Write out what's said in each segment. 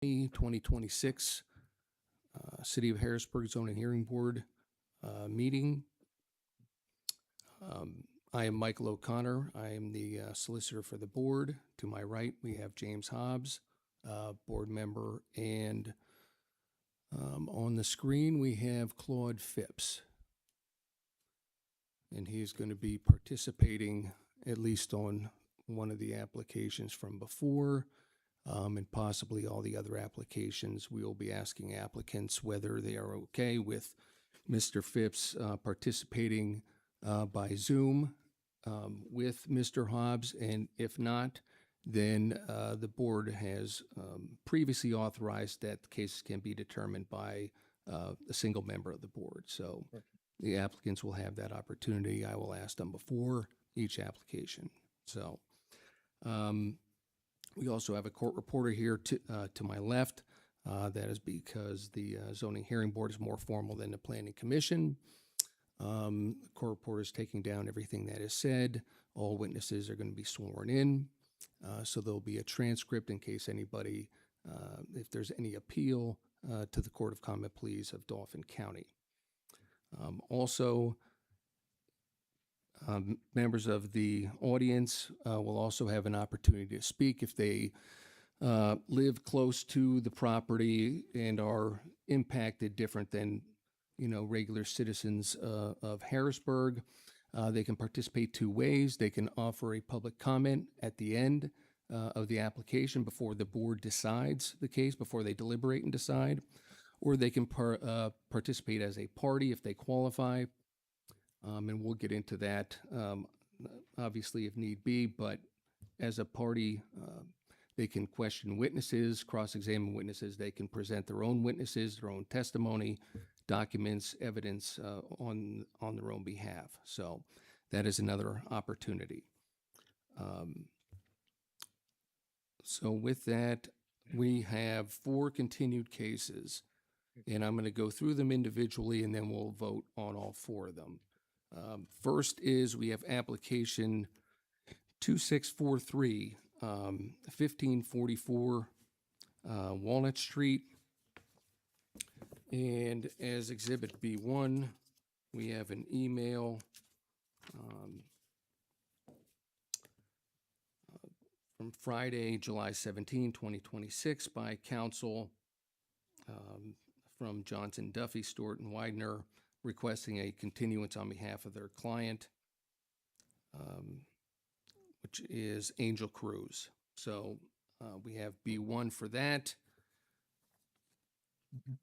2026 City of Harrisburg Zoning Hearing Board meeting. I am Michael O'Connor. I am the solicitor for the board. To my right, we have James Hobbs, board member, and on the screen, we have Claude Phipps. And he's going to be participating at least on one of the applications from before. And possibly all the other applications. We will be asking applicants whether they are okay with Mr. Phipps participating by Zoom with Mr. Hobbs, and if not, then the board has previously authorized that the cases can be determined by a single member of the board. So the applicants will have that opportunity. I will ask them before each application. So we also have a court reporter here to my left. That is because the zoning hearing board is more formal than the planning commission. The court reporter is taking down everything that is said. All witnesses are going to be sworn in. So there'll be a transcript in case anybody, if there's any appeal to the Court of Common Pleas of Dauphin County. Also, members of the audience will also have an opportunity to speak if they live close to the property and are impacted different than, regular citizens of Harrisburg. They can participate two ways. They can offer a public comment at the end of the application before the board decides the case, before they deliberate and decide, or they can participate as a party if they qualify. And we'll get into that, obviously, if need be, but as a party, they can question witnesses, cross-examine witnesses. They can present their own witnesses, their own testimony, documents, evidence on their own behalf. So that is another opportunity. So with that, we have 4 continued cases, and I'm going to go through them individually, and then we'll vote on all 4 of them. First is we have application 2643, 1544 Walnut Street. And as Exhibit B1, we have an email from Friday, July 17, 2026 by counsel from Johnson, Duffy, Stewart, and Widener, requesting a continuance on behalf of their client, which is Angel Cruz. So we have B1 for that.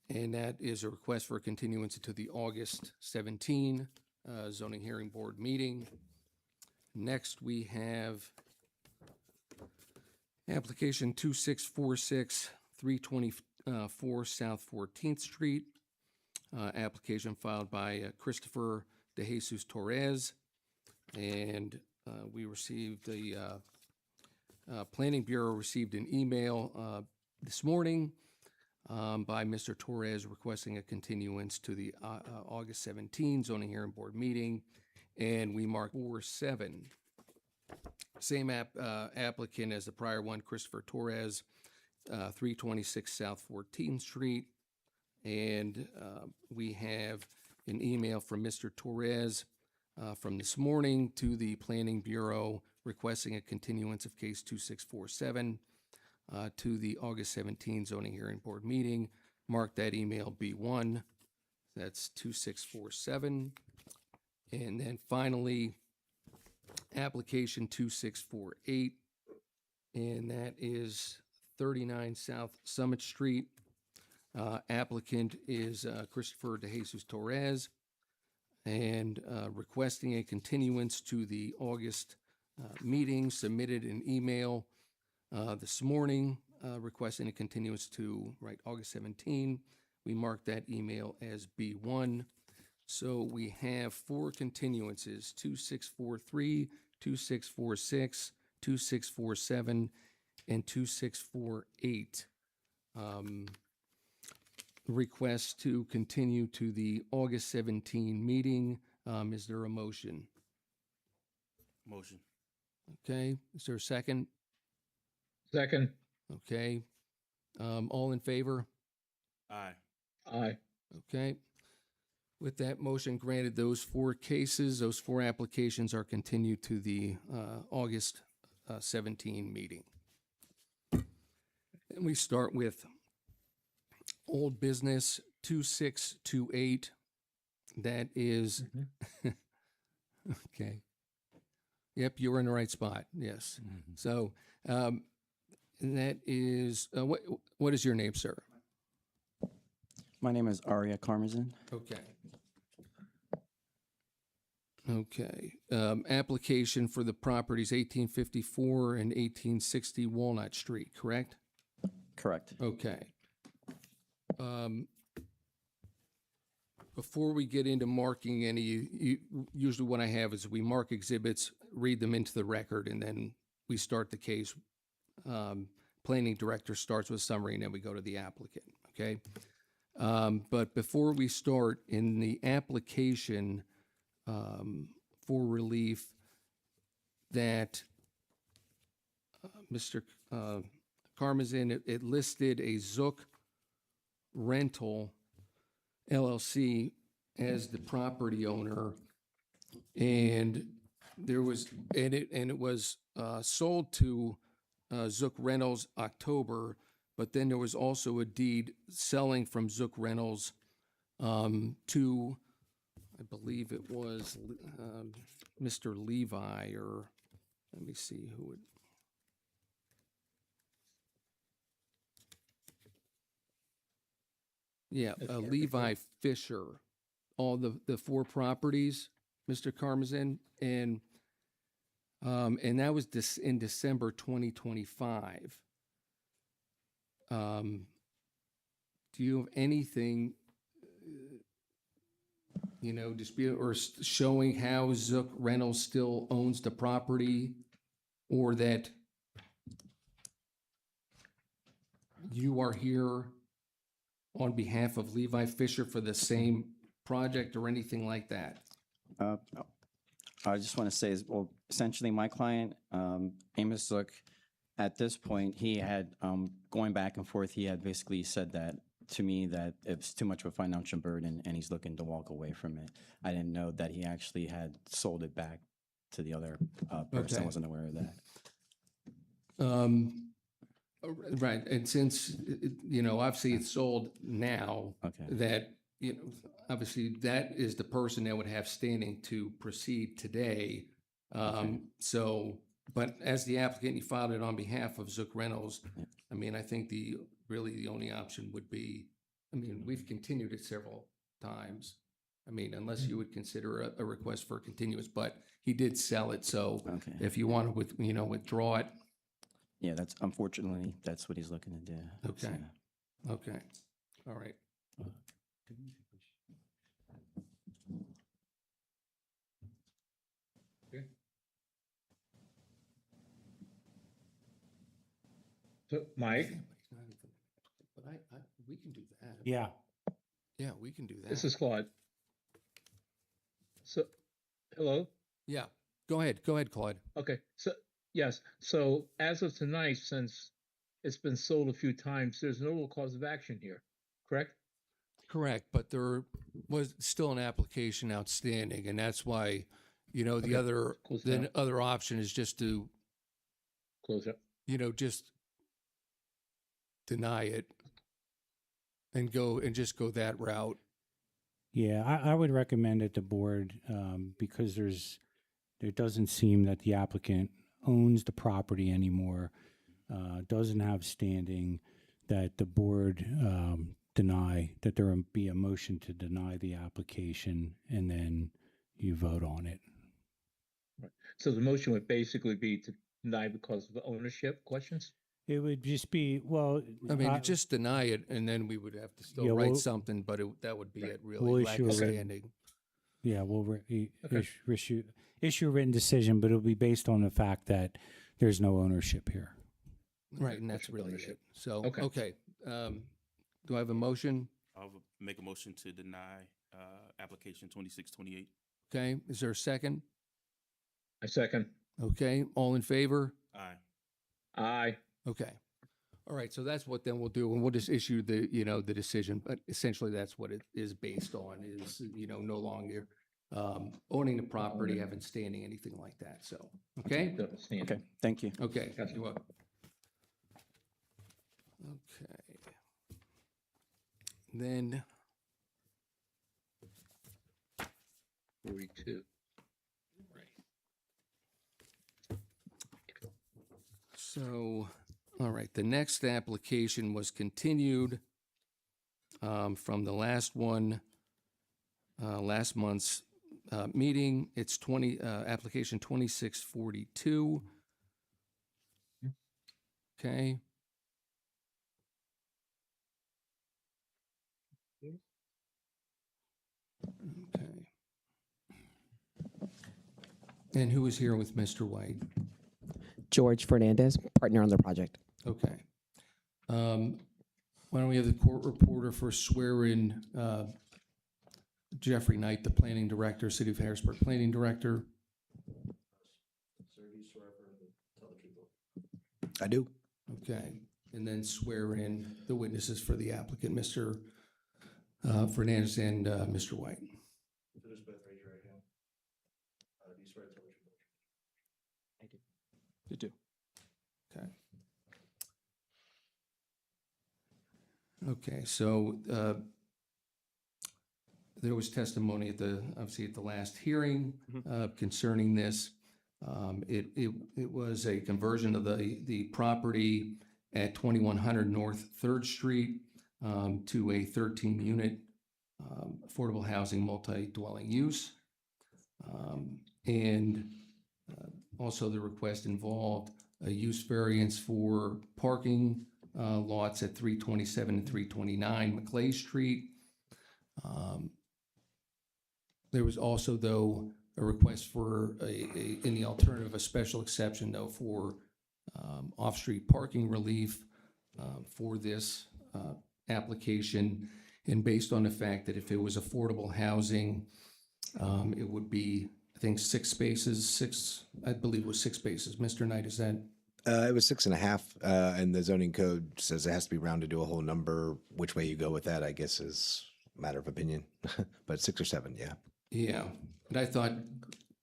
And that is a request for a continuance to the August 17 zoning hearing board meeting. Next, we have application 2646, 324 South 14th Street. Application filed by Christopher De Jesus Torres. And we received the Planning Bureau received an email this morning by Mr. Torres requesting a continuance to the August 17 zoning hearing board meeting. And we marked 4-7. Same applicant as the prior one, Christopher Torres, 326 South 14th Street. And we have an email from Mr. Torres from this morning to the Planning Bureau requesting a continuance of case 2647 to the August 17 zoning hearing board meeting. Mark that email B1. That's 2647. And then finally, application 2648, and that is 39 South Summit Street. Applicant is Christopher De Jesus Torres, and requesting a continuance to the August meeting. Submitted an email this morning requesting a continuance to August 17. We marked that email as B1. So we have 4 continuances: 2643, 2646, 2647, and 2648. Requests to continue to the August 17 meeting. Is there a motion? Motion. Okay. Is there a second? Second. Okay. All in favor? Aye. Aye. Okay. With that motion granted, those four cases, those four applications are continued to the August 17 meeting. And we start with old business 2628. That is, okay. Yep, you were in the right spot. Yes. So that is, what is your name, sir? My name is Aria Karmazin. Okay. Okay. Application for the properties 1854 and 1860 Walnut Street, correct? Correct. Okay. Before we get into marking any, usually what I have is we mark exhibits, read them into the record, and then we start the case. Planning director starts with a summary, and then we go to the applicant, okay? But before we start, in the application for relief that Mr. Karmazin, it listed a Zook Rental LLC as the property owner, and there was, and it was sold to Zook Rentals October, but then there was also a deed selling from Zook Rentals to, I believe it was Mr. Levi, or let me see who it. Yeah, Levi Fisher, all the four properties, Mr. Karmazin, and that was in December 2025. Do you have anything, dispute or showing how Zook Reynolds still owns the property, or that you are here on behalf of Levi Fisher for the same project or anything like that? I just want to say, well, essentially my client, Amos Zook, at this point, he had, going back and forth, he had basically said that to me that it's too much of a financial burden and he's looking to walk away from it. I didn't know that he actually had sold it back to the other person. Okay. I wasn't aware of that. Right, and since, obviously it's sold now, Okay. that, obviously that is the person that would have standing to proceed today. So, but as the applicant, you filed it on behalf of Zook Reynolds. I mean, I think really the only option would be, we've continued it several times. Unless you would consider a request for continuance, but he did sell it, so Okay. if you want to, withdraw it. Yeah, unfortunately, that's what he's looking to do. Okay. So, Okay, all right. Okay. So, Mike, But we can do that. Yeah, Yeah, we can do that. this is Claude. So, hello? Yeah, go ahead, Claude. Okay, so, yes, so as of tonight, since it's been sold a few times, there's no real cause of action here, correct? Correct, but there was still an application outstanding, and that's why, the Okay, close it out. other option is just to, Close up. just deny it and just go that route. yeah, I would recommend that the board, because there doesn't seem that the applicant owns the property anymore, doesn't have standing, that the board that there be a motion to deny the application, and then you vote on it. So the motion would basically be to deny because of ownership questions? It would just be, well, Just deny it, and then we would have to still Yeah, write we'll- something, but that would be it, really, We'll lack issue of a written- standing. yeah, we'll Okay. issue a written decision, but it'll be based on the fact that there's no ownership here. Right, and that's Ownership, really ownership. it. So, Okay. okay. Do I have a motion? I'll make a motion to deny application 2628. Okay, is there a second? I second. Okay, all in favor? Aye. Aye. Okay. All right, so that's what then we'll do, and we'll just issue the, the decision, but essentially that's what it is based on, is, no longer owning the property, having standing, anything like that, so, okay? Don't stand. Okay, thank you. Okay, Gotcha. you're welcome. Okay. Then, 42. so, all right, the next application was continued from the last one, last month's meeting. It's application 2642. Okay. Okay. And who is here with Mr. White? George Fernandez, partner on the project. Okay. Why don't we have the court reporter first swear in Jeffrey Knight, the planning director, City of Harrisburg planning director? I do. Okay. And then swear in the witnesses for the applicant, Mr. Fernandez and Mr. White. Just both raise your right hand. Do you swear to tell the truth? I do. You do. Okay. Okay, so there was testimony obviously at the last hearing concerning this. It was a conversion of the property at 2100 North 3rd Street to a 13-unit affordable housing multi-dwelling use. And also the request involved a use variance for parking lots at 327 and 329 McClay Street. There was also, though, a request for in the alternative, a special exception, though, for off-street parking relief for this application. And based on the fact that if it was affordable housing, it would be, I think, 6 spaces, I believe it was 6 spaces. Mr. Knight, is that? It was 6.5, and the zoning code says it has to be rounded to a whole number. Which way you go with that, I guess, is a matter of opinion. But 6 or 7, yeah. Yeah, but I thought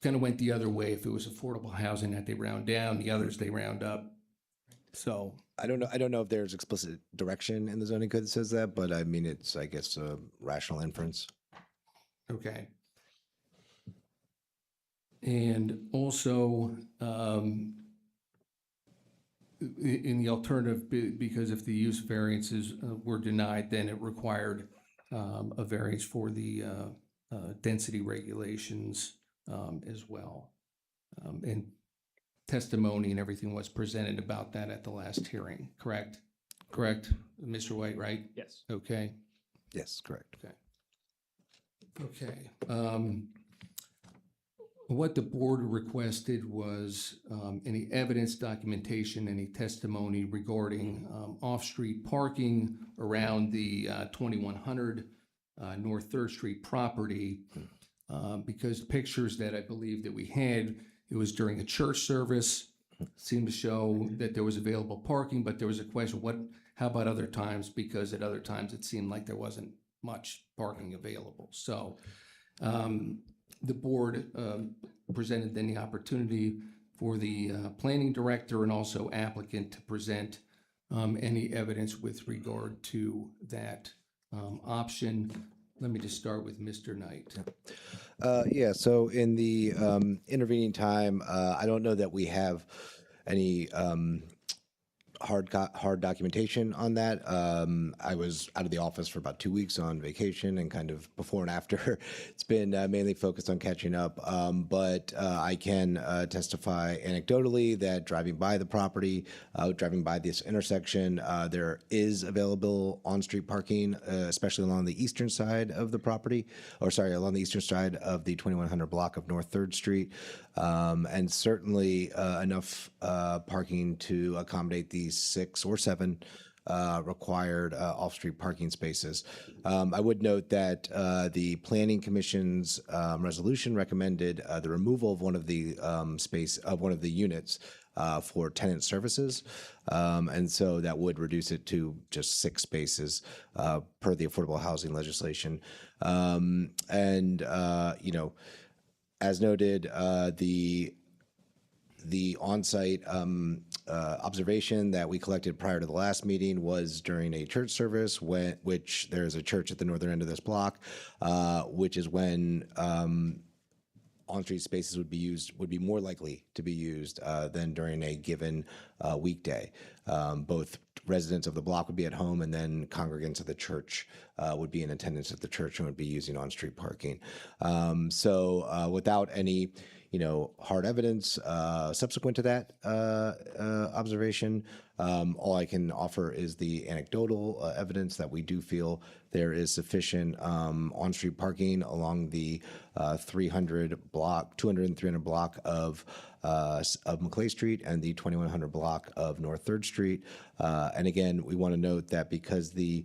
kind of went the other way. If it was affordable housing, that they round down, the others they round up. So, I don't know if there's explicit direction in the zoning code that says that, but I mean, it's, I guess, a rational inference. okay. And also, in the alternative, because if the use variances were denied, then it required a variance for the density regulations as well. And testimony and everything was presented about that at the last hearing, correct? Correct, Mr. White, right? Yes. Okay, Yes, correct. okay. What the board requested was any evidence, documentation, any testimony regarding off-street parking around the 2100 North 3rd Street property, because pictures that I believe that we had, it was during a church service, seemed to show that there was available parking, but there was a question, how about other times? Because at other times it seemed like there wasn't much parking available. So the board presented then the opportunity for the planning director and also applicant to present any evidence with regard to that option. Let me just start with Mr. Knight. Yeah, so in the intervening time, I don't know that we have any hard documentation on that. I was out of the office for about 2 weeks on vacation, and kind of before and after, it's been mainly focused on catching up. But I can testify anecdotally that driving by the property, driving by this intersection, there is available on-street parking, especially along the eastern side of the property, along the eastern side of the 2100 block of North 3rd Street. And certainly enough parking to accommodate these 6 or 7 required off-street parking spaces. I would note that the Planning Commission's resolution recommended the removal of one of the one of the units for tenant services. And so that would reduce it to just 6 spaces per the affordable housing legislation. You know, as noted, the on-site observation that we collected prior to the last meeting was during a church service, which there's a church at the northern end of this block, which is when on-street spaces would be more likely to be used than during a given weekday. Both residents of the block would be at home, and then congregants of the church would be in attendance at the church and would be using on-street parking. So without any, hard evidence subsequent to that observation, all I can offer is the anecdotal evidence that we do feel there is sufficient on-street parking along the 200 and 300 block of Maclay Street and the 2100 block of North 3rd Street. And again, we want to note that because the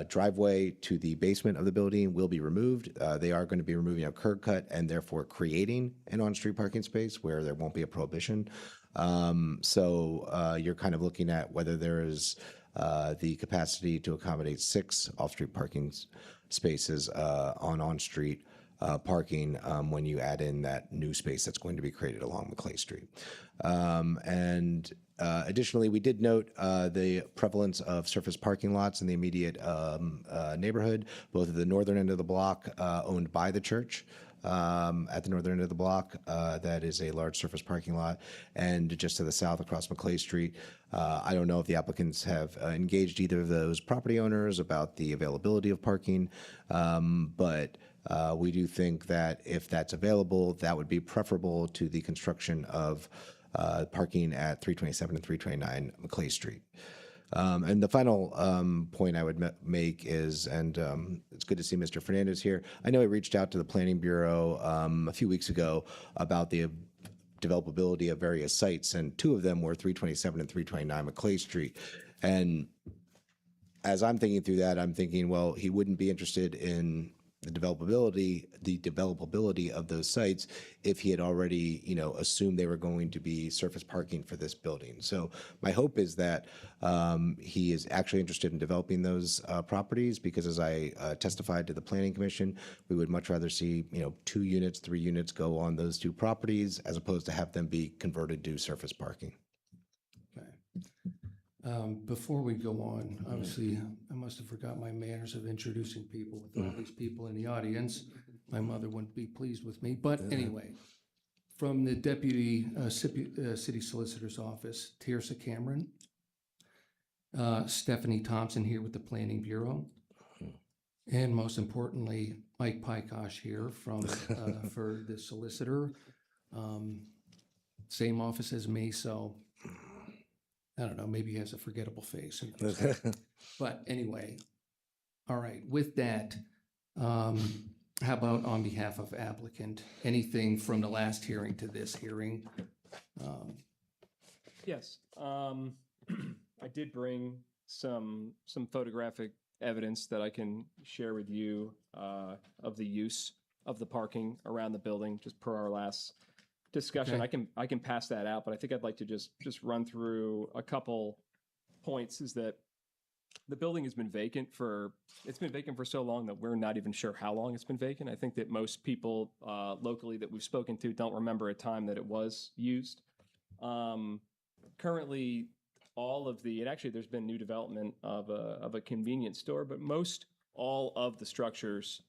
driveway to the basement of the building will be removed, they are going to be removing a curb cut and therefore creating an on-street parking space where there won't be a prohibition. So you're kind of looking at whether there is the capacity to accommodate 6 off-street parking spaces on-street parking when you add in that new space that's going to be created along Maclay Street. Additionally, we did note the prevalence of surface parking lots in the immediate neighborhood, both at the northern end of the block owned by the church. At the northern end of the block, that is a large surface parking lot, and just to the south across Maclay Street. I don't know if the applicants have engaged either of those property owners about the availability of parking, but we do think that if that's available, that would be preferable to the construction of parking at 327 and 329 Maclay Street. And the final point I would make is, and it's good to see Mr. Fernandez here. I know I reached out to the Planning Bureau a few weeks ago about the developability of various sites, and 2 of them were 327 and 329 Maclay Street. And as I'm thinking through that, I'm thinking, well, he wouldn't be interested in the developability of those sites if he had already, assumed they were going to be surface parking for this building. So my hope is that he is actually interested in developing those properties, because as I testified to the Planning Commission, we would much rather see, 2 units, 3 units go on those 2 properties as opposed to have them be converted to surface parking. Before we go on, obviously, I must have forgot my manners of introducing people with all these people in the audience. My mother wouldn't be pleased with me, but anyway, from the Deputy City Solicitor's Office, Tirsa Cameron, Stephanie Thompson here with the Planning Bureau, and most importantly, Mike Pykosh here from for the solicitor. Same office as me, so I don't know, maybe he has a forgettable face. But anyway, all right, with that, how about on behalf of applicant, anything from the last hearing to this hearing? Yes, I did bring some photographic evidence that I can share with you of the use of the parking around the building, just per our last discussion. Okay. I can pass that out, but I think I'd like to just run through a couple points. Is that the building has been vacant for so long that we're not even sure how long it's been vacant. I think that most people locally that we've spoken to don't remember a time that it was used. Currently, and actually there's been new development of a convenience store, but all of the structures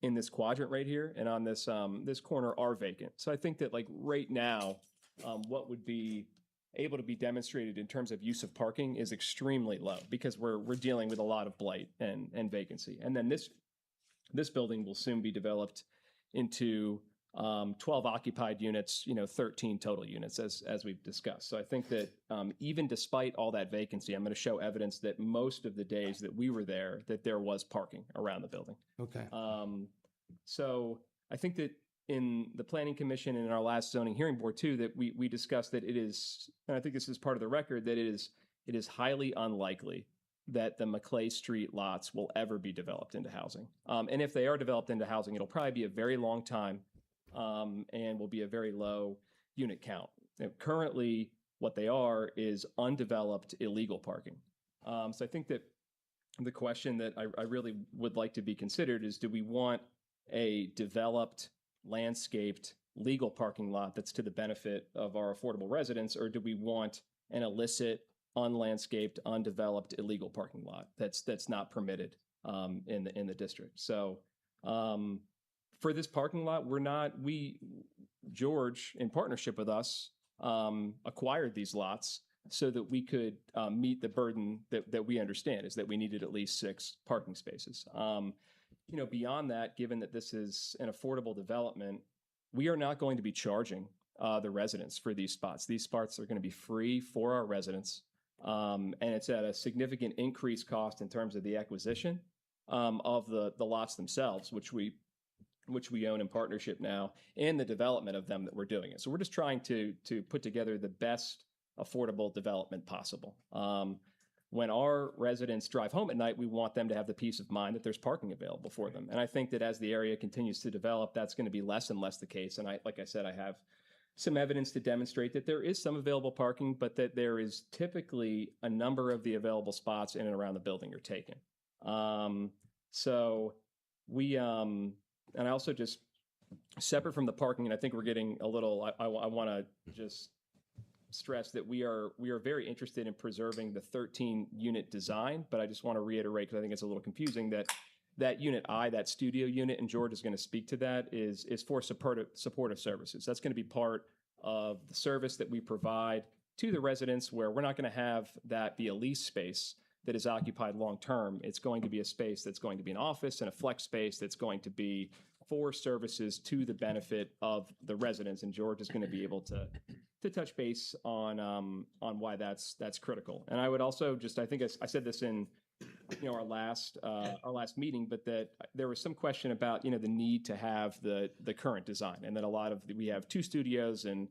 in this quadrant right here and on this this corner are vacant. So I think that right now, what would be able to be demonstrated in terms of use of parking is extremely low, because we're dealing with a lot of blight and vacancy. And then this building will soon be developed into 12 occupied units, 13 total units as we've discussed. So I think that even despite all that vacancy, I'm going to show evidence that most of the days that we were there, that there was parking around the building. Okay. So I think that in the Planning Commission and in our last zoning hearing board too, that we discussed that it is, and I think this is part of the record, that it is highly unlikely that the Maclay Street lots will ever be developed into housing. And if they are developed into housing, it'll probably be a very long time and will be a very low unit count. Now, currently, what they are is undeveloped illegal parking. So I think that the question that I really would like to be considered is, do we want a developed, landscaped, legal parking lot that's to the benefit of our affordable residents, or do we want an illicit, unlandscaped, undeveloped, illegal parking lot that's not permitted in the district? So for this parking lot, George, in partnership with us, acquired these lots so that we could meet the burden that we understand is that we needed at least 6 parking spaces. Beyond that, given that this is an affordable development, we are not going to be charging the residents for these spots. These spots are going to be free for our residents, and it's at a significant increased cost in terms of the acquisition of the lots themselves, which we own in partnership now, and the development of them that we're doing it. So we're just trying to put together the best affordable development possible. When our residents drive home at night, we want them to have the peace of mind that there's parking available for them. And I think that as the area continues to develop, that's going to be less and less the case. And like I said, I have some evidence to demonstrate that there is some available parking, but that there is typically a number of the available spots in and around the building are taken. So we, and I also just, separate from the parking, and I think we're getting a little, I want to just stress that we are very interested in preserving the 13-unit design, but I just want to reiterate, because I think it's a little confusing, that unit I, that studio unit, and George is going to speak to that, is for supportive services. That's going to be part of the service that we provide to the residents, where we're not going to have that be a lease space that is occupied long-term. It's going to be a space that's going to be an office and a flex space that's going to be for services to the benefit of the residents, and George is going to be able to touch base on why that's critical. And I would also just, I think I said this in our last meeting, but that there was some question about the need to have the current design, and that we have 2 studios and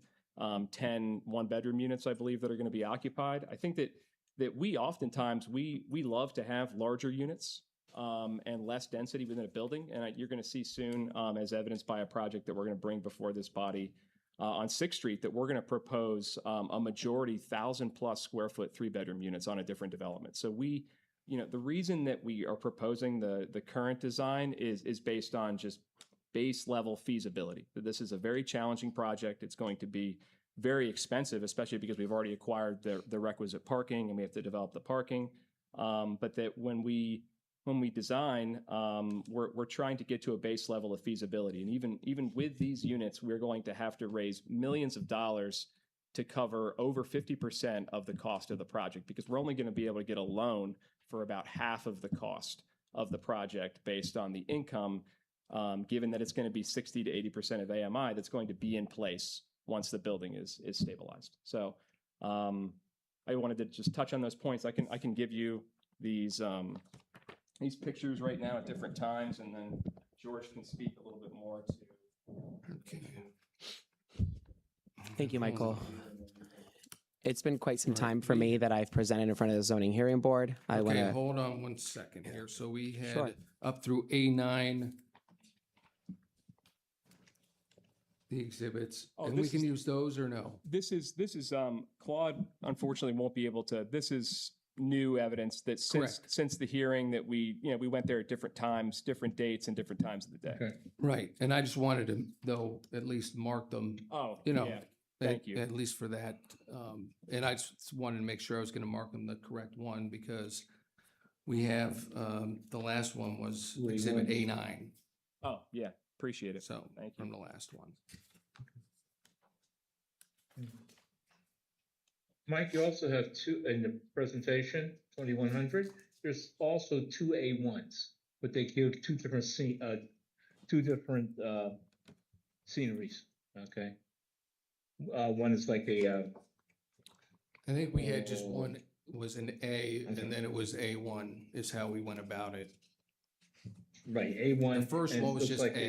10 one-bedroom units, I believe, that are going to be occupied. I think that we oftentimes we love to have larger units and less density within a building, and you're going to see soon, as evidenced by a project that we're going to bring before this body on 6th Street, that we're going to propose a majority 1,000+ square foot 3-bedroom units on a different development. So the reason that we are proposing the current design is based on just base level feasibility. This is a very challenging project. It's going to be very expensive, especially because we've already acquired the requisite parking and we have to develop the parking. But that when we design, we're trying to get to a base level of feasibility. And even with these units, we're going to have to raise millions of dollars to cover over 50% of the cost of the project, because we're only going to be able to get a loan for about half of the cost of the project based on the income, given that it's going to be 60 to 80% of AMI that's going to be in place once the building is stabilized. So I wanted to just touch on those points. I can give you these pictures right now at different times, and then George can speak a little bit more to. Okay. Thank you, Michael. It's been quite some time for me that I've presented in front of the zoning hearing board. I want Okay, to. hold on one second here. So we had Sure. up through A9, the exhibits, Oh, and we this can is- use those or no? This is Claude unfortunately won't be able to. This is new evidence that since the hearing that we went there at different times, different dates, and different times of the day. Okay. Right, and I just wanted to, though, at least mark them, Oh, yeah. Thank you. At least for that. And I just wanted to make sure I was going to mark them the correct one, because we have, the last one was exhibit A9. Oh, yeah. Appreciate it. So, Thank you. from the last one. Mike, you also have 2 in the presentation, 2100. There's also 2 A1s, but they give 2 different sceneries. Okay. One is like a I think we had just one, was an A, and then it was A1 is how we went about it. right A1. The first and one it was looks just like A.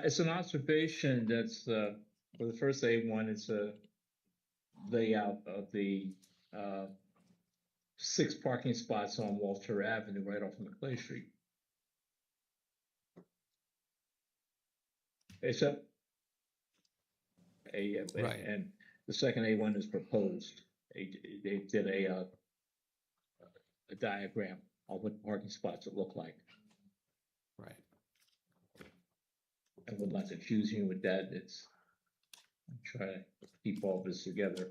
It's an observation that's for the first A1. It's a layout of the 6 parking spots on Walter Avenue right off of McClay Street. Except Right. and the second A1 is proposed. They did a diagram of what parking spots would look like. Right. I would not confuse you with that. It's try to keep all this together.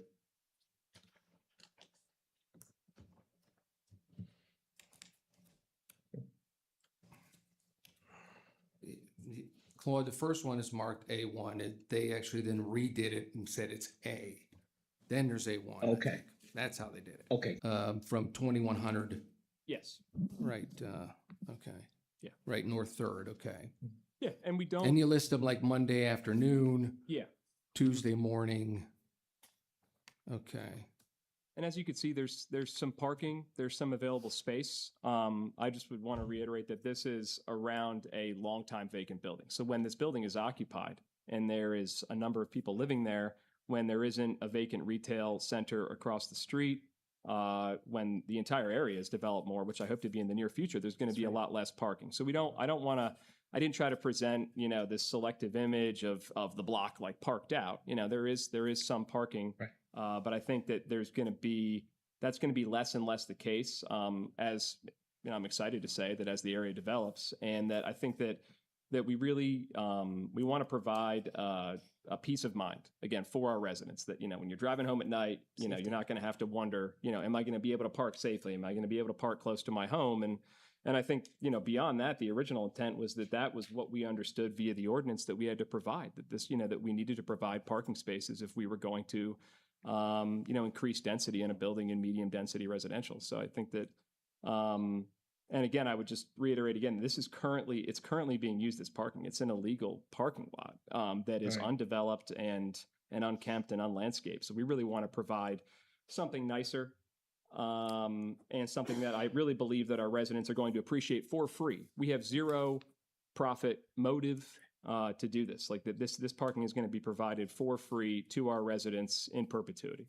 Claude, the first one is marked A1. They actually then redid it and said it's A. Then there's A1. I Okay. think. That's how they did it. Okay, From 2100, Yes. right, okay. Yeah. Right, North Third, okay. Yeah, and we don't. And you list them like Monday afternoon, Yeah. Tuesday morning. Okay, And as you can see, there's some parking, there's some available space. I just would want to reiterate that this is around a longtime vacant building. So when this building is occupied and there is a number of people living there, when there isn't a vacant retail center across the street, when the entire area is developed more, which I hope to be in the near future, there's going to be a lot less parking. So I didn't try to present, this selective image of the block like parked out. There is some parking. Right. But I think that that's going to be less and less the case, as I'm excited to say that as the area develops, and that I think that we really we want to provide a peace of mind again for our residents, that when you're driving home at night, you're not going to have to wonder, am I going to be able to park safely? Am I going to be able to park close to my home? And I think, beyond that, the original intent was that was what we understood via the ordinance that we had to provide, that this, that we needed to provide parking spaces if we were going to increase density in a building in medium density residential. So I think that, and again, I would just reiterate again, it's currently being used as parking. It's an illegal parking lot that is Right. undeveloped and unkempt and unlandscaped. So we really want to provide something nicer, and something that I really believe that our residents are going to appreciate for free. We have zero profit motive to do this. Like this parking is going to be provided for free to our residents in perpetuity.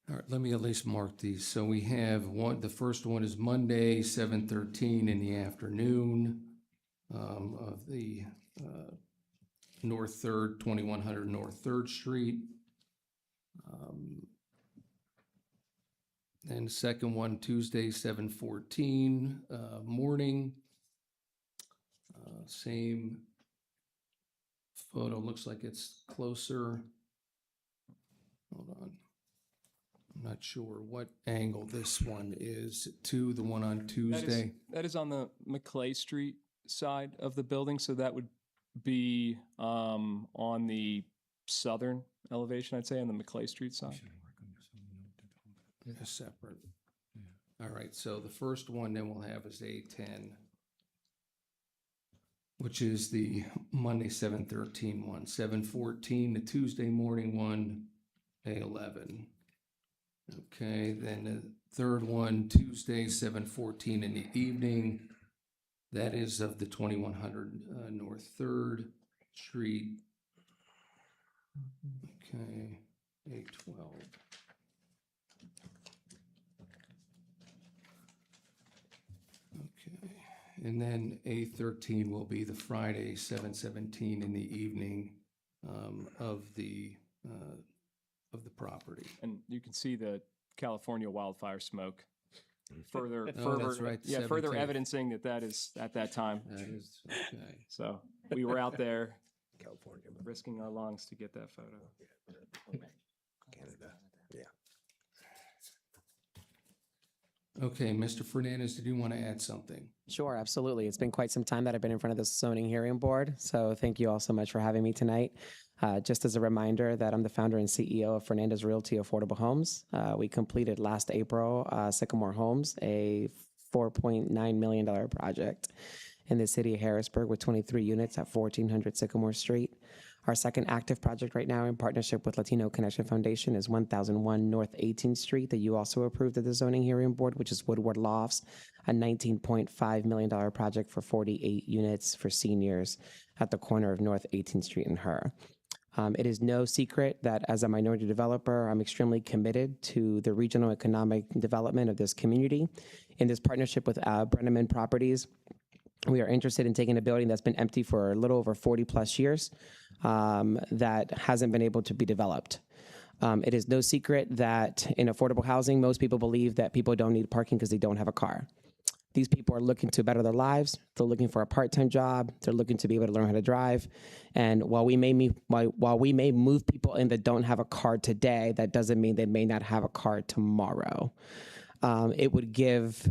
all right, let me at least mark these. So we have the first one is Monday, 7:13 in the afternoon, of the North Third, 2100 North Third Street. And the second one, Tuesday, 7:14, morning. Same photo, looks like it's closer. Hold on. I'm not sure what angle this one is to the one on Tuesday. That is on the McClay Street side of the building. So that would be on the southern elevation, I'd say, on the McClay Street side. Separate. All right, so the first one then we'll have is A10, which is the Monday 7:13 one. 7:14, the Tuesday morning one, A11. Okay, then the third one, Tuesday 7:14 in the evening. That is of the 2100 North 3rd Street. Okay, A12. Okay, and then A13 will be the Friday, 7:17 in the evening, of the property. And you can see the California wildfire smoke further, Oh, that's right, further 17th. evidencing that is at that time. That is, okay. So we were out there California, risking our lungs to get that photo. Canada. Yeah. Okay, Mr. Fernandez, did you want to add something? Sure, absolutely. It's been quite some time that I've been in front of the zoning hearing board, so thank you all so much for having me tonight. Just as a reminder that I'm the founder and CEO of Fernandez Realty Affordable Homes. We completed last April Sycamore Homes, a $4.9 million project in the city of Harrisburg with 23 units at 1400 Sycamore Street. Our second active project right now in partnership with Latino Connection Foundation is 1001 North 18th Street that you also approved at the zoning hearing board, which is Woodward Lofts, a $19.5 million project for 48 units for seniors at the corner of North 18th Street and Her. It is no secret that as a minority developer, I'm extremely committed to the regional economic development of this community. In this partnership with Brenneman Properties, we are interested in taking a building that's been empty for a little over 40 plus years that hasn't been able to be developed. It is no secret that in affordable housing, most people believe that people don't need parking because they don't have a car. These people are looking to better their lives. They're looking for a part-time job. They're looking to be able to learn how to drive. And while we may move people in that don't have a car today, that doesn't mean they may not have a car tomorrow. It would give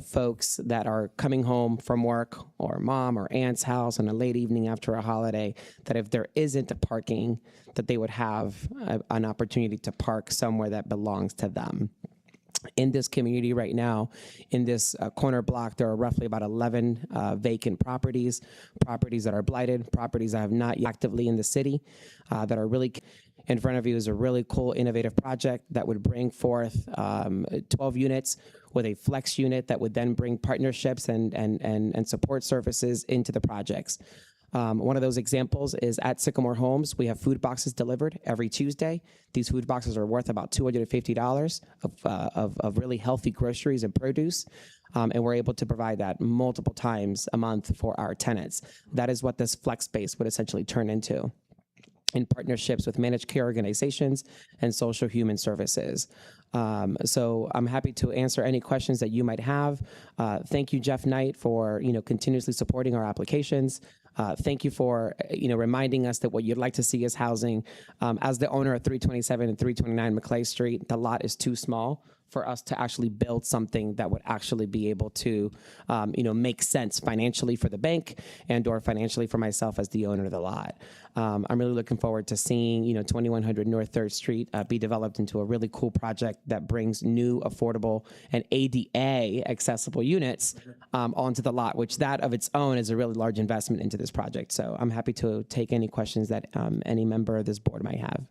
folks that are coming home from work or mom or aunt's house on a late evening after a holiday, that if there isn't a parking, that they would have an opportunity to park somewhere that belongs to them. In this community right now, in this corner block, there are roughly about 11 vacant properties that are blighted, properties that have not yet actively in the city, that are really in front of you is a really cool, innovative project that would bring forth 12 units with a flex unit that would then bring partnerships and support services into the projects. One of those examples is at Sycamore Homes. We have food boxes delivered every Tuesday. These food boxes are worth about $250 of really healthy groceries and produce. And we're able to provide that multiple times a month for our tenants. That is what this flex space would essentially turn into, in partnerships with managed care organizations and social human services. So I'm happy to answer any questions that you might have. Thank you, Jeff Knight, for continuously supporting our applications. Thank you for reminding us that what you'd like to see is housing. As the owner of 327 and 329 Maclay Street, the lot is too small for us to actually build something that would actually be able to, make sense financially for the bank and or financially for myself as the owner of the lot. I'm really looking forward to seeing, 2100 North 3rd Street be developed into a really cool project that brings new, affordable, and ADA accessible units onto the lot, which that of its own is a really large investment into this project. So I'm happy to take any questions that any member of this board might have.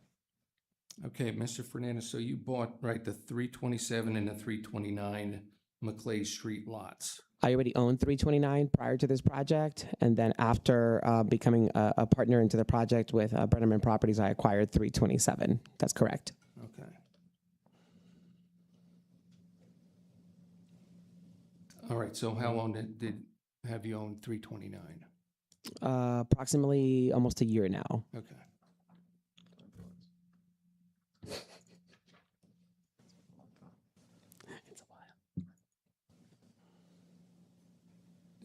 Okay, Mr. Fernandez, so you bought, right, the 327 and the 329 Maclay Street lots. I already owned 329 prior to this project, and then after becoming a partner into the project with Brenneman Properties, I acquired 327. That's correct. Okay. All right, so how long have you owned 329? Approximately almost a year now. Okay.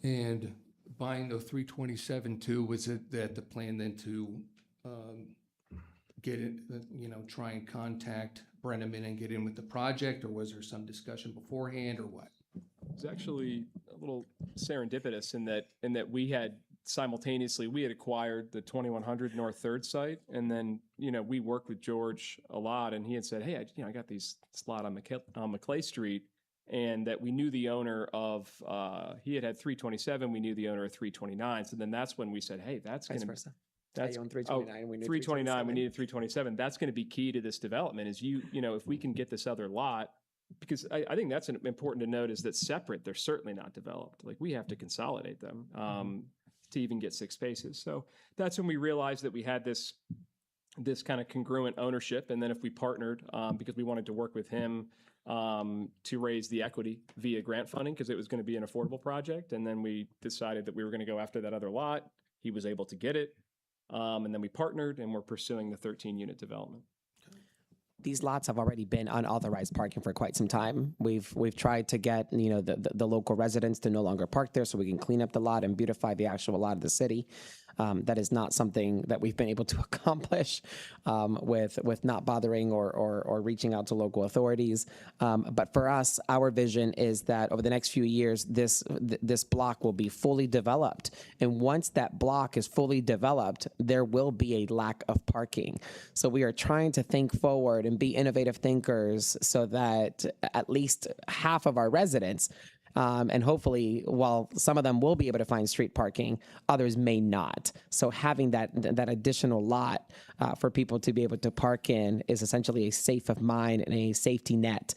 And buying the 327 too, was it that the plan then to get it, try and contact Brenneman and get in with the project, or was there some discussion beforehand, or what? It's actually a little serendipitous in that we had simultaneously, we had acquired the 2100 North 3rd site, and then, we worked with George a lot, and he had said, hey, I got this lot on Maclay Street, and that we knew the owner of, he had 327, we knew the owner of 329, so then that's when we said, hey, that's going to be, That's on 329. We knew 329, we needed 327. That's going to be key to this development is if we can get this other lot, because I think that's important to note is that separate, they're certainly not developed. Like we have to consolidate them to even get 6 spaces. So that's when we realized that we had this kind of congruent ownership. And then if we partnered, because we wanted to work with him to raise the equity via grant funding, because it was going to be an affordable project. And then we decided that we were going to go after that other lot. He was able to get it. And then we partnered and we're pursuing the 13-unit development. These lots have already been unauthorized parking for quite some time. We've tried to get the local residents to no longer park there so we can clean up the lot and beautify the actual lot of the city. That is not something that we've been able to accomplish with not bothering or reaching out to local authorities. But for us, our vision is that over the next few years, this block will be fully developed. And once that block is fully developed, there will be a lack of parking. So we are trying to think forward and be innovative thinkers so that at least half of our residents and hopefully, while some of them will be able to find street parking, others may not. So having that additional lot for people to be able to park in is essentially a safe of mind and a safety net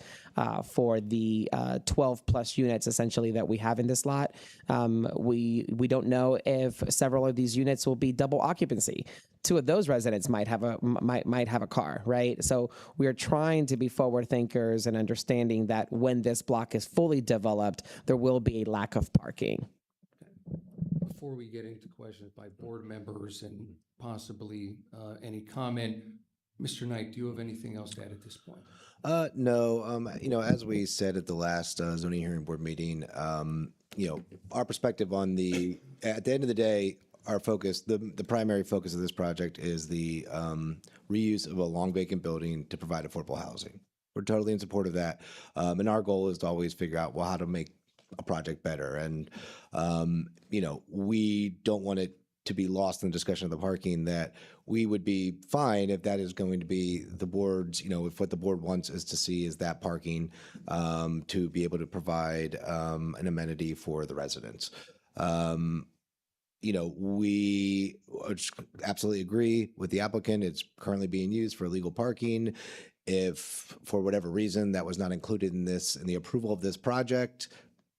for the 12 plus units essentially that we have in this lot. We don't know if several of these units will be double occupancy. Two of those residents might have a car, right? So we are trying to be forward thinkers and understanding that when this block is fully developed, there will be a lack of parking. Before we get into questions by board members and possibly any comment, Mr. Knight, do you have anything else to add at this point? No, as we said at the last zoning hearing board meeting, our perspective on at the end of the day, our focus, the primary focus of this project is the reuse of a long vacant building to provide affordable housing. We're totally in support of that. And our goal is to always figure out, well, how to make a project better. And, we don't want it to be lost in the discussion of the parking, that we would be fine if that is going to be the board's, if what the board wants is to see is that parking to be able to provide an amenity for the residents. We absolutely agree with the applicant. It's currently being used for illegal parking. If for whatever reason that was not included in the approval of this project,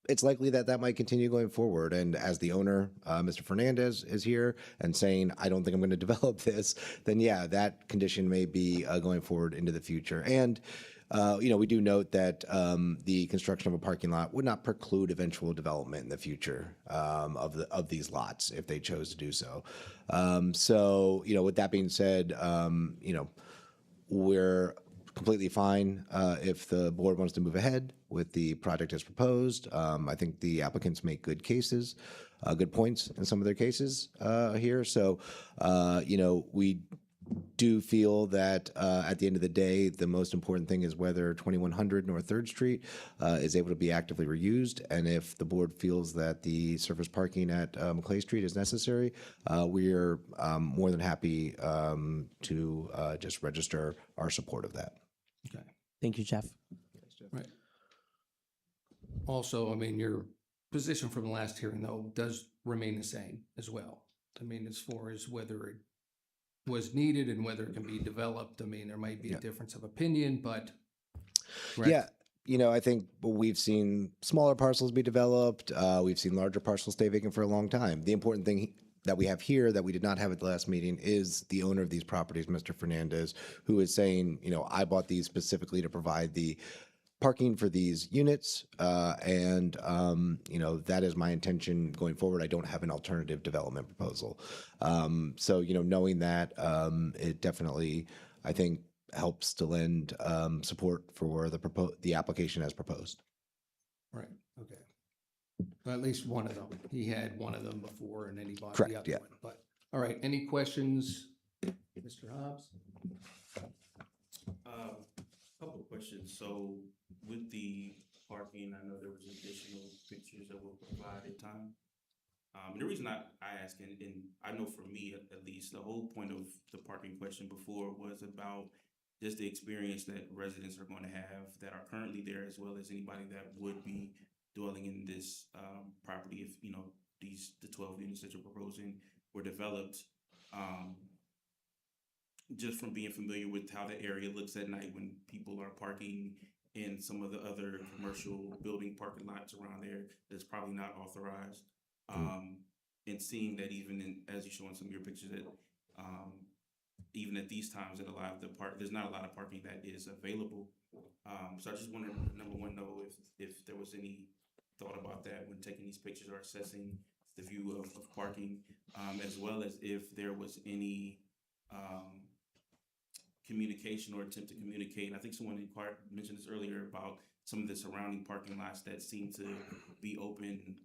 it's likely that might continue going forward. And as the owner, Mr. Fernandez, is here and saying, I don't think I'm going to develop this, then yeah, that condition may be going forward into the future. And, we do note that the construction of a parking lot would not preclude eventual development in the future of these lots if they chose to do so. With that being said, we're completely fine if the board wants to move ahead with the project as proposed. I think the applicants make good cases, good points in some of their cases here. So, we do feel that at the end of the day, the most important thing is whether 2100 North 3rd Street is able to be actively reused. And if the board feels that the surface parking at McClay Street is necessary, we are more than happy to just register our support of that. Okay. Thank you, Jeff. Right. Also, your position from the last hearing, though, does remain the same as well. As far as whether it was needed and whether it can be developed, there might be a difference of opinion, but. Correct? Yeah. I think we've seen smaller parcels be developed. We've seen larger parcels stay vacant for a long time. The important thing that we have here that we did not have at the last meeting is the owner of these properties, Mr. Fernandez, who is saying, I bought these specifically to provide the parking for these units. That is my intention going forward. I don't have an alternative development proposal. Knowing that, it definitely, I think, helps to lend support for the application as proposed. Right, okay. Well, at least one of them. He had one of them before and then he bought Correct, the other yeah. one. But, all right, any questions, Mr. Hobbs? Couple of questions. So with the parking, I know there was additional pictures that were provided time. The reason I ask, and I know for me at least, the whole point of the parking question before was about just the experience that residents are going to have that are currently there, as well as anybody that would be dwelling in this property if, the 12 units that you're proposing were developed. Just from being familiar with how the area looks at night when people are parking in some of the other commercial building parking lots around there that's probably not authorized. And seeing that even as you show in some of your pictures that even at these times that there's not a lot of parking that is available. So I just wanted to, number one, know if there was any thought about that when taking these pictures or assessing the view of parking, as well as if there was any communication or attempt to communicate. And I think someone mentioned this earlier about some of the surrounding parking lots that seem to be open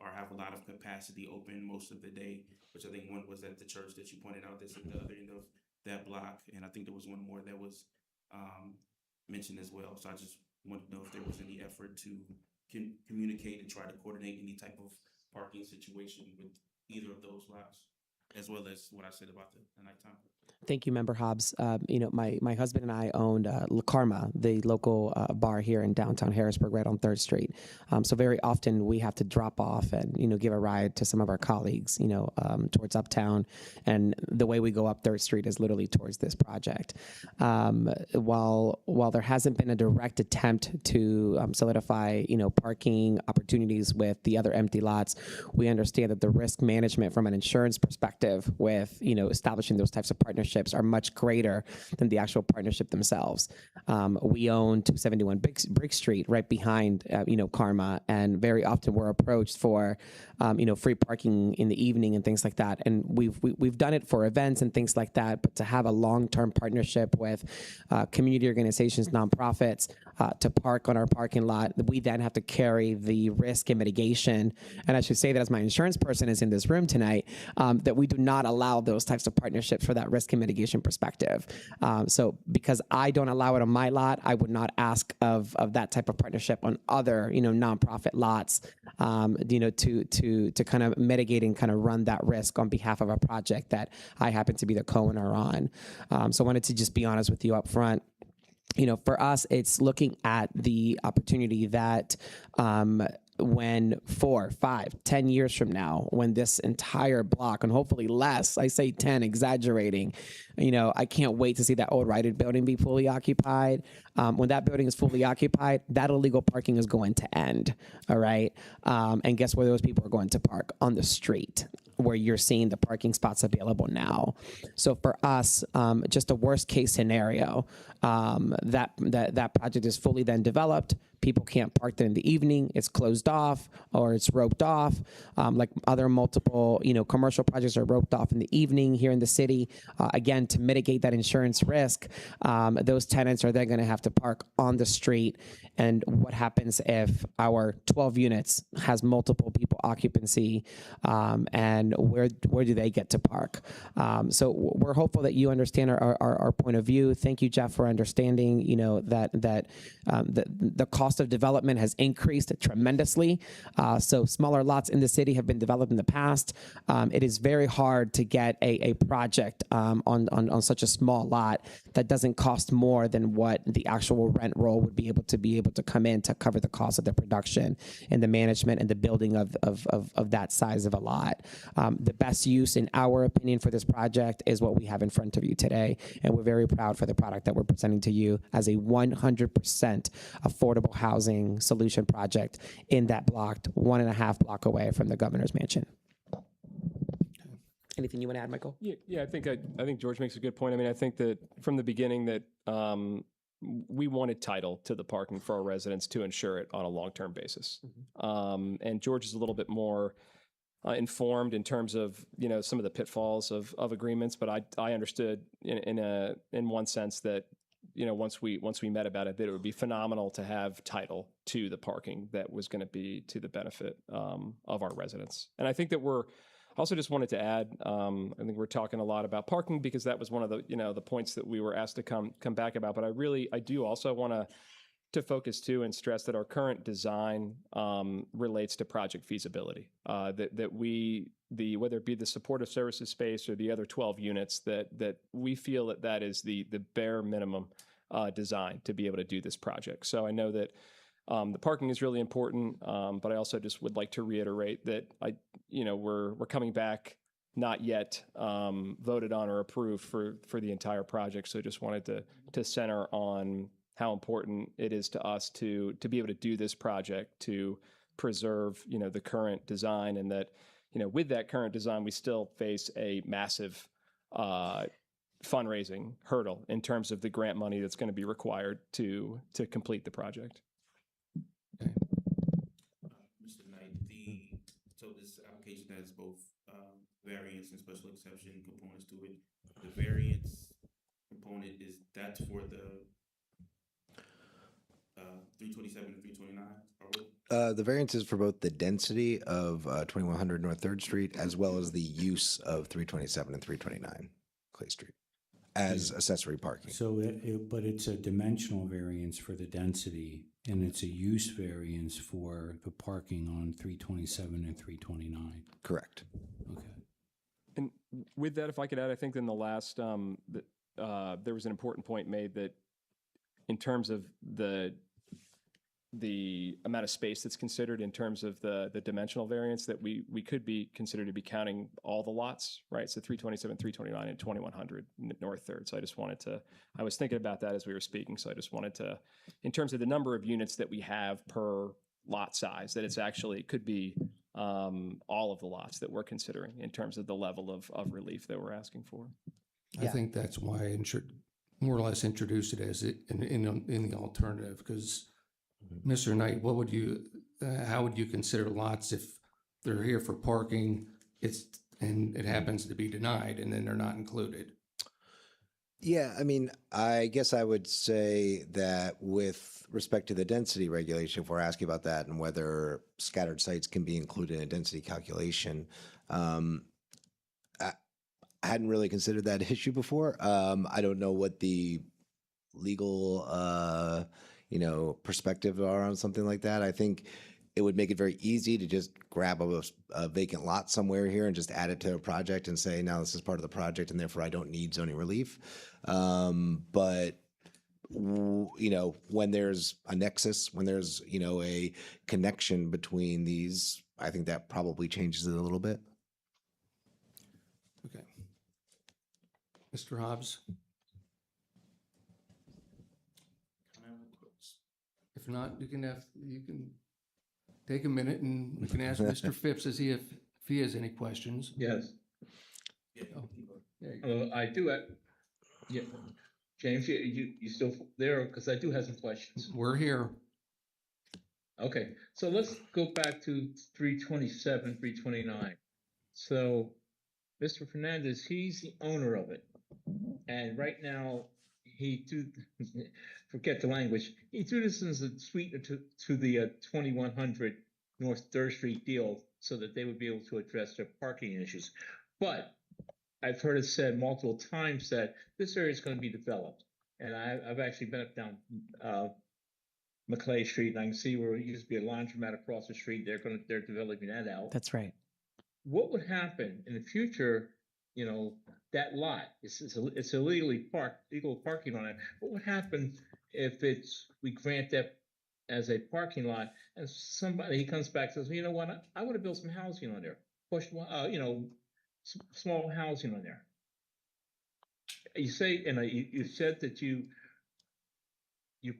or have a lot of capacity open most of the day, which I think one was at the church that you pointed out that's at the other end of that block. And I think there was one more that was mentioned as well. So I just wanted to know if there was any effort to communicate and try to coordinate any type of parking situation with either of those lots, as well as what I said about the nighttime. Thank you, Member Hobbs. My husband and I owned La Karma, the local bar here in downtown Harrisburg, right on 3rd Street. So very often we have to drop off and, give a ride to some of our colleagues, towards Uptown. And the way we go up 3rd Street is literally towards this project. While there hasn't been a direct attempt to solidify, parking opportunities with the other empty lots, we understand that the risk management from an insurance perspective with, establishing those types of partnerships are much greater than the actual partnership themselves. We own 271 Brick Street right behind, Karma, and very often we're approached for, free parking in the evening and things like that. And we've done it for events and things like that, but to have a long-term partnership with community organizations, nonprofits, to park on our parking lot, we then have to carry the risk and mitigation. And I should say that as my insurance person is in this room tonight, that we do not allow those types of partnerships for that risk and mitigation perspective. So because I don't allow it on my lot, I would not ask of that type of partnership on other, nonprofit lots, to kind of mitigate and kind of run that risk on behalf of a project that I happen to be the co-owner on. So I wanted to just be honest with you up front. For us, it's looking at the opportunity that when 4, 5, 10 years from now, when this entire block, and hopefully less, I say 10, exaggerating, I can't wait to see that old Rite Aid building be fully occupied. When that building is fully occupied, that illegal parking is going to end, all right? And guess where those people are going to park? On the street, where you're seeing the parking spots available now. So for us, just a worst case scenario, that project is fully then developed. People can't park there in the evening. It's closed off or it's roped off. Like other multiple, commercial projects are roped off in the evening here in the city. Again, to mitigate that insurance risk, those tenants are then going to have to park on the street. And what happens if our 12 units has multiple people occupancy, and where do they get to park? So we're hopeful that you understand our point of view. Thank you, Jeff, for understanding, that the cost of development has increased tremendously. So smaller lots in the city have been developed in the past. It is very hard to get a project on such a small lot that doesn't cost more than what the actual rent roll would be able to come in to cover the cost of the production and the management and the building of that size of a lot. The best use, in our opinion, for this project is what we have in front of you today. And we're very proud for the product that we're presenting to you as a 100% affordable housing solution project in that block, 1.5 block away from the governor's mansion. Anything you want to add, Michael? Yeah, I think George makes a good point. I mean, I think that from the beginning that we wanted title to the parking for our residents to ensure it on a long-term basis. And George is a little bit more informed in terms of some of the pitfalls of agreements, but I understood in one sense that once we met about it, that it would be phenomenal to have title to the parking that was going to be to the benefit of our residents. And I think that also just wanted to add, I think we're talking a lot about parking because that was one of the the points that we were asked to come back about. But I do also want to focus too and stress that our current design relates to project feasibility. Whether it be the supportive services space or the other 12 units, that we feel that is the bare minimum design to be able to do this project. So I know that the parking is really important, but I also just would like to reiterate that we're coming back, not yet voted on or approved for the entire project. So just wanted to center on how important it is to us to be able to do this project to preserve the current design, and that with that current design we still face a massive fundraising hurdle in terms of the grant money that's going to be required to complete the project. Mr. Knight, so this application has both variance and special exception components to it. The variance component that's for the 327 and 329? The variance is for both the density of 2100 North 3rd Street as well as the use of 327 and 329 Clay Street as accessory parking. So, but it's a dimensional variance for the density, and it's a use variance for the parking on 327 and 329. Correct. Okay. And with that, if I could add, I think in the last, there was an important point made that in terms of the amount of space that's considered in terms of the dimensional variance, that we could be considered to be counting all the lots, right? So 327, 329, and 2100 North Third. So I was thinking about that as we were speaking. So I just wanted to, in terms of the number of units that we have per lot size, that it's actually could be all of the lots that we're considering in terms of the level of relief that we're asking for. I think that's why I more or less introduced it as in the alternative, because Mr. Knight, how would you consider lots if they're here for parking, and it happens to be denied and then they're not included? Yeah, I mean, I guess I would say that with respect to the density regulation, if we're asking about that and whether scattered sites can be included in a density calculation, I hadn't really considered that issue before. I don't know what the legal, perspective are on something like that. I think it would make it very easy to just grab a vacant lot somewhere here and just add it to a project and say, now this is part of the project and therefore I don't need zoning relief. But when there's a nexus, when there's, a connection between these, I think that probably changes it a little bit. Okay. Mr. Hobbs? If not, you can take a minute and we can ask Mr. Phipps if he has any questions. Yes. Oh, there you go. I do have, yeah, James, you still there? Because I do have some questions. We're here. Okay, so let's go back to 327, 329. So Mr. Fernandez, he's the owner of it. And right now, forget the language, he threw this as a sweetener to the 2100 North 3rd Street deal so that they would be able to address their parking issues. But I've heard it said multiple times that this area is going to be developed. And I've actually been up down McClay Street, and I can see where it used to be a laundromat across the street. They're developing that out. That's right. What would happen in the future? That lot it's illegally parked, legal parking on it. What would happen if we grant that as a parking lot, and he comes back and says, well, you know what? I want to build some housing on there. Small housing on there. You say, and you said that you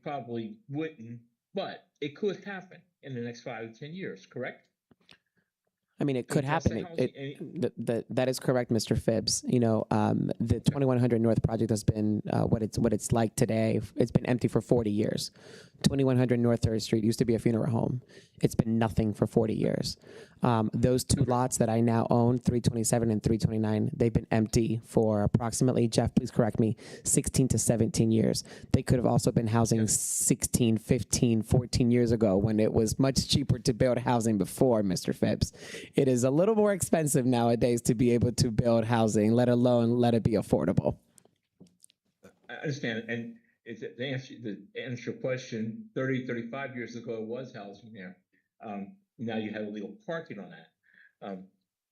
probably wouldn't, but it could happen in the next 5 to 10 years, correct? I mean, it could happen. That is correct, Mr. Phibbs. The 2100 North project has been what it's like today. It's been empty for 40 years. 2100 North 3rd Street used to be a funeral home. It's been nothing for 40 years. Those two lots that I now own, 327 and 329, they've been empty for approximately, Jeff, please correct me, 16 to 17 years. They could have also been housing 16, 15, 14 years ago when it was much cheaper to build housing before, Mr. Phibbs. It is a little more expensive nowadays to be able to build housing, let alone let it be affordable. I understand. And to answer your question, 30, 35 years ago, it was housing there. Now you have illegal parking on that.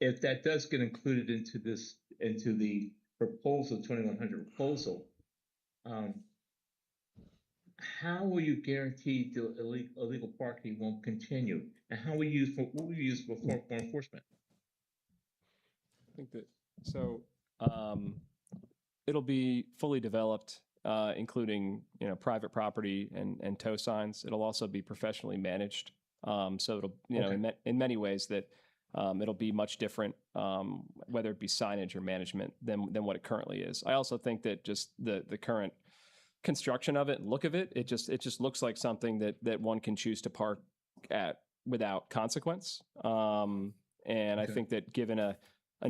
If that does get included into the proposal, 2100 proposal, how will you guarantee the illegal parking won't continue? And what will you use for enforcement? I think that it'll be fully developed, including private property and tow signs. It'll also be professionally managed. So it'll in many ways that it'll be much different, whether it be signage or management than what it currently is. I also think that just the current construction of it and look of it, it just looks like something that one can choose to park at without consequence. And I think that given a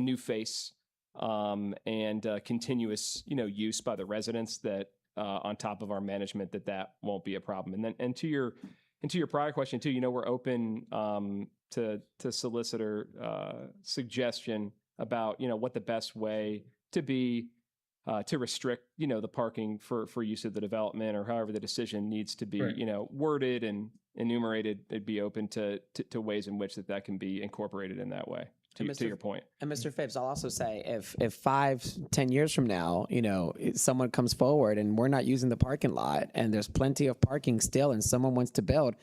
new face and continuous use by the residents, that on top of our management, that won't be a problem. And to your prior question too, we're open to solicitor suggestion about what the best way to be to restrict the parking for use of the development, or however the decision needs to be worded and enumerated. It'd be open to ways in which that can be incorporated in that way. to your point. And Mr. Phipps, I'll also say if 5-10 years from now, someone comes forward and we're not using the parking lot and there's plenty of parking still and someone wants to build,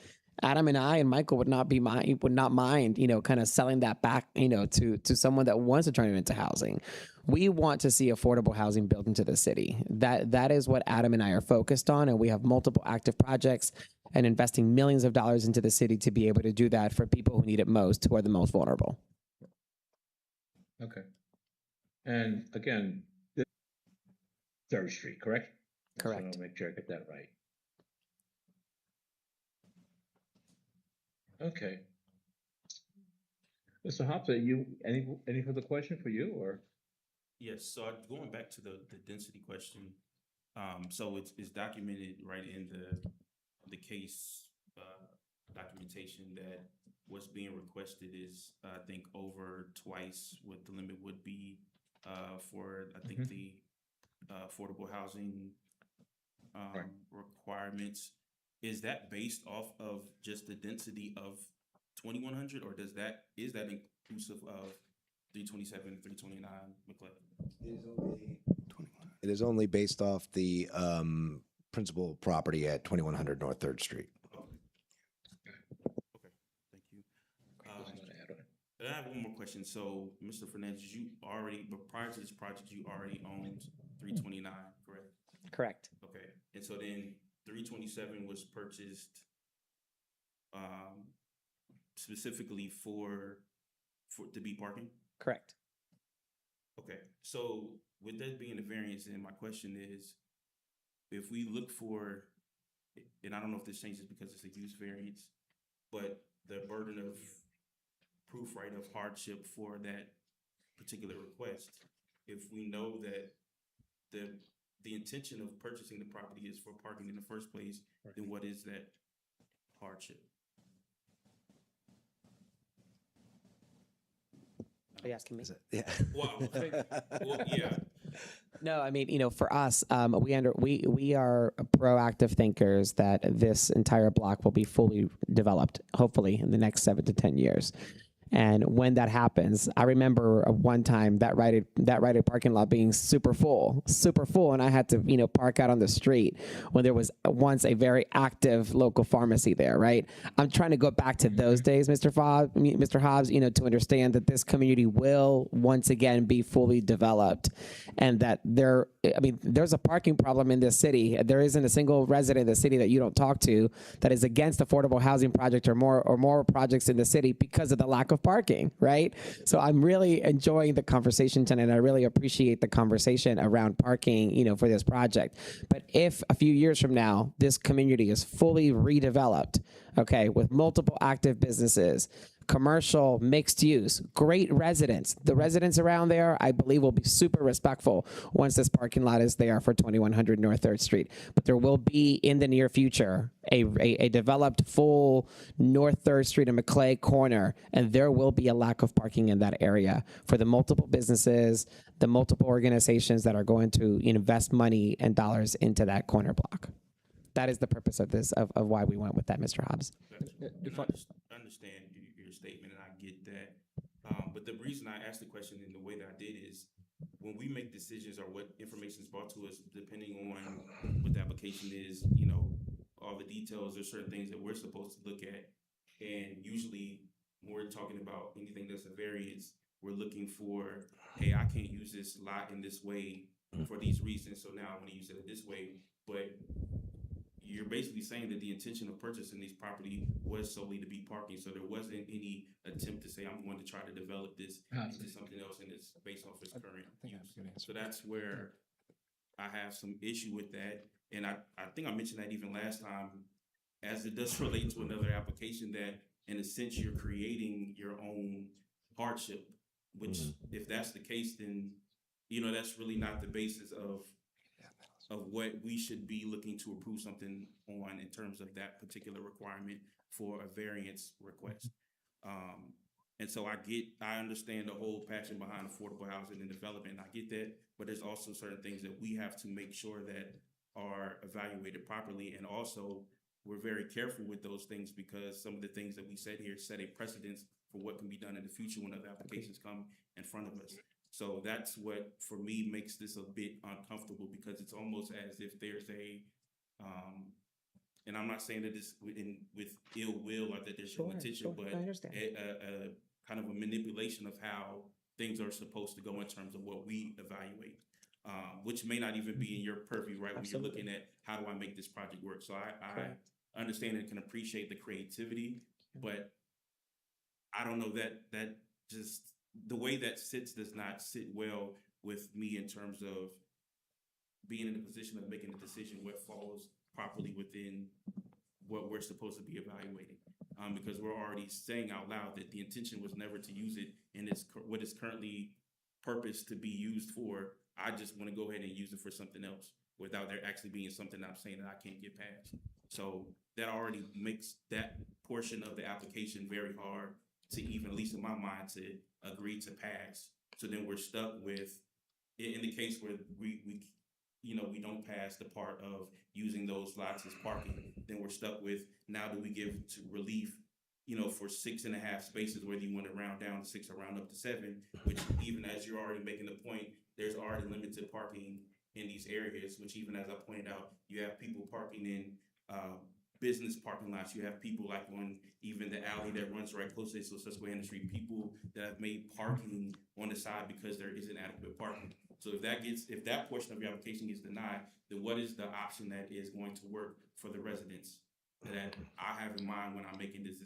Adam and I and Michael would not mind, kind of selling that back, to someone that wants to turn it into housing. We want to see affordable housing built into the city. That is what Adam and I are focused on, and we have multiple active projects and investing millions of dollars into the city to be able to do that for people who need it most, who are the most vulnerable. Okay. And again, this 3rd Street, correct? I just wanna Correct. make sure I get that right. Okay. Mr. Hobbs, any further question for you, or? Yes, so going back to the density question, so it's documented right in the case documentation that what's being requested is, I think, over twice what the limit would be for, I think, the affordable housing Right. requirements. Is that based off of just the density of 2100, or is that inclusive of 327, 329 McLeod? It is only based off the principal property at 2100 North 3rd Street. Okay, thank you. And I have one more question. So, Mr. Fernandez, but prior to this project, you already owned 329, correct? Correct. Okay, and so then 327 was purchased specifically for to be parking? Correct. Okay, so with that being a variance, then my question is, if we look for, and I don't know if this changes because it's a use variance, but the burden of proof, right, of hardship for that particular request, if we know that the intention of purchasing the property is for parking in the first place, then what is that hardship? Are you asking me? Yeah. Well, yeah. No, I mean, for us, we are proactive thinkers that this entire block will be fully developed, hopefully in the next 7 to 10 years. And when that happens, I remember one time that Rite Aid parking lot being super full, and I had to, park out on the street when there was once a very active local pharmacy there, right? I'm trying to go back to those days, Mr. Hobbs, to understand that this community will once again be fully developed, and that there's a parking problem in this city. There isn't a single resident in the city that you don't talk to that is against affordable housing project or more projects in the city because of the lack of parking, right? So I'm really enjoying the conversation tonight. I really appreciate the conversation around parking, for this project. But if a few years from now, this community is fully redeveloped, okay, with multiple active businesses, commercial, mixed use, great residents. The residents around there, I believe, will be super respectful once this parking lot is there for 2100 North 3rd Street. But there will be, in the near future, a developed full North 3rd Street and Maclay corner, and there will be a lack of parking in that area for the multiple businesses, the multiple organizations that are going to invest money and dollars into that corner block. That is the purpose of this, of why we went with that, Mr. Hobbs. I understand your statement, and I get that. But the reason I asked the question in the way that I did is, when we make decisions or what information is brought to us, depending on what the application is, all the details, there's certain things that we're supposed to look at. And usually when we're talking about anything that's a variance, we're looking for, hey, I can't use this lot in this way for these reasons, so now I'm going to use it this way. But you're basically saying that the intention of purchasing this property was solely to be parking, so there wasn't any attempt to say, I'm going to try to develop this into something else, and it's based off its current use. So that's where I have some issue with that, and I think I mentioned that even last time, as it does relate to another application, that in a sense you're creating your own hardship, which if that's the case, then that's really not the basis of what we should be looking to approve something on in terms of that particular requirement for a variance request. And so I understand the whole passion behind affordable housing and development. I get that, but there's also certain things that we have to make sure that are evaluated properly. And also, we're very careful with those things because some of the things that we said here set a precedence for what can be done in the future when other applications come in front of us. So that's what, for me, makes this a bit uncomfortable, because it's almost as if there's a, and I'm not saying that this with ill will or that there's ill intention, but I understand. a kind of a manipulation of how things are supposed to go in terms of what we evaluate, which may not even be in your purview, right? When you're looking at how do I make this project work. So I understand and can appreciate the creativity, but I don't know that just the way that sits does not sit well with me in terms of being in the position of making a decision what falls properly within what we're supposed to be evaluating. Because we're already saying out loud that the intention was never to use it in what is currently purposed to be used for. I just want to go ahead and use it for something else without there actually being something I'm saying that I can't get past. So that already makes that portion of the application very hard to even, at least in my mind, to agree to pass. So then we're stuck with, in the case where we don't pass the part of using those lots as parking, then we're stuck with, now do we give to relief, for 6.5 spaces, whether you want to round down to 6 or round up to 7, which, even as you're already making the point, there's already limited parking in these areas, which, even as I pointed out, you have people parking in business parking lots. You have people like on even the alley that runs right close to Susquehanna Street, people that have made parking on the side because there isn't adequate parking. So if that portion of your application gets denied, then what is the option that is going to work for the residents that I have in mind when I'm making this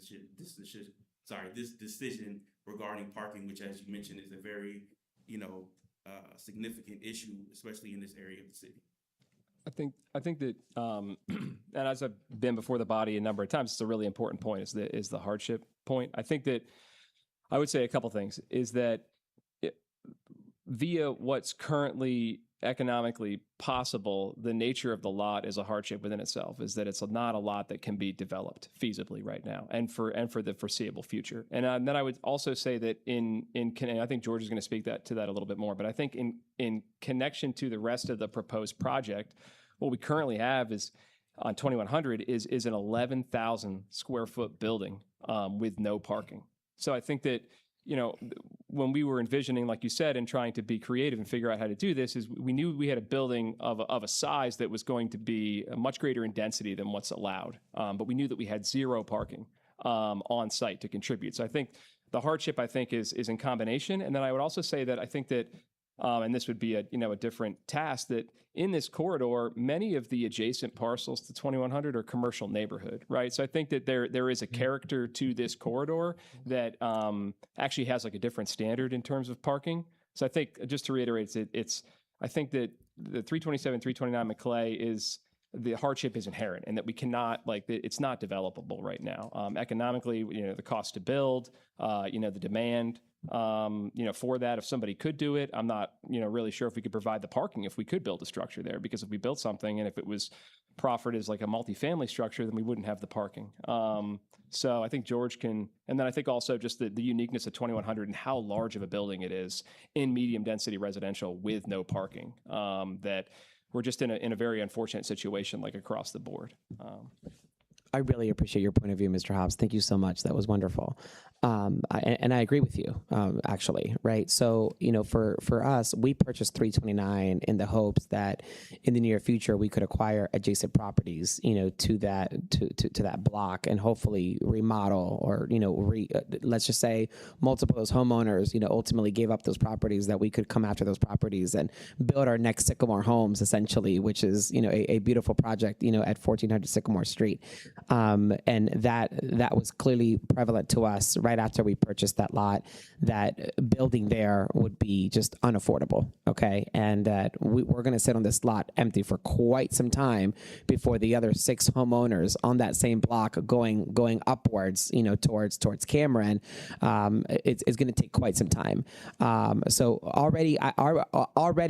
decision regarding parking, which, as you mentioned, is a very, significant issue, especially in this area of the city. I think that, and as I've been before the body a number of times, it's a really important point, is the hardship point. I think that I would say a couple things, is that via what's currently economically possible, the nature of the lot is a hardship within itself, is that it's not a lot that can be developed feasibly right now and for the foreseeable future. And then I would also say that and I think George is going to speak to that a little bit more, but I think in connection to the rest of the proposed project, what we currently have is on 2100 is an 11,000 square foot building with no parking. So I think that, when we were envisioning, like you said, and trying to be creative and figure out how to do this, is we knew we had a building of a size that was going to be much greater in density than what's allowed. But we knew that we had 0 parking on site to contribute. So I think the hardship, is in combination. And then I would also say that I think that, and this would be a different task, that in this corridor, many of the adjacent parcels to 2100 are commercial neighborhood, right? So I think that there is a character to this corridor that actually has like a different standard in terms of parking. So I think, just to reiterate, I think that the 327, 329 McClay the hardship is inherent, and that we cannot, it's not developable right now. Economically, the cost to build, the demand, for that, if somebody could do it, I'm not, really sure if we could provide the parking if we could build a structure there, because if we built something and if it was proffered as like a multifamily structure, then we wouldn't have the parking. So I think George can, and then I think also just the uniqueness of 2100 and how large of a building it is in medium density residential with no parking, that we're just in a very unfortunate situation, like across the board. I really appreciate your point of view, Mr. Hobbs. Thank you so much. That was wonderful. And I agree with you, actually, right? So, for us, we purchased 329 in the hopes that in the near future, we could acquire adjacent properties, to that block, and hopefully remodel or, let's just say multiple of those homeowners, ultimately gave up those properties, that we could come after those properties and build our next Sycamore Homes, essentially, which is, a beautiful project, at 1400 Sycamore Street. And that was clearly prevalent to us right after we purchased that lot, that building there would be just unaffordable, okay? And that we're going to sit on this lot empty for quite some time before the other 6 homeowners on that same block going upwards, towards Cameron, it's going to take quite some time. So already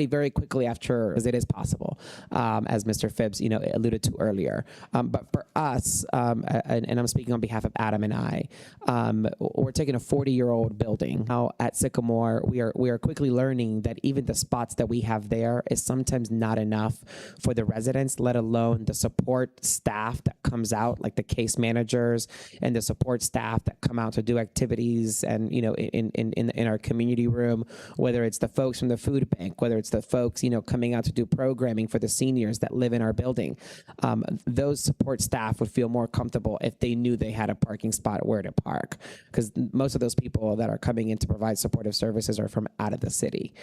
very quickly after, as it is possible, as Mr. Phibbs, alluded to earlier. But for us, and I'm speaking on behalf of Adam and I, we're taking a 40-year-old building now at Sycamore. We are quickly learning that even the spots that we have there is sometimes not enough for the residents, let alone the support staff that comes out, like the case managers and the support staff that come out to do activities, and in our community room, whether it's the folks from the food bank, whether it's the folks coming out to do programming for the seniors that live in our building. Those support staff would feel more comfortable if they knew they had a parking spot where to park, because most of those people that are coming in to provide supportive services are from out of the city.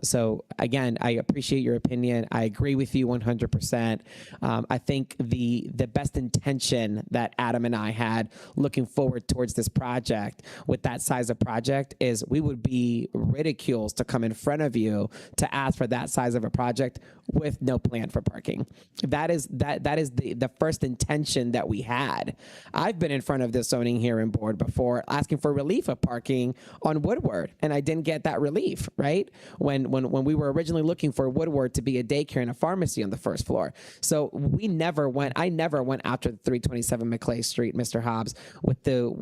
So again, I appreciate your opinion. I agree with you 100%. I think the best intention that Adam and I had looking forward towards this project with that size of project is we would be ridiculed to come in front of you to ask for that size of a project with no plan for parking. That is the first intention that we had. I've been in front of this zoning hearing board before asking for relief of parking on Woodward, and I didn't get that relief, right? When we were originally looking for Woodward to be a daycare and a pharmacy on the first floor. So I never went after the 327 McClay Street, Mr. Hobbs, with the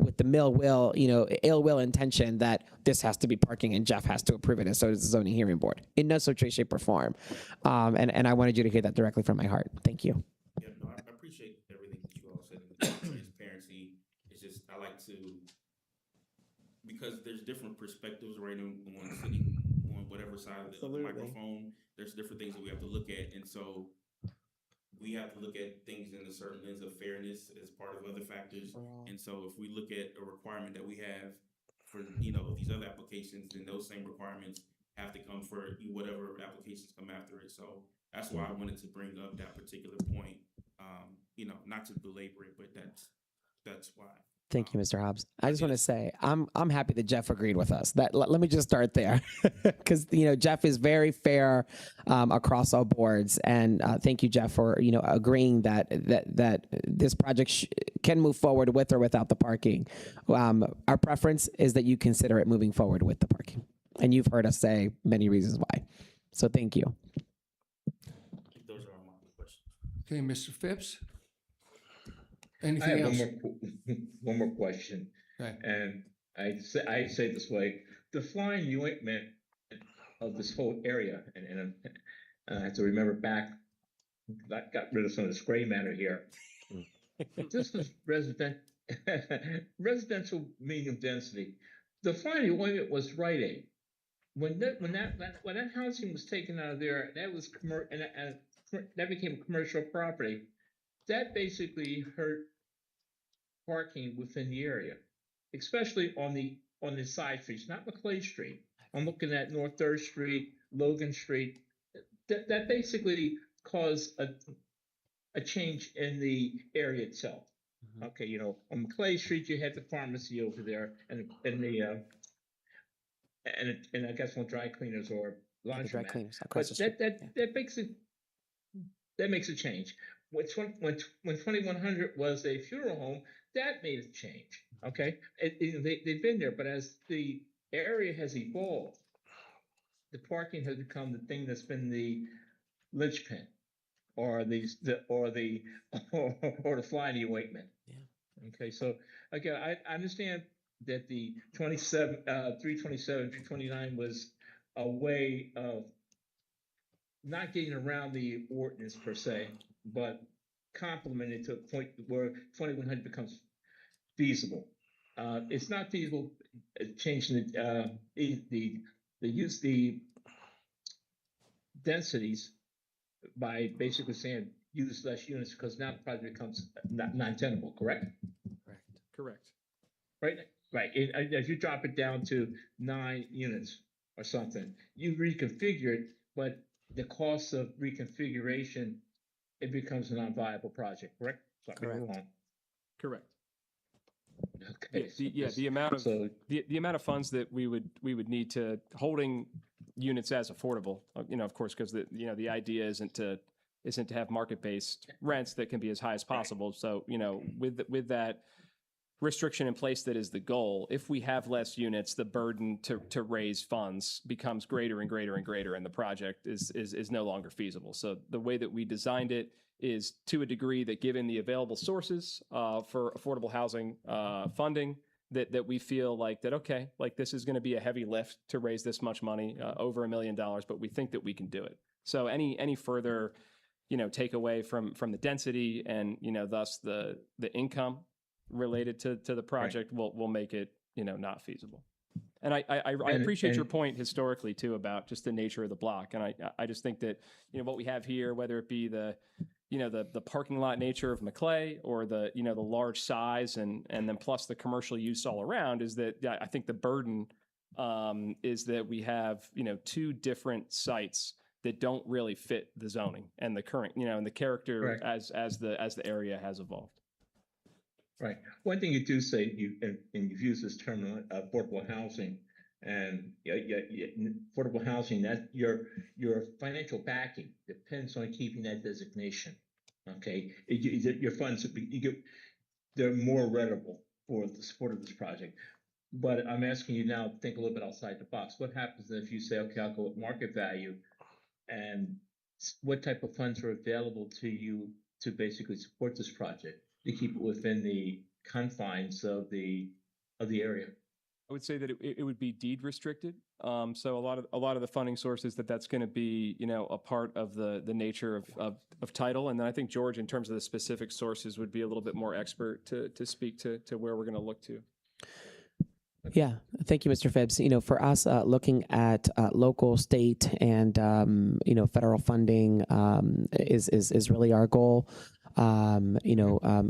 ill will intention that this has to be parking and Jeff has to approve it, and so does the zoning hearing board. In no such way, shape, or form. And I wanted you to hear that directly from my heart. Thank you. Yeah, no, I appreciate everything that you all said. And the transparency. It's just I like to, because there's different perspectives right on sitting on whatever side of the microphone. There's different things that we have to look at, and so we have to look at things in a certain lens of fairness as part of other factors. And so if we look at a requirement that we have for these other applications, then those same requirements have to come for whatever applications come after it. So that's why I wanted to bring up that particular point. Not to belabor it, but that's why. Thank you, Mr. Hobbs. I just want to say I'm happy that Jeff agreed with us. Let me just start there, because Jeff is very fair across all boards, and thank you, Jeff, for agreeing that this project can move forward with or without the parking. Our preference is that you consider it moving forward with the parking, and you've heard us say many reasons why. So thank you. Those are all my questions. Okay, Mr. Phipps? I Anything have else? one more question, Okay. and I say it this way: the flying ointment of this whole area, and I have to remember back. I got rid of some of this gray matter here. This was residential medium density. The flying ointment was Rite Aid. When that housing was taken out of there, that was that became commercial property. That basically hurt parking within the area, especially on the side streets, not McClay Street. I'm looking at North 3rd Street, Logan Street. That basically caused a change in the area itself. Mm-hmm. Okay, on McClay Street you had the pharmacy over there, and I guess one dry cleaners or laundromat. Dry cleaners across the street. That makes a change. When 2100 was a funeral home, that made a change. Okay, they've been there, but as the area has evolved, the parking has become the thing that's been the linchpin, or the flying ointment. Yeah. Okay, so again, I understand that the 327, 329 was a way of not getting around the ordinance per se, but complemented to a point where 2100 becomes feasible. It's not feasible changing the densities by basically saying use less units, because now the project becomes non-tenable. Correct? Correct. Right. If you drop it down to 9 units or something, you reconfigure it, but the cost of reconfiguration, it becomes a non-viable project. Correct? Correct. Correct. Okay. The amount of funds that we would need to holding units as affordable, of course, because the idea isn't to have market-based rents that can be as high as possible. So with that restriction in place, that is the goal. If we have less units, the burden to raise funds becomes greater and greater and greater, and the project is no longer feasible. So the way that we designed it is to a degree that given the available sources for affordable housing funding, that we feel like that, okay, like this is going to be a heavy lift to raise this much money, over $1 million, but we think that we can do it. So any further, takeaway from the density and, thus the income related to the project will make it, not feasible. And I appreciate your point historically too about just the nature of the block. And I just think that, what we have here, whether it be the parking lot nature of Maclay or the large size and then plus the commercial use all around, is that I think the burden is that we have, two different sites that don't really fit the zoning and the current, and the character Correct. as the area has evolved. Right. One thing you do say, and you've used this term, affordable housing, and affordable housing, that your financial backing depends on keeping that designation. Okay, your funds they're more readable for the support of this project. But I'm asking you now to think a little bit outside the box. What happens if you say, okay, I'll go with market value, and what type of funds are available to you to basically support this project, to keep it within the confines of the area? I would say that it would be deed restricted. So a lot of the funding sources that's going to be, a part of the nature of title. And then I think George, in terms of the specific sources, would be a little bit more expert to speak to where we're going to look to. Yeah, thank you, Mr. Phibbs. For us, looking at local, state, and federal funding is really our goal.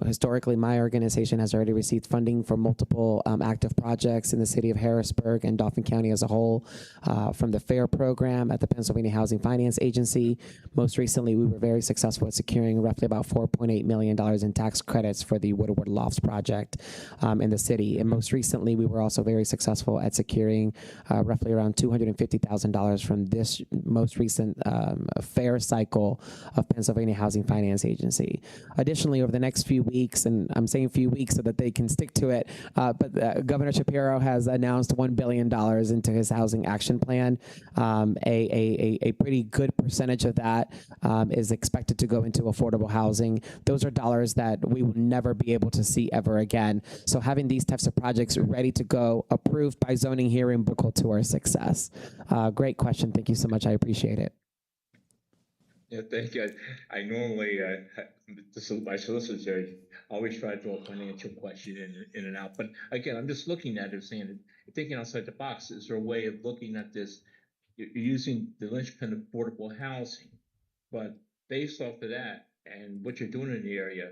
Historically, my organization has already received funding for multiple active projects in the city of Harrisburg and Dauphin County as a whole, from the FAIR program at the Pennsylvania Housing Finance Agency. Most recently, we were very successful at securing roughly about $4.8 million in tax credits for the Woodward Lofts project in the city. And most recently, we were also very successful at securing roughly around $250,000 from this most recent FAIR cycle of Pennsylvania Housing Finance Agency. Additionally, over the next few weeks, and I'm saying few weeks so that they can stick to it, but Governor Shapiro has announced $1 billion into his housing action plan. A pretty good percentage of that is expected to go into affordable housing. Those are dollars that we will never be able to see ever again. So having these types of projects ready to go, approved by zoning here in Brooklyn, to our success. Great question. Thank you so much. I appreciate it. Yeah, thank you. I normally, my solicitor always try to throw a financial question in and out. But again, I'm just looking at it, saying, thinking outside the box. Is there a way of looking at this? You're using the linchpin of affordable housing, but based off of that and what you're doing in the area,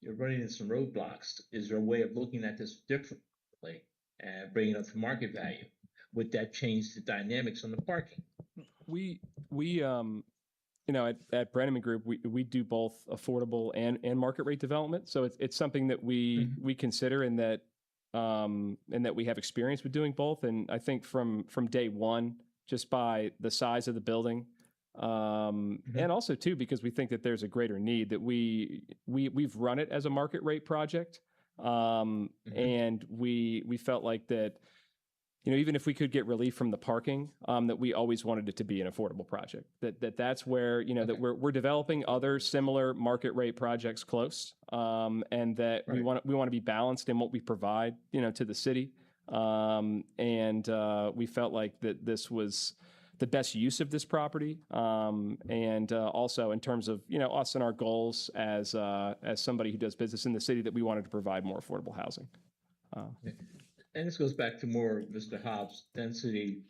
you're running into some roadblocks. Is there a way of looking at this differently and bringing it up to market value? Would that change the dynamics on the parking? We at Brenneman Group, we do both affordable and market rate development. So it's something that we consider, and that we have experience with doing both. And I think from day one, just by the size of the building, and also too because we think that there's a greater need, that we've run it as a market rate project, and we felt like that. Even if we could get relief from the parking, that we always wanted it to be an affordable project. That's where that we're developing other similar market rate projects close, and that we want to be balanced in what we provide to the city, and we felt like that this was the best use of this property, and also in terms of us and our goals as somebody who does business in the city, that we wanted to provide more affordable housing. And this goes back to more Mr. Hobbs' density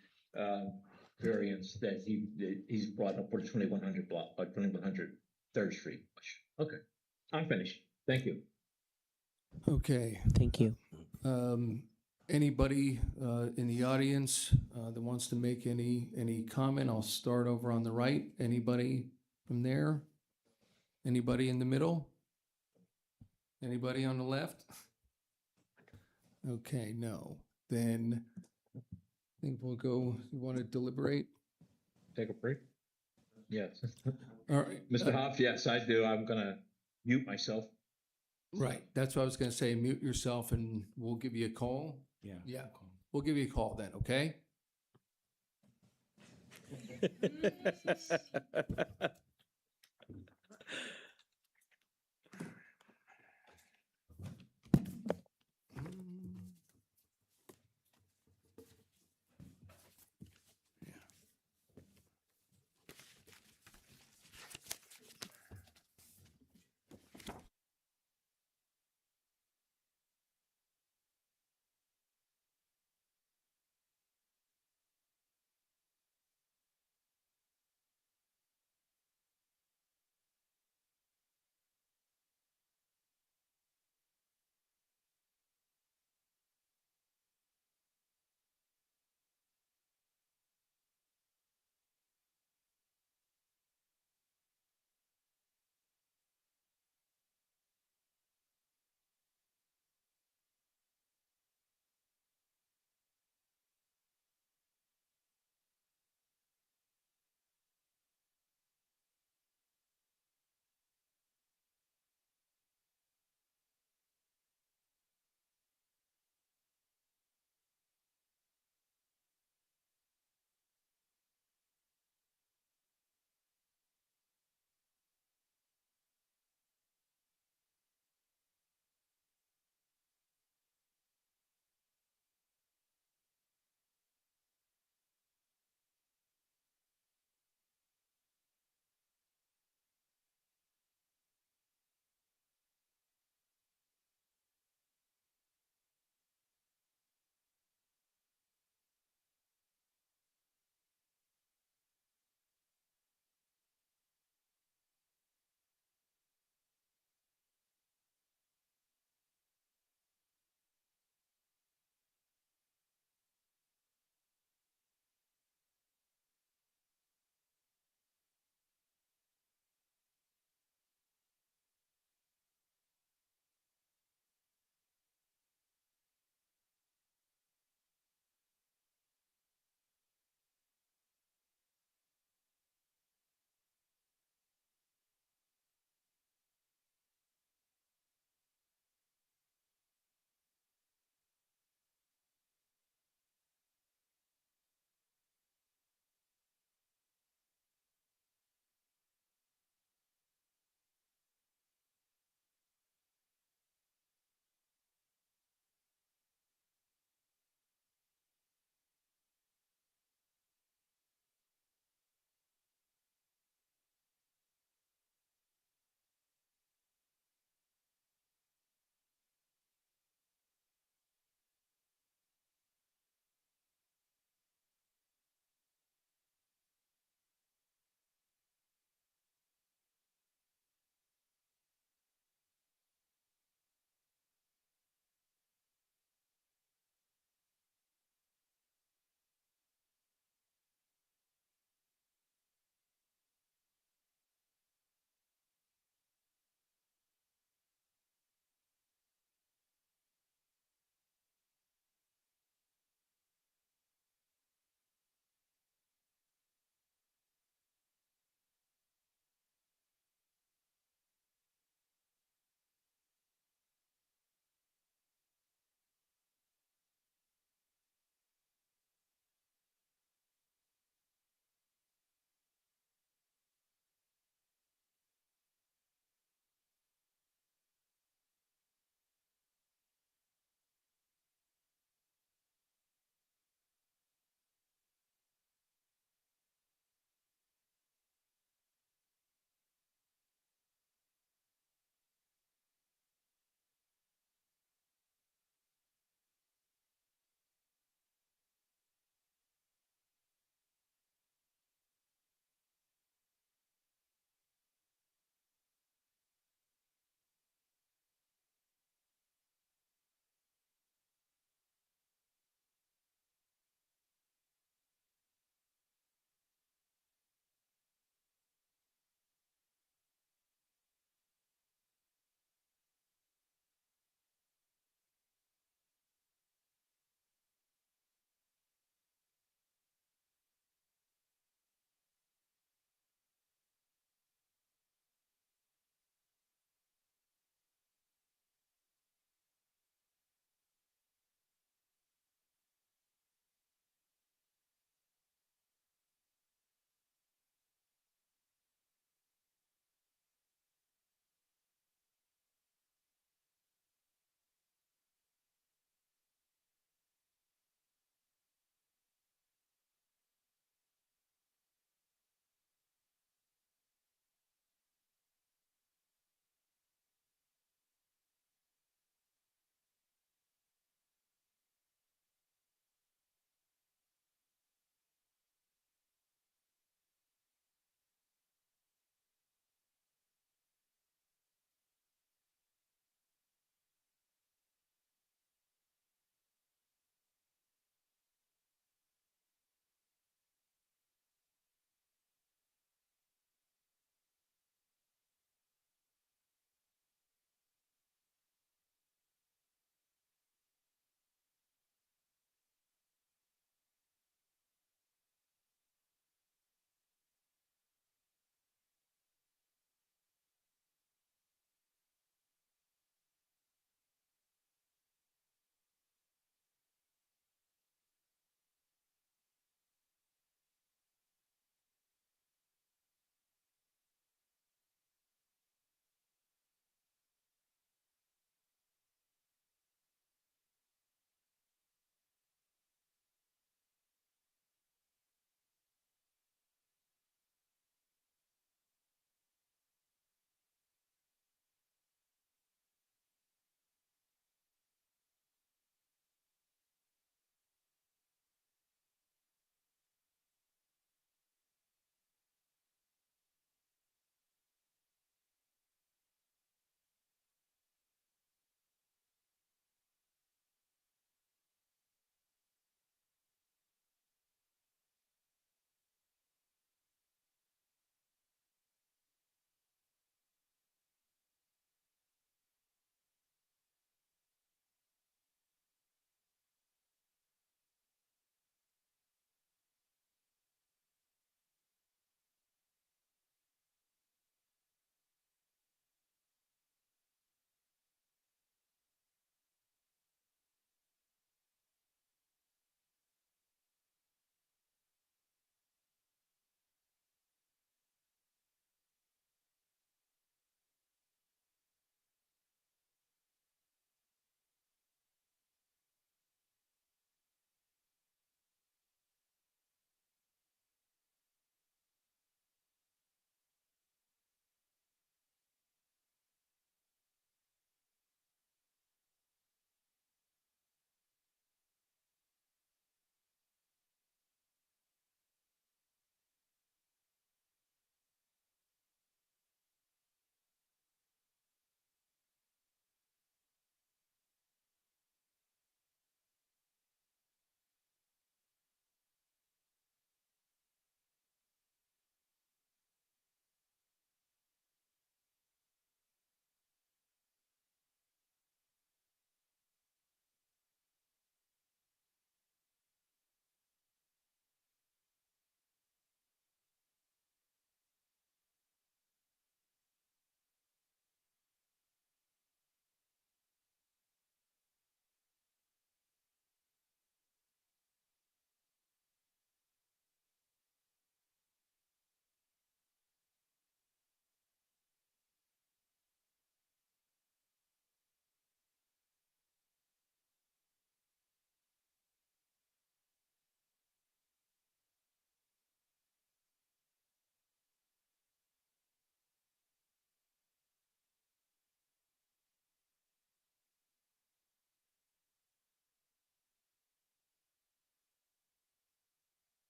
variance that he's brought up for the 2100 block, 2100 3rd Street. Okay, I'm finished. Thank you. Okay. Thank you. Anybody in the audience that wants to make any comment? I'll start over on the right. Anybody from there? Anybody in the middle? Anybody on the left? Okay, no. Then I think we'll go. You want to deliberate? Take a break? Yes. All right. Mr. Hobbs, yes, I do. I'm going to mute myself. Right. That's what I was going to say. Mute yourself and we'll give you a call. Yeah. Yeah. We'll give you a call then, okay?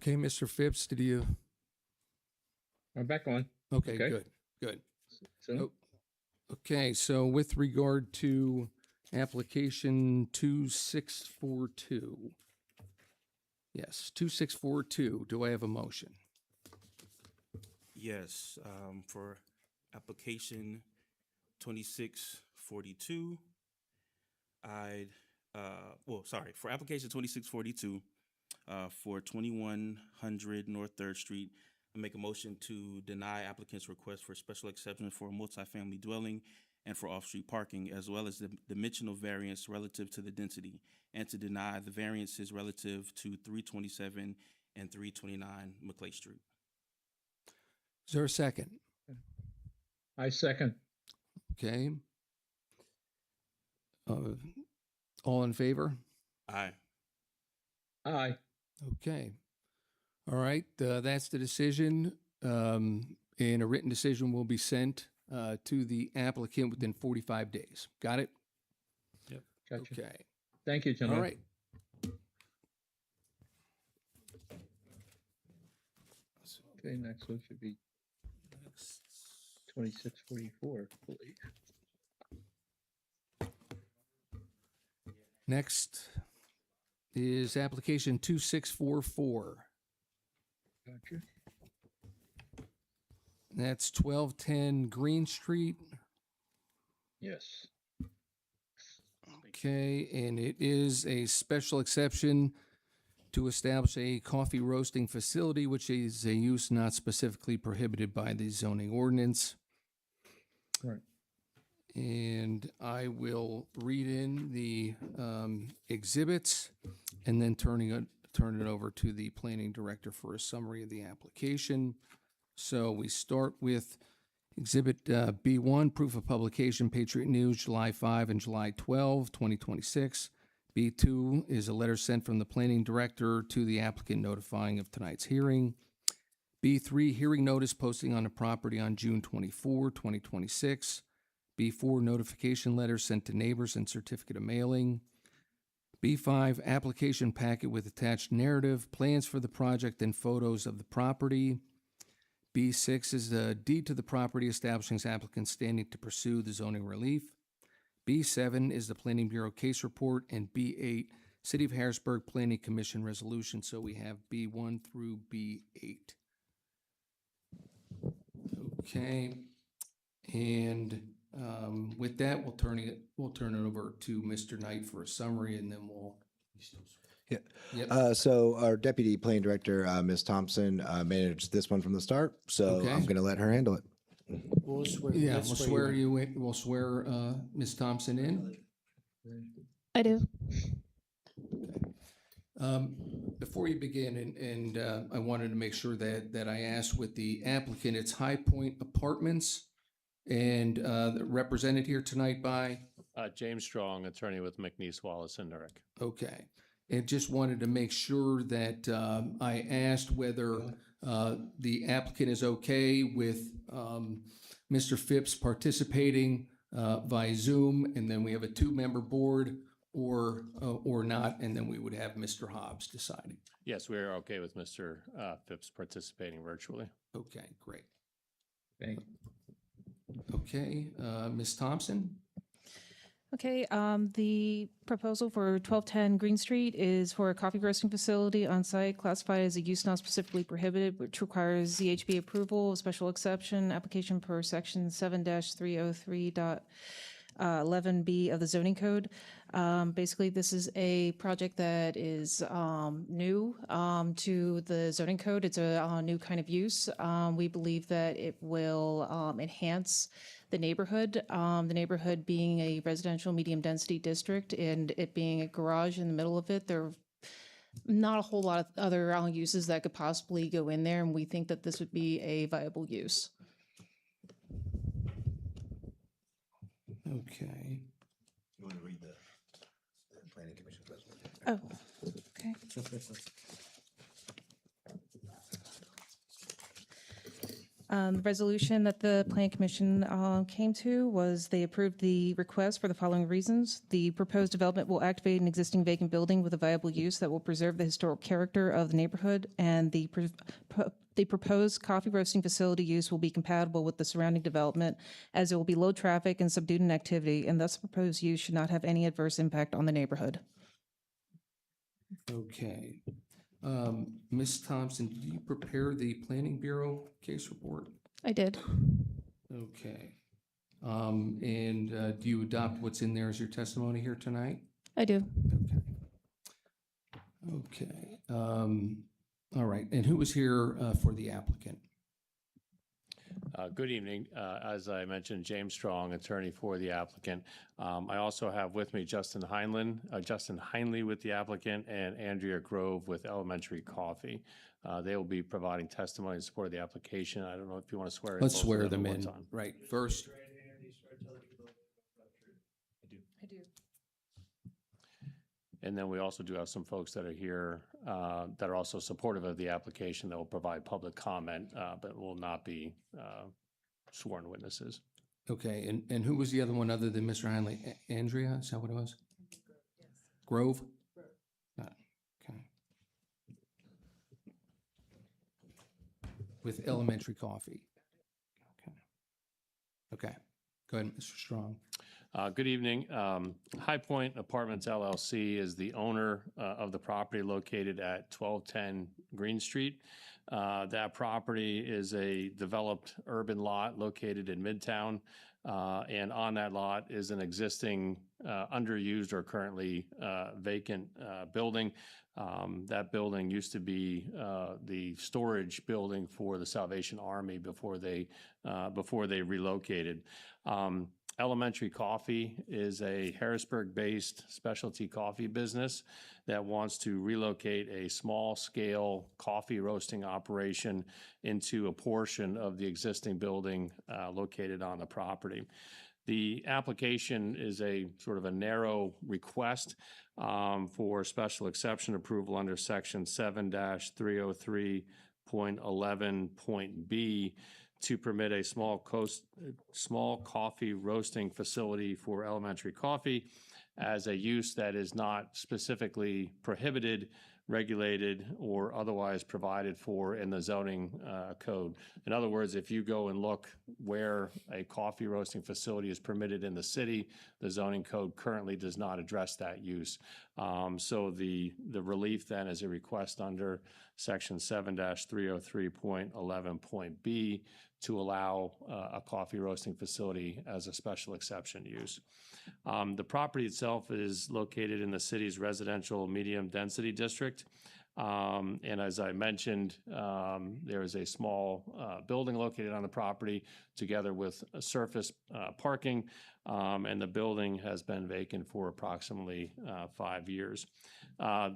Okay, Mr. Phipps, did you? I'm back on. Okay, Okay. good, good. So, Oh, okay, so with regard to application 2642. Yes, 2642, do I have a motion? Yes, for application 2642, for application 2642, for 2100 North 3rd Street, I make a motion to deny applicant's request for special exception for a multifamily dwelling and for off-street parking, as well as the dimensional variance relative to the density, and to deny the variances relative to 327 and 329 McClay Street. Is there a second? I second. Okay. All in favor? Aye. Aye. Okay. All right, that's the decision. And a written decision will be sent to the applicant within 45 days. Got it? Gotcha. Okay. Thank you, All gentlemen. right. Okay, next one should be 2644, I believe. Next is application 2644. Gotcha. That's 1210 Green Street. Yes. Okay, and it is a special exception to establish a coffee roasting facility, which is a use not specifically prohibited by the zoning ordinance. Right. And I will read in the exhibits and then turn it over to the planning director for a summary of the application. So we start with Exhibit B1, proof of publication, Patriot News, July 5 and July 12, 2026. B2 is a letter sent from the planning director to the applicant notifying of tonight's hearing. B3, hearing notice posting on the property on June 24, 2026. B4, notification letter sent to neighbors and certificate of mailing. B5, application packet with attached narrative, plans for the project, and photos of the property. B6 is the deed to the property establishing its applicant's standing to pursue the zoning relief. B7 is the Planning Bureau case report, and B8, City of Harrisburg Planning Commission resolution. So we have B1 through B8. Okay, and with that, we'll turn it over to Mr. Knight for a summary, and then we'll. Yeah. Yep. So our deputy planning director, Ms. Thompson, managed this one from the start. So Okay. I'm going to let her handle it. We'll swear, Yeah, let's we'll swear swear in. you in. We'll swear Ms. Thompson in. I do. Before you begin, and I wanted to make sure that I asked with the applicant, it's High Point Apartments, and represented here tonight by. James Strong, attorney with McNeese, Wallace, and Nurek. Okay, and just wanted to make sure that I asked whether the applicant is okay with Mr. Phipps participating via Zoom, and then we have a 2-member board, or not, and then we would have Mr. Hobbs deciding. Yes, we are okay with Mr. Phipps participating virtually. Okay, great. Thank you. Okay, Ms. Thompson? Okay, the proposal for 1210 Green Street is for a coffee roasting facility on site classified as a use not specifically prohibited, which requires ZHB approval, special exception, application per section 7-303.11B of the zoning code. Basically, this is a project that is new to the zoning code. It's a new kind of use. We believe that it will enhance the neighborhood being a residential medium density district and it being a garage in the middle of it. There are not a whole lot of other uses that could possibly go in there, and we think that this would be a viable use. Okay. You want to read the planning commission resolution? Oh, okay. The resolution that the Plan Commission came to was they approved the request for the following reasons. The proposed development will activate an existing vacant building with a viable use that will preserve the historic character of the neighborhood, and the proposed coffee roasting facility use will be compatible with the surrounding development, as it will be low traffic and subdued in activity, and thus the proposed use should not have any adverse impact on the neighborhood. Okay. Ms. Thompson, did you prepare the Planning Bureau case report? I did. Okay. And do you adopt what's in there as your testimony here tonight? I do. Okay. Okay. All right. And who was here for the applicant? Good evening. As I mentioned, James Strong, attorney for the applicant. I also have with me Justin Heinley with the applicant, and Andrea Grove with Elementary Coffee. They will be providing testimony in support of the application. I don't know if you want to swear in. Let's both of swear them them at in. one time. Right. First. I do. And then we also do have some folks that are here that are also supportive of the application that will provide public comment, but will not be sworn witnesses. Okay. And who was the other one other than Mr. Heinley? Andrea? Is that what it was? Grove? Okay. With Elementary Coffee. Okay. Okay. Go ahead, Mr. Strong. Good evening. High Point Apartments LLC is the owner of the property located at 1210 Green Street. That property is a developed urban lot located in Midtown, and on that lot is an existing underused or currently vacant building. That building used to be the storage building for the Salvation Army before they relocated. Elementary Coffee is a Harrisburg-based specialty coffee business that wants to relocate a small-scale coffee roasting operation into a portion of the existing building located on the property. The application is a sort of a narrow request for special exception approval under section 7-303.11.b to permit a small coffee roasting facility for Elementary Coffee as a use that is not specifically prohibited, regulated, or otherwise provided for in the zoning code. In other words, if you go and look where a coffee roasting facility is permitted in the city, the zoning code currently does not address that use. So the relief then is a request under section 7-303.11.b to allow a coffee roasting facility as a special exception use. The property itself is located in the city's residential medium density district. And as I mentioned, there is a small building located on the property together with a surface parking, and the building has been vacant for approximately 5 years.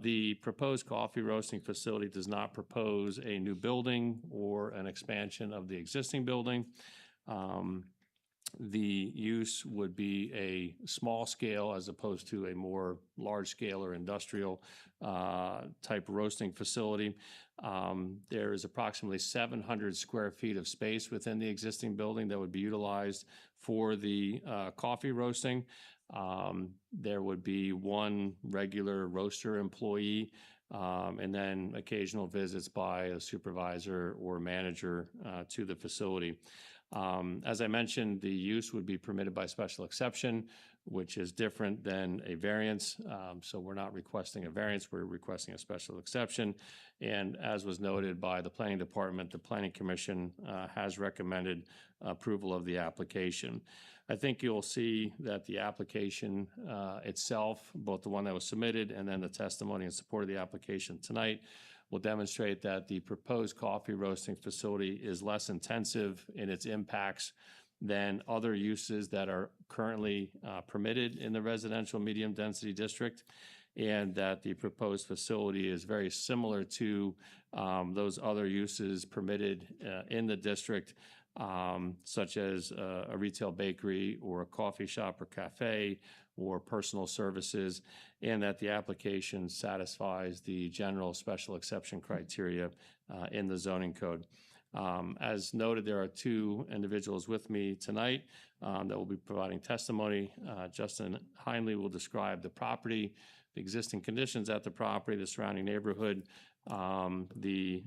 The proposed coffee roasting facility does not propose a new building or an expansion of the existing building. The use would be a small scale as opposed to a more large scale or industrial type roasting facility. There is approximately 700 square feet of space within the existing building that would be utilized for the coffee roasting. There would be one regular roaster employee, and then occasional visits by a supervisor or manager to the facility. As I mentioned, the use would be permitted by special exception, which is different than a variance. So we're not requesting a variance, we're requesting a special exception. And as was noted by the Planning Department, the Planning Commission has recommended approval of the application. I think you'll see that the application itself, both the one that was submitted and then the testimony in support of the application tonight, will demonstrate that the proposed coffee roasting facility is less intensive in its impacts than other uses that are currently permitted in the residential medium density district, and that the proposed facility is very similar to those other uses permitted in the district, such as a retail bakery or a coffee shop or cafe or personal services, and that the application satisfies the general special exception criteria in the zoning code. As noted, there are two individuals with me tonight that will be providing testimony. Justin Heinley will describe the property, the existing conditions at the property, the surrounding neighborhood, the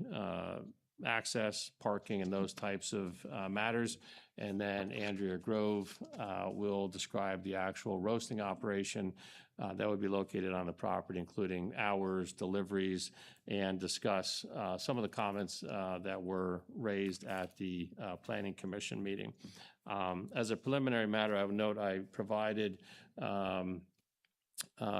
access, parking, and those types of matters. And then Andrea Grove will describe the actual roasting operation that would be located on the property, including hours, deliveries, and discuss some of the comments that were raised at the Planning Commission meeting. As a preliminary matter, I would note I provided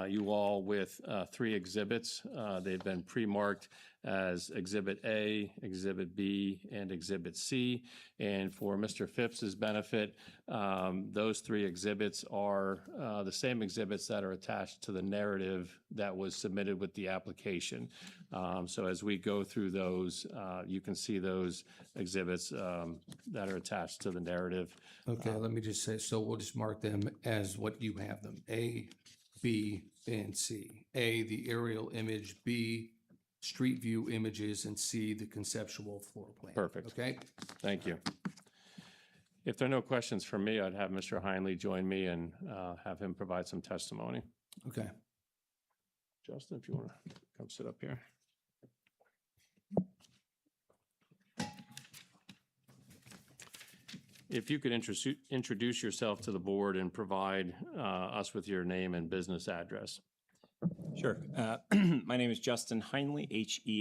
you all with 3 exhibits. They've been pre-marked as Exhibit A, Exhibit B, and Exhibit C. And for Mr. Phipps's benefit, those 3 exhibits are the same exhibits that are attached to the narrative that was submitted with the application. So as we go through those, you can see those exhibits that are attached to the narrative. Okay, let me just say, so we'll just mark them as what you have them, A, B, and C. A, the aerial image, B, street view images, and C, the conceptual floor plan. Perfect. Okay? Thank you. If there are no questions from me, I'd have Mr. Heinley join me and have him provide some testimony. Okay. Justin, if you want to come sit up here. If you could introduce yourself to the board and provide us with your name and business address. Sure. My name is Justin Heinley,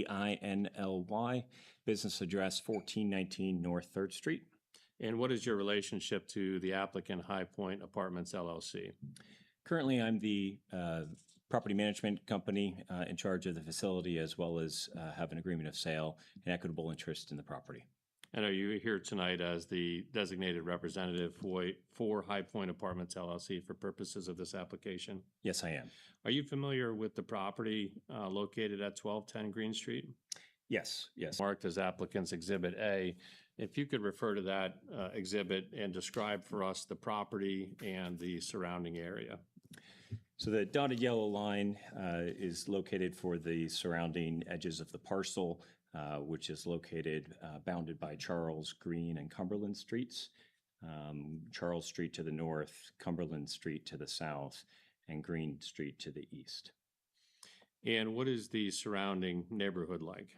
Heinly, business address 1419 North 3rd Street. And what is your relationship to the applicant High Point Apartments LLC? Currently, I'm the property management company in charge of the facility, as well as have an agreement of sale and equitable interest in the property. And are you here tonight as the designated representative for High Point Apartments LLC for purposes of this application? Yes, I am. Are you familiar with the property located at 1210 Green Street? Yes, yes. Marked as applicant's Exhibit A. If you could refer to that exhibit and describe for us the property and the surrounding area. So the dotted yellow line is located for the surrounding edges of the parcel, which is located bounded by Charles, Green, and Cumberland Streets. Charles Street to the north, Cumberland Street to the south, and Green Street to the east. And what is the surrounding neighborhood like?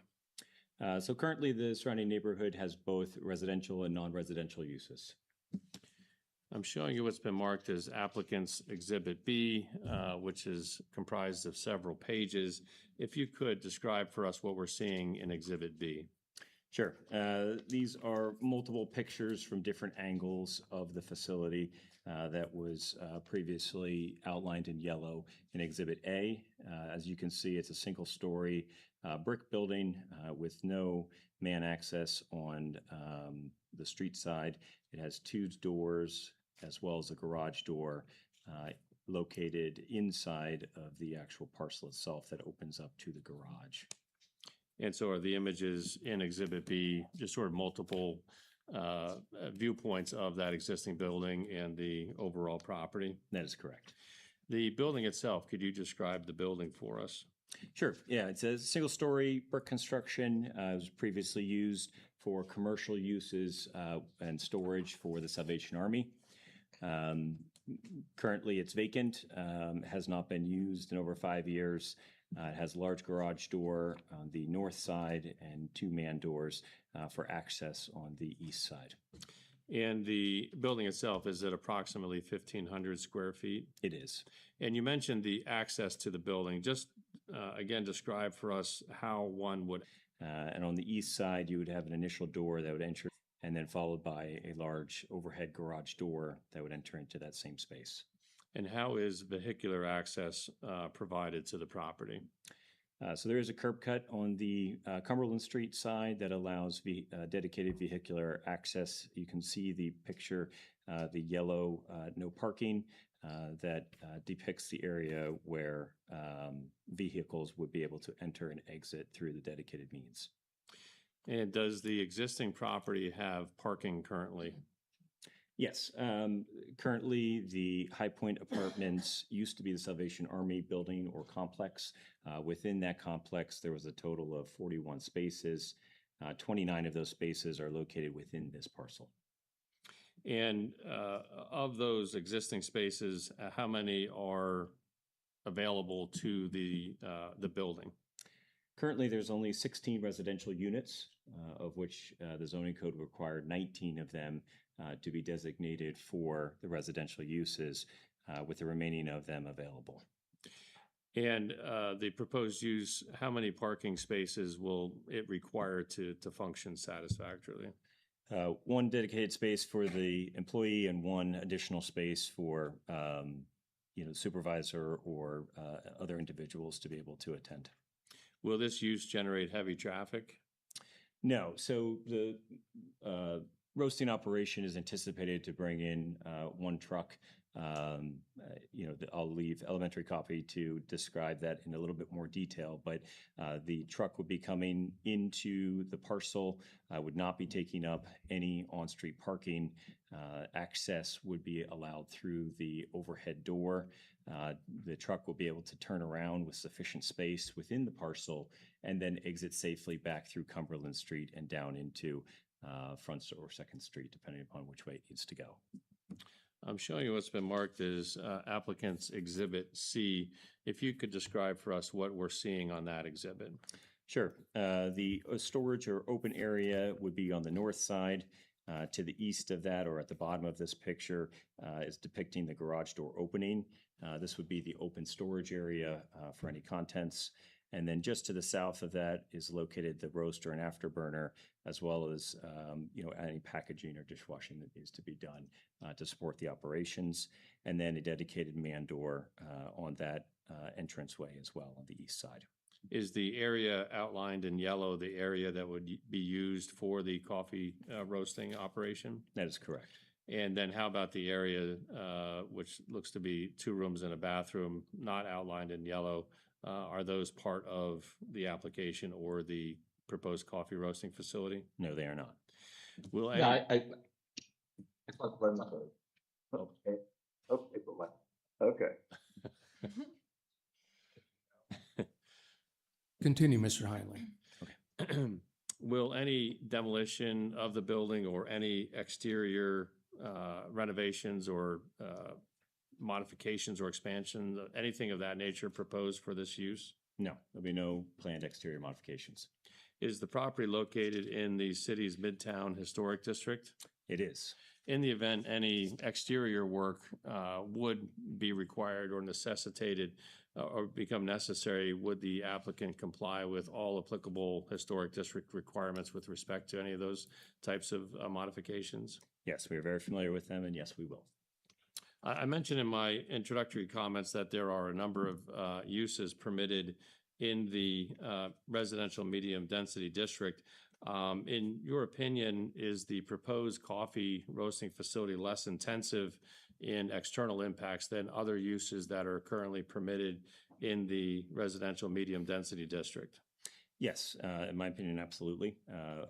So currently the surrounding neighborhood has both residential and non-residential uses. I'm showing you what's been marked as applicant's Exhibit B, which is comprised of several pages. If you could describe for us what we're seeing in Exhibit B. Sure. These are multiple pictures from different angles of the facility that was previously outlined in yellow in Exhibit A. As you can see, it's a single-story brick building with no man access on the street side. It has 2 doors as well as a garage door located inside of the actual parcel itself that opens up to the garage. And so are the images in Exhibit B just sort of multiple viewpoints of that existing building and the overall property? That is correct. The building itself, could you describe the building for us? Sure. Yeah, it's a single-story brick construction. It was previously used for commercial uses and storage for the Salvation Army. Currently, it's vacant, has not been used in over 5 years. It has a large garage door on the north side and 2 man doors for access on the east side. And the building itself, is it approximately 1,500 square feet? It is. And you mentioned the access to the building. Just again, describe for us how one would. And on the east side, you would have an initial door that would enter, and then followed by a large overhead garage door that would enter into that same space. And how is vehicular access provided to the property? So there is a curb cut on the Cumberland Street side that allows dedicated vehicular access. You can see the picture, the yellow no parking that depicts the area where vehicles would be able to enter and exit through the dedicated means. And does the existing property have parking currently? Yes. Currently, the High Point Apartments used to be the Salvation Army building or complex. Within that complex, there was a total of 41 spaces. 29 of those spaces are located within this parcel. And of those existing spaces, how many are available to the building? Currently, there's only 16 residential units, of which the zoning code required 19 of them to be designated for the residential uses, with the remaining of them available. And the proposed use, how many parking spaces will it require to function satisfactorily? One dedicated space for the employee and one additional space for supervisor or other individuals to be able to attend. Will this use generate heavy traffic? No. So the roasting operation is anticipated to bring in one truck. I'll leave elementary coffee to describe that in a little bit more detail, but the truck would be coming into the parcel, would not be taking up any on-street parking. Access would be allowed through the overhead door. The truck will be able to turn around with sufficient space within the parcel and then exit safely back through Cumberland Street and down into Front or Second Street, depending upon which way it needs to go. I'm showing you what's been marked as applicant's Exhibit C. If you could describe for us what we're seeing on that exhibit. Sure. The storage or open area would be on the north side. To the east of that, or at the bottom of this picture, is depicting the garage door opening. This would be the open storage area for any contents. And then just to the south of that is located the roaster and afterburner, as well as any packaging or dishwashing that needs to be done to support the operations. And then a dedicated man door on that entranceway as well on the east side. Is the area outlined in yellow the area that would be used for the coffee roasting operation? That is correct. And then how about the area which looks to be 2 rooms and a bathroom, not outlined in yellow? Are those part of the application or the proposed coffee roasting facility? No, they are not. Will any, Yeah, I thought very much. Okay. Okay. Continue, Mr. Heinley. will any demolition of the building or any exterior renovations or modifications or expansion, anything of that nature proposed for this use? No, there'll be no planned exterior modifications. Is the property located in the city's Midtown Historic District? It is. In the event any exterior work would be required or necessitated or become necessary, would the applicant comply with all applicable historic district requirements with respect to any of those types of modifications? Yes, we are very familiar with them, and yes, we will. I mentioned in my introductory comments that there are a number of uses permitted in the residential medium density district. In your opinion, is the proposed coffee roasting facility less intensive in external impacts than other uses that are currently permitted in the residential medium density district? Yes, in my opinion, absolutely.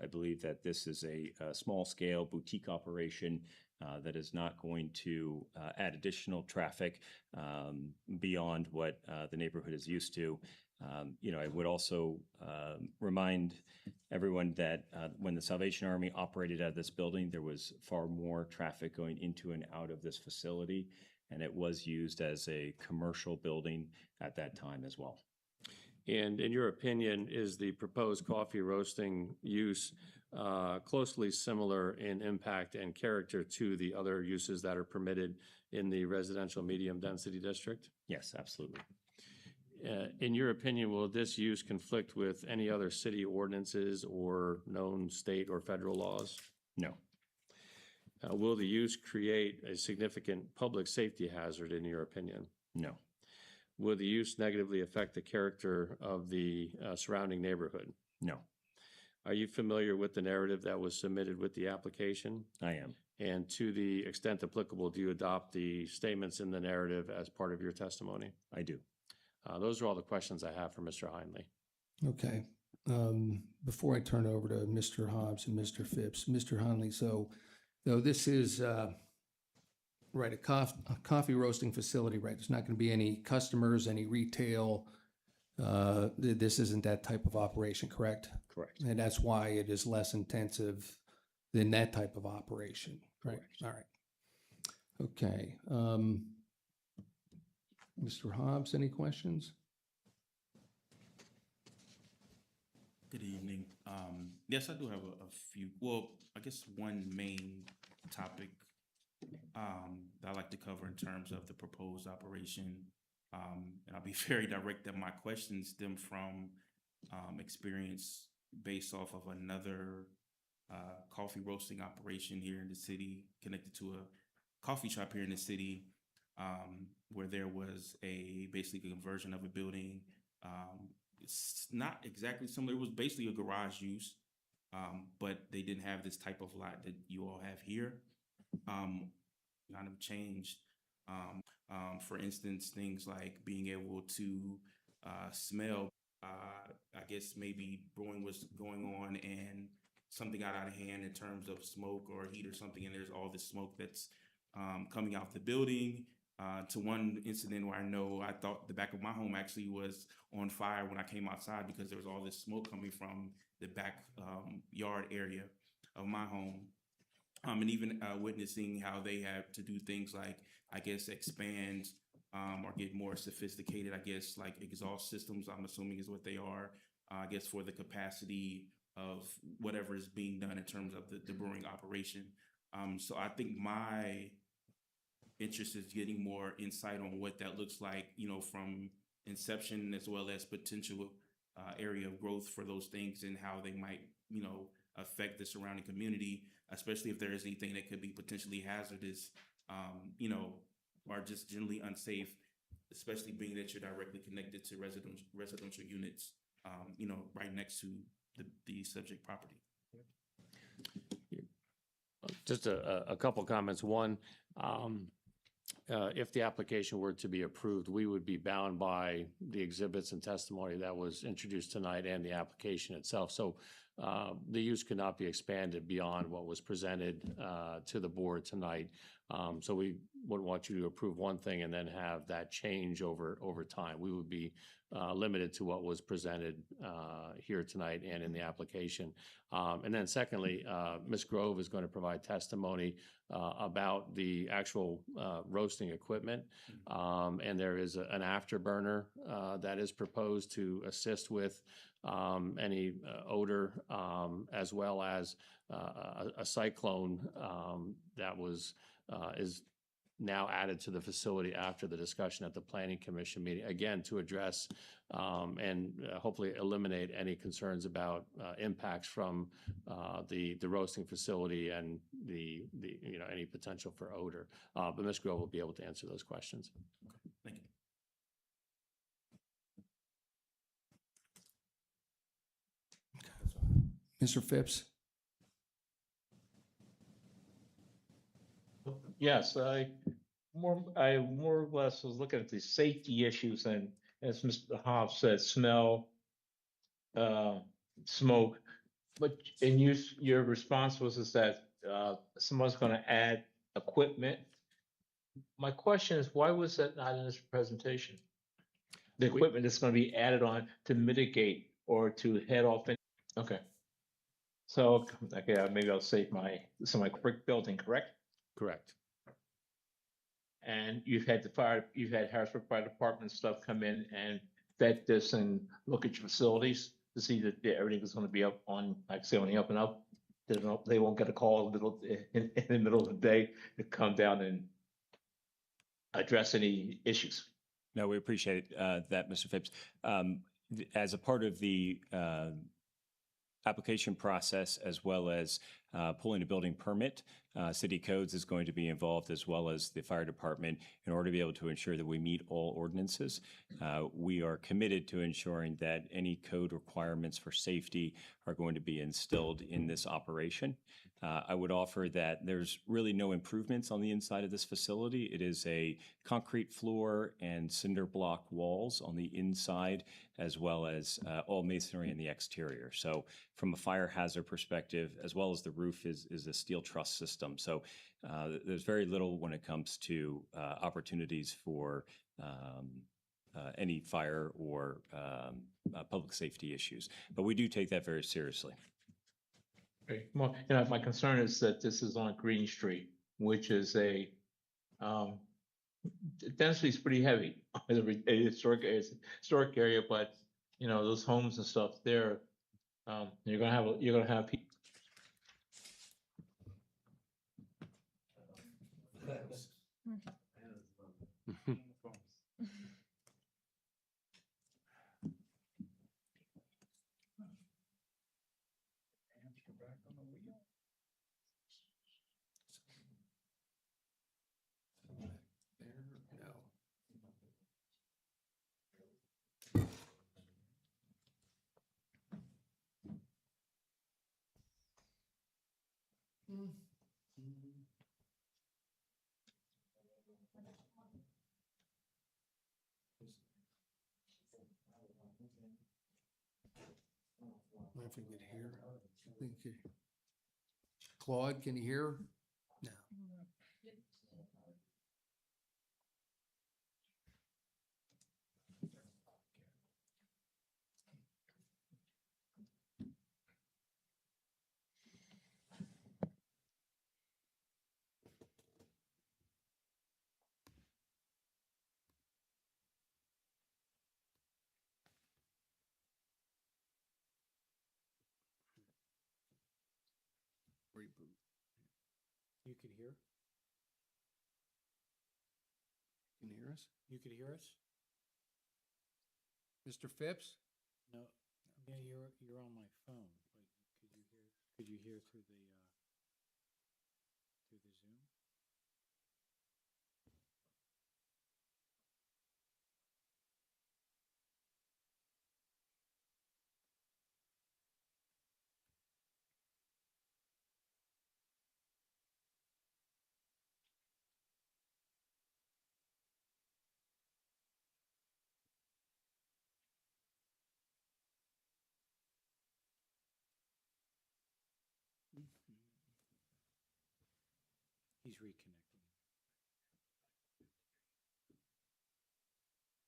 I believe that this is a small scale boutique operation that is not going to add additional traffic beyond what the neighborhood is used to. I would also remind everyone that when the Salvation Army operated out of this building, there was far more traffic going into and out of this facility, and it was used as a commercial building at that time as well. And in your opinion, is the proposed coffee roasting use closely similar in impact and character to the other uses that are permitted in the residential medium density district? Yes, absolutely. In your opinion, will this use conflict with any other city ordinances or known state or federal laws? No. Will the use create a significant public safety hazard, in your opinion? No. Will the use negatively affect the character of the surrounding neighborhood? No. Are you familiar with the narrative that was submitted with the application? I am. And to the extent applicable, do you adopt the statements in the narrative as part of your testimony? I do. Those are all the questions I have for Mr. Heinley. Okay. Before I turn over to Mr. Hobbs and Mr. Phipps, Mr. Heinley, so though this is right, a coffee roasting facility, right? There's not going to be any customers, any retail. This isn't that type of operation, correct? Correct. And that's why it is less intensive than that type of operation, right? Correct. All right. Okay. Mr. Hobbs, any questions? Good evening. Yes, I do have a few. Well, I guess one main topic that I like to cover in terms of the proposed operation, and I'll be very direct that my questions stem from experience based off of another coffee roasting operation here in the city, connected to a coffee shop here in the city, where there was basically a conversion of a building. It's not exactly similar. It was basically a garage use, but they didn't have this type of lot that you all have here. Kind of changed. For instance, things like being able to smell. I guess maybe brewing was going on and something got out of hand in terms of smoke or heat or something, and there's all this smoke that's coming out the building. To one incident where I thought the back of my home actually was on fire when I came outside because there was all this smoke coming from the back yard area of my home. And even witnessing how they have to do things like, I guess, expand or get more sophisticated, I guess, like exhaust systems, I'm assuming is what they are, I guess, for the capacity of whatever is being done in terms of the brewing operation. So I think my interest is getting more insight on what that looks like, from inception as well as potential area of growth for those things and how they might, affect the surrounding community, especially if there is anything that could be potentially hazardous, or just generally unsafe, especially being that you're directly connected to residential units, right next to the subject property. Just a couple comments. One, if the application were to be approved, we would be bound by the exhibits and testimony that was introduced tonight and the application itself. So the use could not be expanded beyond what was presented to the board tonight. So we wouldn't want you to approve one thing and then have that change over time. We would be limited to what was presented here tonight and in the application. And then secondly, Ms. Grove is going to provide testimony about the actual roasting equipment. And there is an afterburner that is proposed to assist with any odor, as well as a cyclone that is now added to the facility after the discussion at the Planning Commission meeting, again, to address and hopefully eliminate any concerns about impacts from the roasting facility and the any potential for odor. But Ms. Grove will be able to answer those questions. Thank you. Mr. Phipps? Yes, I more or less was looking at the safety issues, and as Mr. Hobbs said, smell, smoke. But your response was that someone's going to add equipment. My question is, why was that not in this presentation? The equipment that's going to be added on to mitigate or to head off. Okay. So, okay, maybe I'll save my brick building, correct? Correct. And you've had Harrisburg Fire Department stuff come in and vet this and look at your facilities to see that everything is going to be up on, like say, on the up and up. They won't get a call in the middle of the day to come down and address any issues. No, we appreciate that, Mr. Phipps. As a part of the application process, as well as pulling a building permit, City Codes is going to be involved, as well as the fire department, in order to be able to ensure that we meet all ordinances. We are committed to ensuring that any code requirements for safety are going to be instilled in this operation. I would offer that there's really no improvements on the inside of this facility. It is a concrete floor and cinder block walls on the inside, as well as all masonry in the exterior. So from a fire hazard perspective, as well as the roof is a steel truss system. So there's very little when it comes to opportunities for any fire or public safety issues. But we do take that very seriously. Right. Well, my concern is that this is on Green Street, which is um, density is pretty heavy. It's a historic area, but those homes and stuff there, you're gonna have people. There, no. Wonder if we can hear. Claude, can you hear? No. Reboot. You could hear? Can you hear us? You could hear us? Mr. Phipps? No. Yeah, you're on my phone, but could you hear through the Zoom? He's reconnecting. Yeah, let's just see if that works. If need be.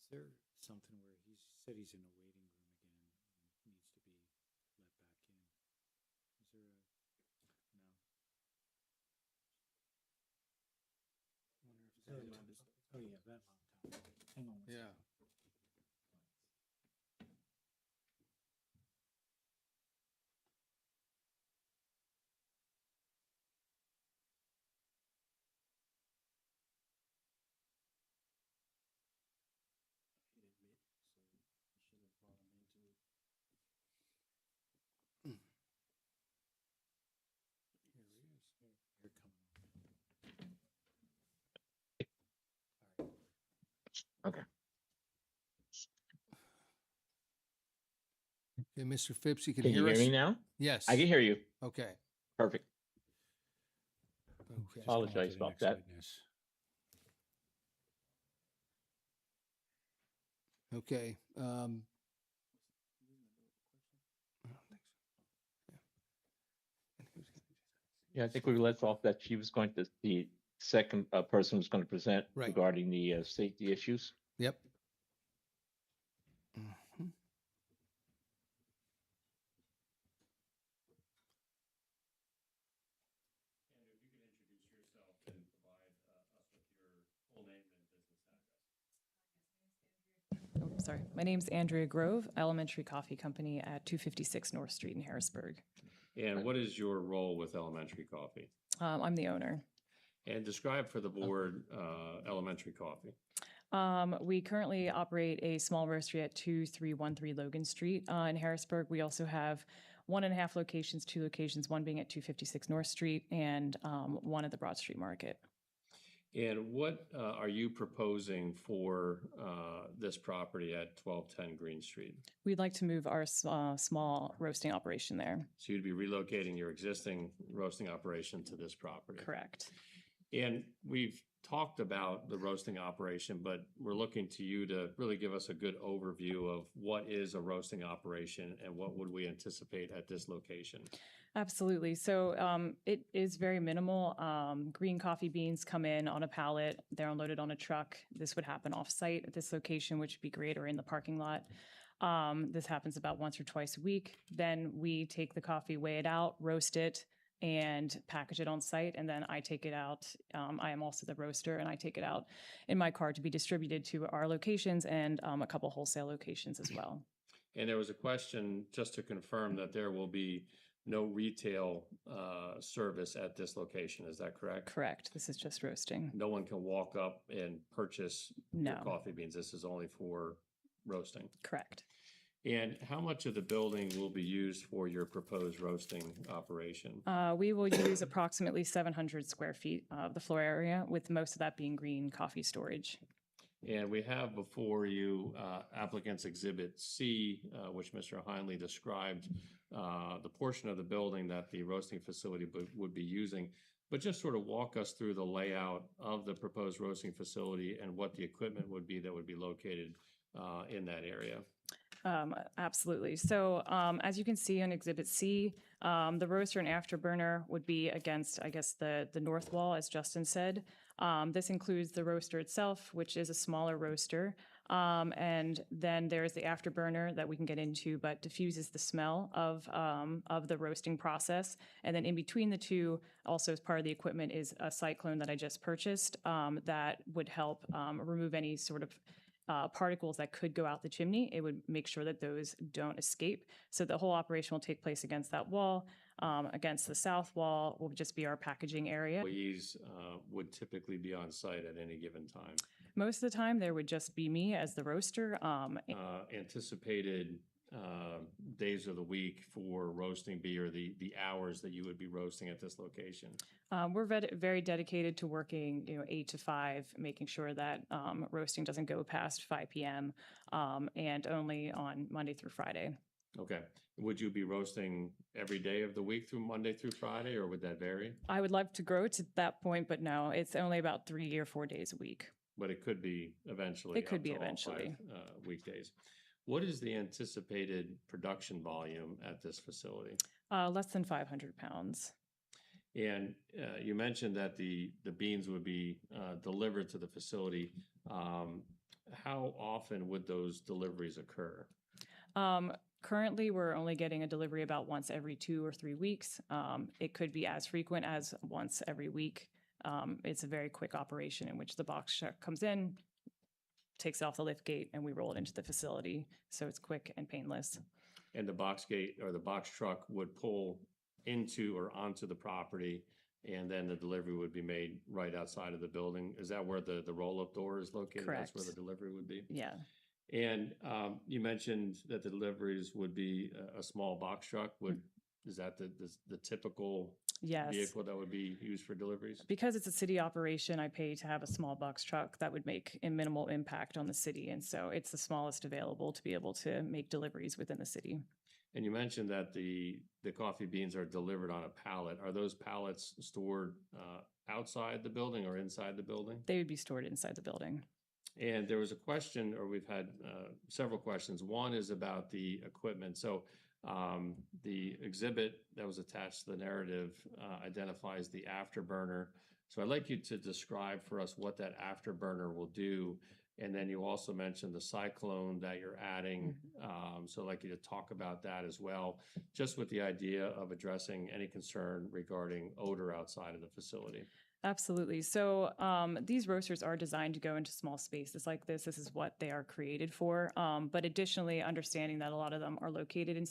Is there something where he said he's in a waiting room again and needs to be let back in? Is there a, no? Wonder if Is there that a- is- Oh, yeah, that laptop. Hang on one Yeah. second. Hit admit, so I should have brought him into it. Here he is. Here coming on. All right. Okay. Okay, Mr. Phipps, you can Can you hear hear us? me now? Yes. I can hear you. Okay. Perfect. Okay. Just go on to Apologize the about next that. witness. Okay. I don't think so. Yeah, I think we left off that she was going to, the second person was going to present Right. regarding the safety issues. Yep. Mhm. sorry. My name's Andrea Grove, Elementary Coffee Company at 256 North Street in Harrisburg. And what is your role with Elementary Coffee? I'm the owner. And describe for the board Elementary Coffee. We currently operate a small roastery at 2313 Logan Street in Harrisburg. We also have 1.5 locations, 2 locations, one being at 256 North Street and one at the Broad Street Market. And what are you proposing for this property at 1210 Green Street? We'd like to move our small roasting operation there. So you'd be relocating your existing roasting operation to this property? Correct. And we've talked about the roasting operation, but we're looking to you to really give us a good overview of what is a roasting operation and what would we anticipate at this location? Absolutely. So it is very minimal. Green coffee beans come in on a pallet. They're unloaded on a truck. This would happen off-site at this location, which would be great, or in the parking lot. This happens about once or twice a week. Then we take the coffee, weigh it out, roast it, and package it on site. And then I take it out. I am also the roaster, and I take it out in my car to be distributed to our locations and a couple wholesale locations as well. And there was a question just to confirm that there will be no retail service at this location. Is that correct? Correct. This is just roasting. No one can walk up and purchase No. your coffee beans. This is only for roasting. Correct. And how much of the building will be used for your proposed roasting operation? We will use approximately 700 square feet of the floor area, with most of that being green coffee storage. And we have before you applicant's Exhibit C, which Mr. Heinley described, the portion of the building that the roasting facility would be using. But just sort of walk us through the layout of the proposed roasting facility and what the equipment would be that would be located in that area. Absolutely. So as you can see on Exhibit C, the roaster and afterburner would be against, I guess, the north wall, as Justin said. This includes the roaster itself, which is a smaller roaster. And then there's the afterburner that we can get into, but diffuses the smell of the roasting process. And then in between the two, also as part of the equipment, is a cyclone that I just purchased that would help remove any sort of particles that could go out the chimney. It would make sure that those don't escape. So the whole operation will take place against that wall. Against the south wall will just be our packaging area. Employees would typically be on site at any given time. Most of the time, there would just be me as the roaster. Anticipated days of the week for roasting be, or the hours that you would be roasting at this location? We're very dedicated to working, 8 to 5, making sure that roasting doesn't go past 5 p.m. And only on Monday through Friday. Okay. Would you be roasting every day of the week through Monday through Friday, or would that vary? I would love to grow to that point, but no, it's only about 3 or 4 days a week. But it could be eventually. It could up be to all eventually. 5 weekdays. What is the anticipated production volume at this facility? Less than 500 pounds. And you mentioned that the beans would be delivered to the facility. How often would those deliveries occur? Currently, we're only getting a delivery about once every 2 or 3 weeks. It could be as frequent as once every week. It's a very quick operation in which the box truck comes in, takes it off the lift gate, and we roll it into the facility. So it's quick and painless. And the box gate or the box truck would pull into or onto the property, and then the delivery would be made right outside of the building. Is that where the roll-up door is located? Correct. That's where the delivery would be? Yeah. And you mentioned that the deliveries would be a small box truck. Is that the typical Yes. vehicle that would be used for deliveries? Because it's a city operation, I pay to have a small box truck that would make a minimal impact on the city. And so it's the smallest available to be able to make deliveries within the city. And you mentioned that the coffee beans are delivered on a pallet. Are those pallets stored outside the building or inside the building? They would be stored inside the building. And there was a question, or we've had several questions. One is about the equipment. So the exhibit that was attached to the narrative identifies the afterburner. So I'd like you to describe for us what that afterburner will do. And then you also mentioned the cyclone that you're adding. So I'd like you to talk about that as well, just with the idea of addressing any concern regarding odor outside of the facility. Absolutely. So these roasters are designed to go into small spaces like this. This is what they are created for. But additionally, understanding that a lot of them are located in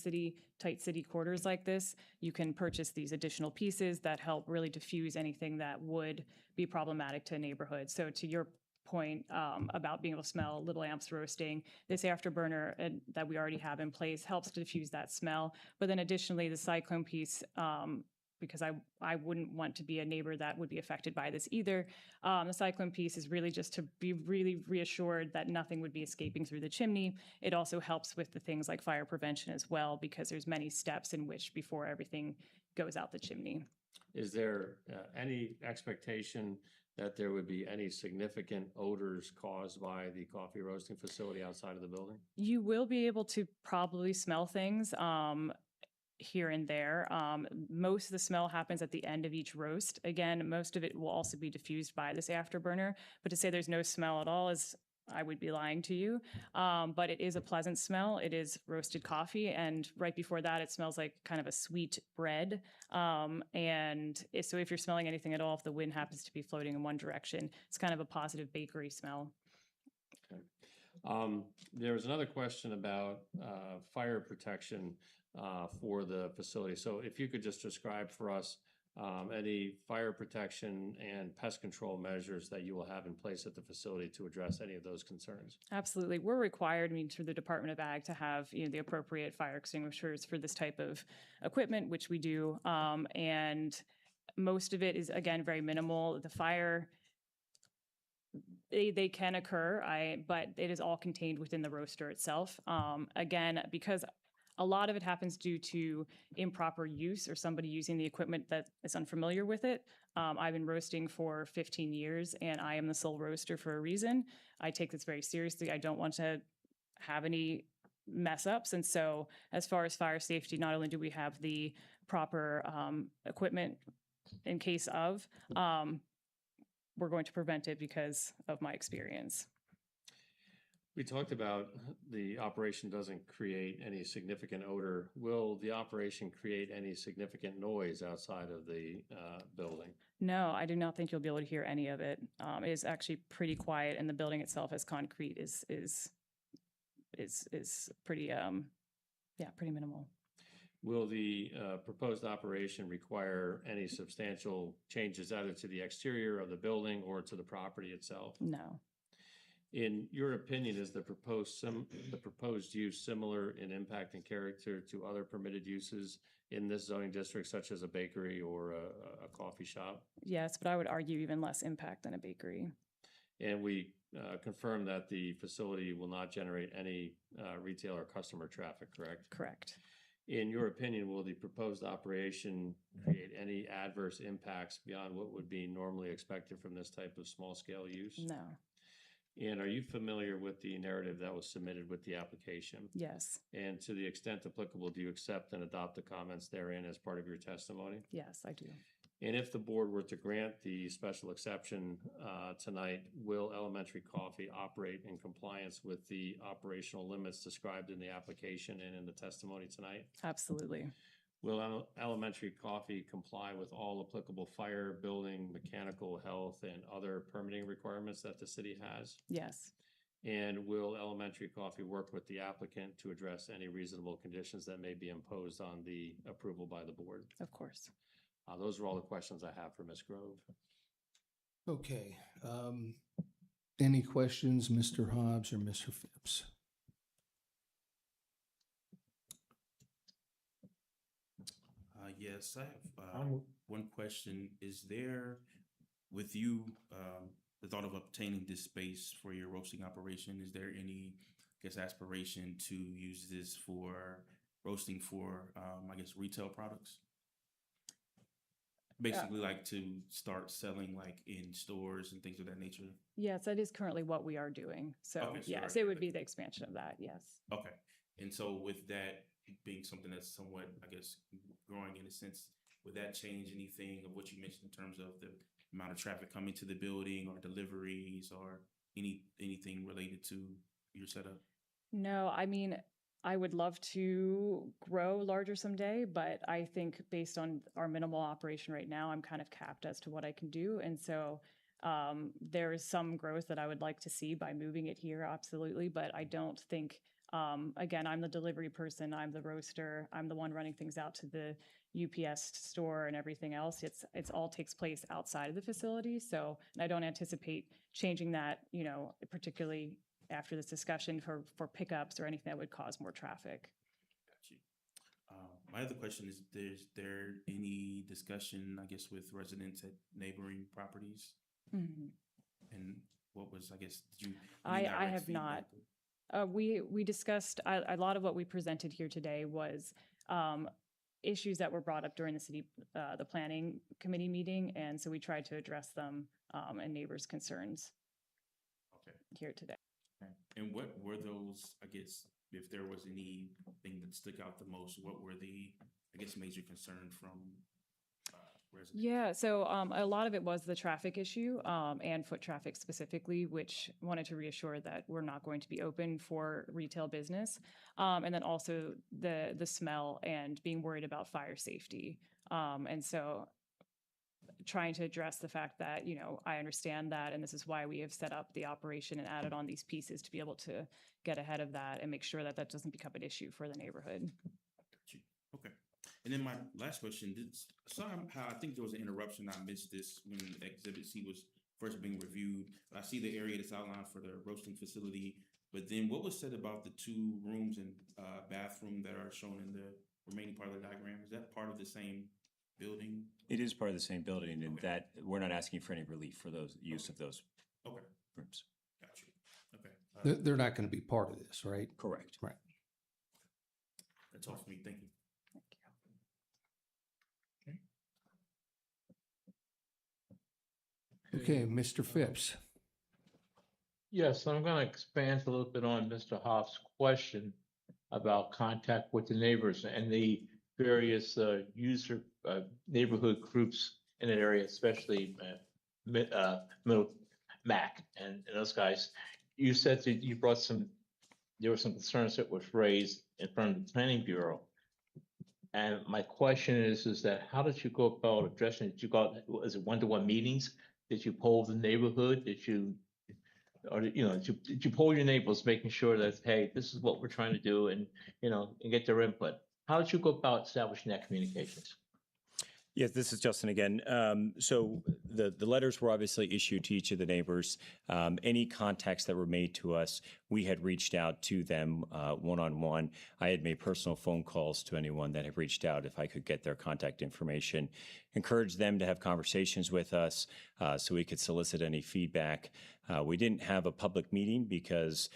tight city quarters like this, you can purchase these additional pieces that help really diffuse anything that would be problematic to a neighborhood. So to your point about being able to smell little amps roasting, this afterburner that we already have in place helps to diffuse that smell. But then additionally, the cyclone piece, because I wouldn't want to be a neighbor that would be affected by this either. The cyclone piece is really just to be really reassured that nothing would be escaping through the chimney. It also helps with the things like fire prevention as well, because there's many steps in which before everything goes out the chimney. Is there any expectation that there would be any significant odors caused by the coffee roasting facility outside of the building? You will be able to probably smell things here and there. Most of the smell happens at the end of each roast. Again, most of it will also be diffused by this afterburner, but to say there's no smell at all is, I would be lying to you. But it is a pleasant smell. It is roasted coffee, and right before that, it smells like kind of a sweet bread. So if you're smelling anything at all, if the wind happens to be floating in one direction, it's kind of a positive bakery smell. There was another question about fire protection for the facility. So if you could just describe for us any fire protection and pest control measures that you will have in place at the facility to address any of those concerns. Absolutely. We're required, through the Department of Ag to have, the appropriate fire extinguishers for this type of equipment, which we do. And most of it is, again, very minimal. The fire, they can occur, but it is all contained within the roaster itself. Again, because a lot of it happens due to improper use or somebody using the equipment that is unfamiliar with it. I've been roasting for 15 years and I am the sole roaster for a reason. I take this very seriously. I don't want to have any mess ups. And so as far as fire safety, not only do we have the proper equipment in case of, we're going to prevent it because of my experience. We talked about the operation doesn't create any significant odor. Will the operation create any significant noise outside of the building? No, I do not think you'll be able to hear any of it. It is actually pretty quiet, and the building itself, as concrete, is pretty pretty minimal. Will the proposed operation require any substantial changes either to the exterior of the building or to the property itself? No. In your opinion, is the proposed use similar in impact and character to other permitted uses in this zoning district, such as a bakery or a coffee shop? Yes, but I would argue even less impact than a bakery. And we confirm that the facility will not generate any retail or customer traffic, correct? Correct. In your opinion, will the proposed operation create any adverse impacts beyond what would be normally expected from this type of small-scale use? No. And are you familiar with the narrative that was submitted with the application? Yes. And to the extent applicable, do you accept and adopt the comments therein as part of your testimony? Yes, I do. And if the board were to grant the special exception tonight, will Elementary Coffee operate in compliance with the operational limits described in the application and in the testimony tonight? Absolutely. Will Elementary Coffee comply with all applicable fire, building, mechanical, health, and other permitting requirements that the city has? Yes. And will Elementary Coffee work with the applicant to address any reasonable conditions that may be imposed on the approval by the board? Of course. Those are all the questions I have for Ms. Grove. Okay. Any questions, Mr. Hobbs or Mr. Phipps? Yes, I have one question. Is there, with you, the thought of obtaining this space for your roasting operation, is there any, aspiration to use this for roasting for, retail products? Basically, like to start selling like in stores and things of that nature? Yes, that is currently what we are doing. So Okay, so yes, right. it would be the expansion of that. Yes. Okay. And so with that being something that's somewhat, growing in a sense, would that change anything of what you mentioned in terms of the amount of traffic coming to the building or deliveries or anything related to your setup? No, I would love to grow larger someday, but I think based on our minimal operation right now, I'm kind of capped as to what I can do. And so there is some growth that I would like to see by moving it here, absolutely. But I don't think, again, I'm the delivery person, I'm the roaster, I'm the one running things out to the UPS store and everything else. It's all takes place outside of the facility. So, and I don't anticipate changing that, you know, particularly after this discussion for pickups or anything that would cause more traffic. Got you. My other question is there any discussion, I guess, with residents at neighboring properties? Mhm. And what was, I guess, did you? I any direct have not. feedback? We discussed a lot of what we presented here today was issues that were brought up during the planning committee meeting, and so we tried to address them and neighbors' concerns Okay. here today. Okay. And what were those, I guess, if there was anything that stuck out the most, what were the, I guess, major concerns from residents? Yeah, so a lot of it was the traffic issue and foot traffic specifically, which wanted to reassure that we're not going to be open for retail business. And then also the smell and being worried about fire safety. And so trying to address the fact that, you know, I understand that, and this is why we have set up the operation and added on these pieces to be able to get ahead of that and make sure that that doesn't become an issue for the neighborhood. Got you. Okay. And then my last question, somehow I think there was an interruption. I missed this when Exhibit C was first being reviewed. I see the area that's outlined for the roasting facility, but then what was said about the 2 rooms and bathroom that are shown in the remaining part of the diagram? Is that part of the same building? It is part of the same building, and Okay. that we're not asking for any relief for those use of those Okay, rooms. got you. Okay, They're not going to be part of this, right? Correct. Right. that's all for me. Thank you. Okay, Mr. Phipps. Yes, I'm going to expand a little bit on Mr. Hoff's question about contact with the neighbors and the various neighborhood groups in that area, especially Middle Mac and those guys. You said that you brought there were some concerns that was raised in front of the Planning Bureau. And my question is that how did you go about addressing it? Was it one-to-one meetings? Did you poll the neighborhood? Did you poll your neighbors, making sure that, hey, this is what we're trying to do, and get their input? How did you go about establishing that communications? Yes, this is Justin again. So the letters were obviously issued to each of the neighbors. Any contacts that were made to us, we had reached out to them one-on-one. I had made personal phone calls to anyone that had reached out if I could get their contact information, encouraged them to have conversations with us so we could solicit any feedback. We didn't have a public meeting because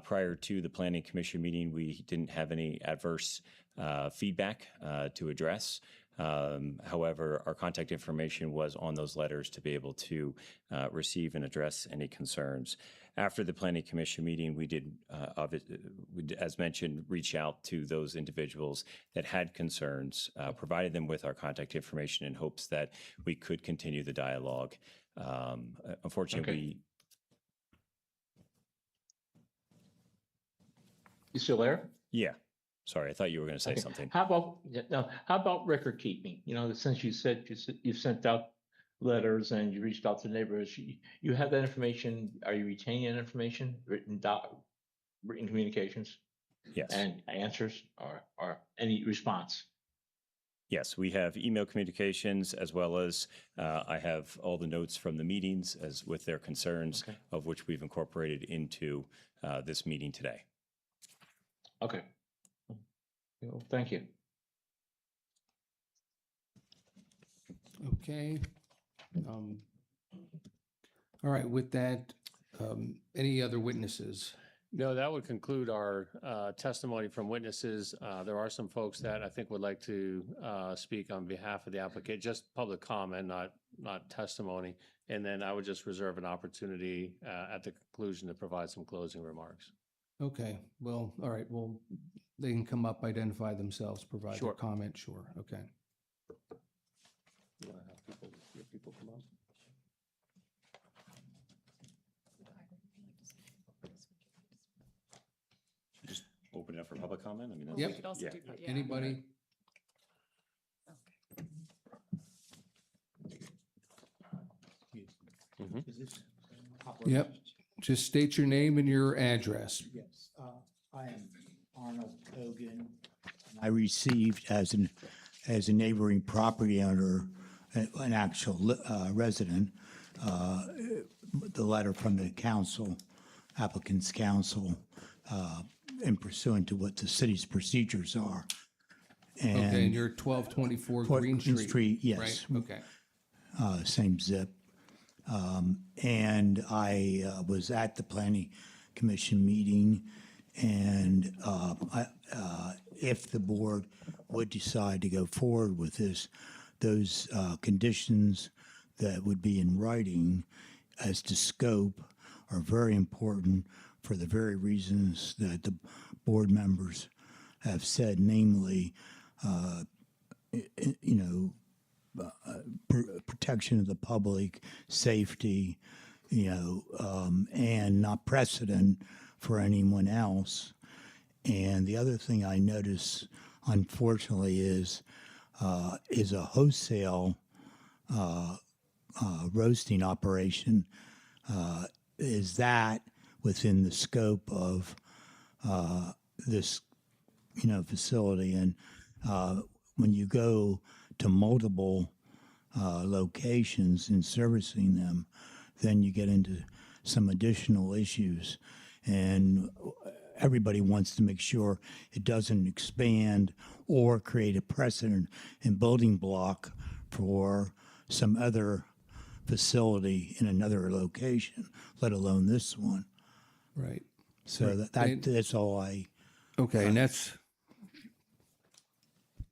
prior to the Planning Commission meeting, we didn't have any adverse feedback to address. However, our contact information was on those letters to be able to receive and address any concerns. After the Planning Commission meeting, we did, as mentioned, reach out to those individuals that had concerns, provided them with our contact information in hopes that we could continue the dialogue. Unfortunately, You still there? yeah. Sorry, I thought you were going to say Okay. something. How about record keeping? Since you said you sent out letters and you reached out to neighbors, you have that information. Are you retaining that information, written communications? Yes. And answers or any response? Yes, we have email communications as well as I have all the notes from the meetings as with their concerns, Okay. of which we've incorporated into this meeting today. Okay. Well, thank you. Okay. All right, with that, any other witnesses? No, that would conclude our testimony from witnesses. There are some folks that I think would like to speak on behalf of the applicant, just public comment, not testimony. And then I would just reserve an opportunity at the conclusion to provide some closing remarks. Okay, well, all right, well, they can come up, identify themselves, provide their Sure. comment, sure, okay. You want to have people come up? Just open it up for public comment? I mean, that's. Yep. We could also Yeah. do, yeah. Anybody? Yep. Just state your name and your address. Yes, I am Arnold Hogan. I received as a neighboring property owner, an actual resident, the letter from the council, applicant's council, in pursuant to what the city's procedures are. Okay, and And you're 1224 Green Green Street. Street, yes. Right, okay. Same zip. And I was at the planning commission meeting, and if the board would decide to go forward with this, those conditions that would be in writing as to scope are very important for the very reasons that the board members have said, namely, protection of the public, safety, and not precedent for anyone else. And the other thing I notice, unfortunately, is a wholesale roasting operation. Is that within the scope of this, facility? And when you go to multiple locations and servicing them, then you get into some additional issues. And everybody wants to make sure it doesn't expand or create a precedent and building block for some other facility in another location, let alone this one. Right. So that's all I. Okay, and that's,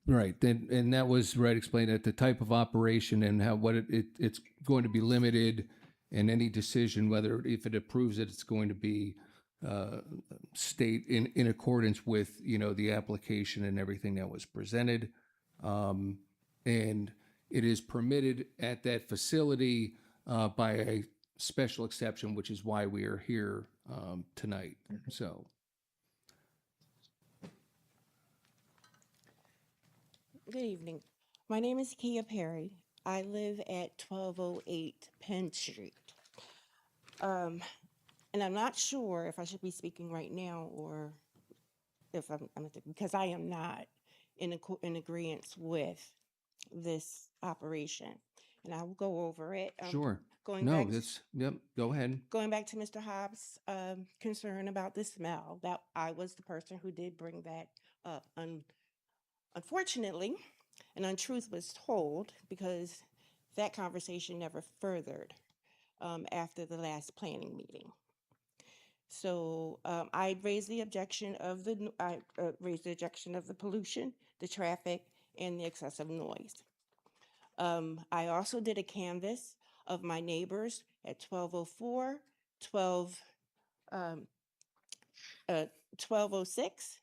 right, then, and that was, right, explained that the type of operation and how, what it's going to be limited, and any decision, whether, if it approves it, it's going to be state in accordance with, the application and everything that was presented. And it is permitted at that facility by a special exception, which is why we are here tonight, so. Good evening. My name is Kia Perry. I live at 1208 Penn Street. And I'm not sure if I should be speaking right now or if because I am not in agreement with this operation. And I will go over it. Sure. Going No, back, yep, go ahead. going back to Mr. Hobbs' concern about the smell, that I was the person who did bring that up. Unfortunately, an untruth was told because that conversation never furthered after the last planning meeting. So I raised the objection of the pollution, the traffic, and the excessive noise. I also did a canvass of my neighbors at 1204, 1206,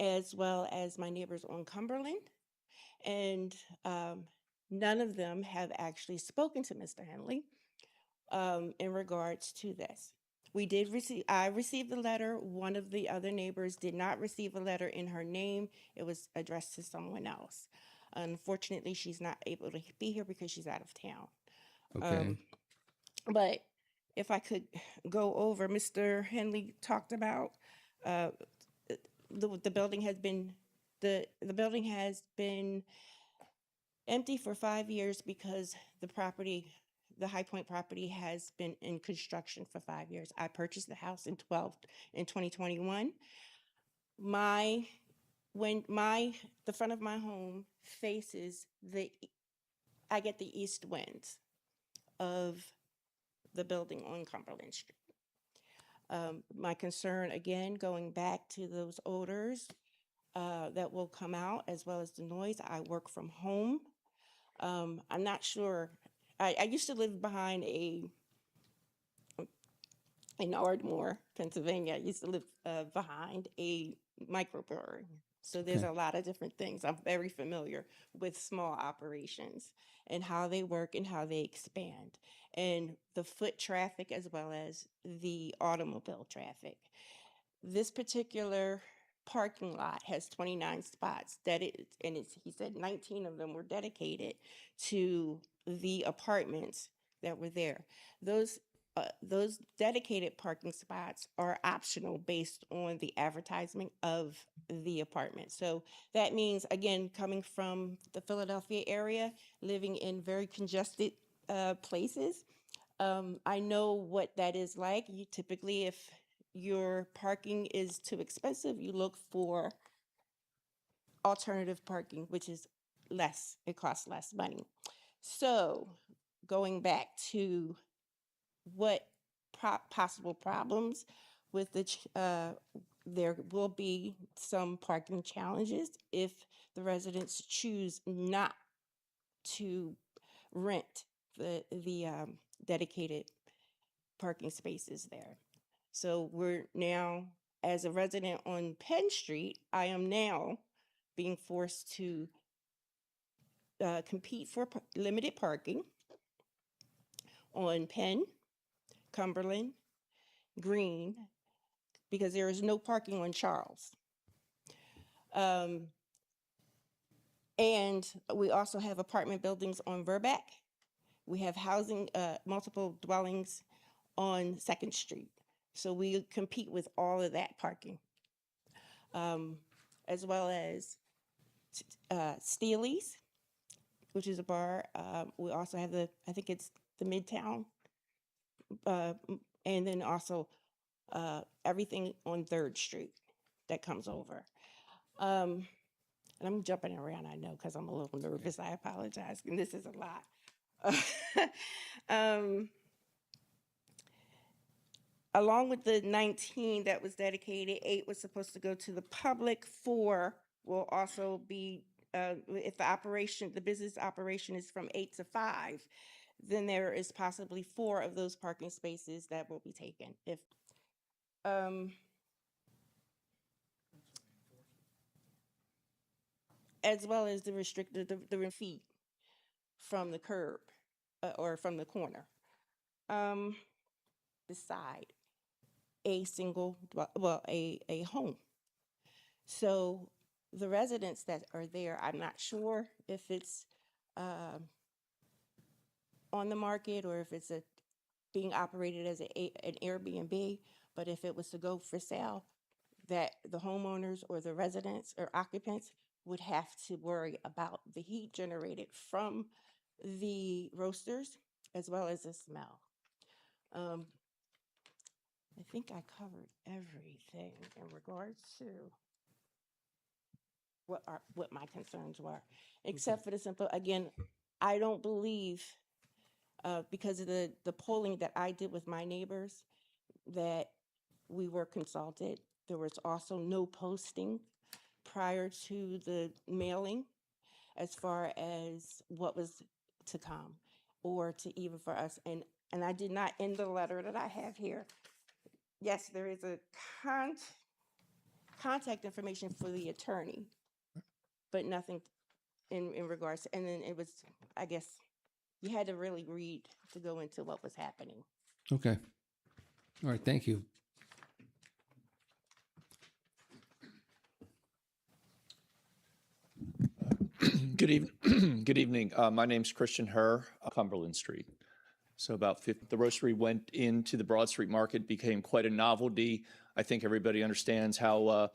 as well as my neighbors on Cumberland. And none of them have actually spoken to Mr. Henley in regards to this. I received the letter. One of the other neighbors did not receive a letter in her name. It was addressed to someone else. Unfortunately, she's not able to be here because she's out of town. Okay. But if I could go over, Mr. Henley talked about the building has been the building has been empty for 5 years because the High Point property has been in construction for 5 years. I purchased the house in 2021. The front of my home faces I get the east winds of the building on Cumberland Street. My concern, again, going back to those odors that will come out, as well as the noise. I work from home. I'm not sure. I used to live behind in Ardmore, Pennsylvania. I used to live behind a microbrewery. So there's a lot of different things. I'm very familiar with small operations and how they work and how they expand, and the foot traffic as well as the automobile traffic. This particular parking lot has 29 spots he said 19 of them were dedicated to the apartments that were there. Those dedicated parking spots are optional based on the advertisement of the apartment. So that means, again, coming from the Philadelphia area, living in very congested places, I know what that is like. You typically, if your parking is too expensive, you look for alternative parking, which is less, it costs less money. So going back to what possible problems with there will be some parking challenges if the residents choose not to rent the dedicated parking spaces there. So we're now, as a resident on Penn Street, I am now being forced to compete for limited parking on Penn, Cumberland, Green, because there is no parking on Charles. And we also have apartment buildings on Verbeck. We have housing, multiple dwellings on 2nd Street. So we compete with all of that parking, as well as Steely's, which is a bar. We also have I think it's the Midtown, and then also everything on 3rd Street that comes over. And I'm jumping around, I know, because I'm a little nervous. I apologize, and this is a lot. Along with the 19 that was dedicated, 8 was supposed to go to the public. 4 will also be, if the business operation is from 8 to 5, then there is possibly 4 of those parking spaces that will be taken. If as well as the restricted the feet from the curb or from the corner. Beside a single, a home. So the residents that are there, I'm not sure if it's on the market or if it's being operated as an Airbnb, but if it was to go for sale, that the homeowners or the residents or occupants would have to worry about the heat generated from the roasters as well as the smell. I think I covered everything in regards to what my concerns were, except for the simple, again, I don't believe, because of the polling that I did with my neighbors, that we were consulted. There was also no posting prior to the mailing as far as what was to come or to even for us. And I did not, in the letter that I have here, yes, there is a contact information for the attorney, but nothing in regards to, and then it was, I guess, you had to really read to go into what was happening. Okay. All right, thank you. Good evening. Good evening. My name's Christian Herr, Cumberland Street. So about 50, the roastery went into the Broad Street market, became quite a novelty. I think everybody understands how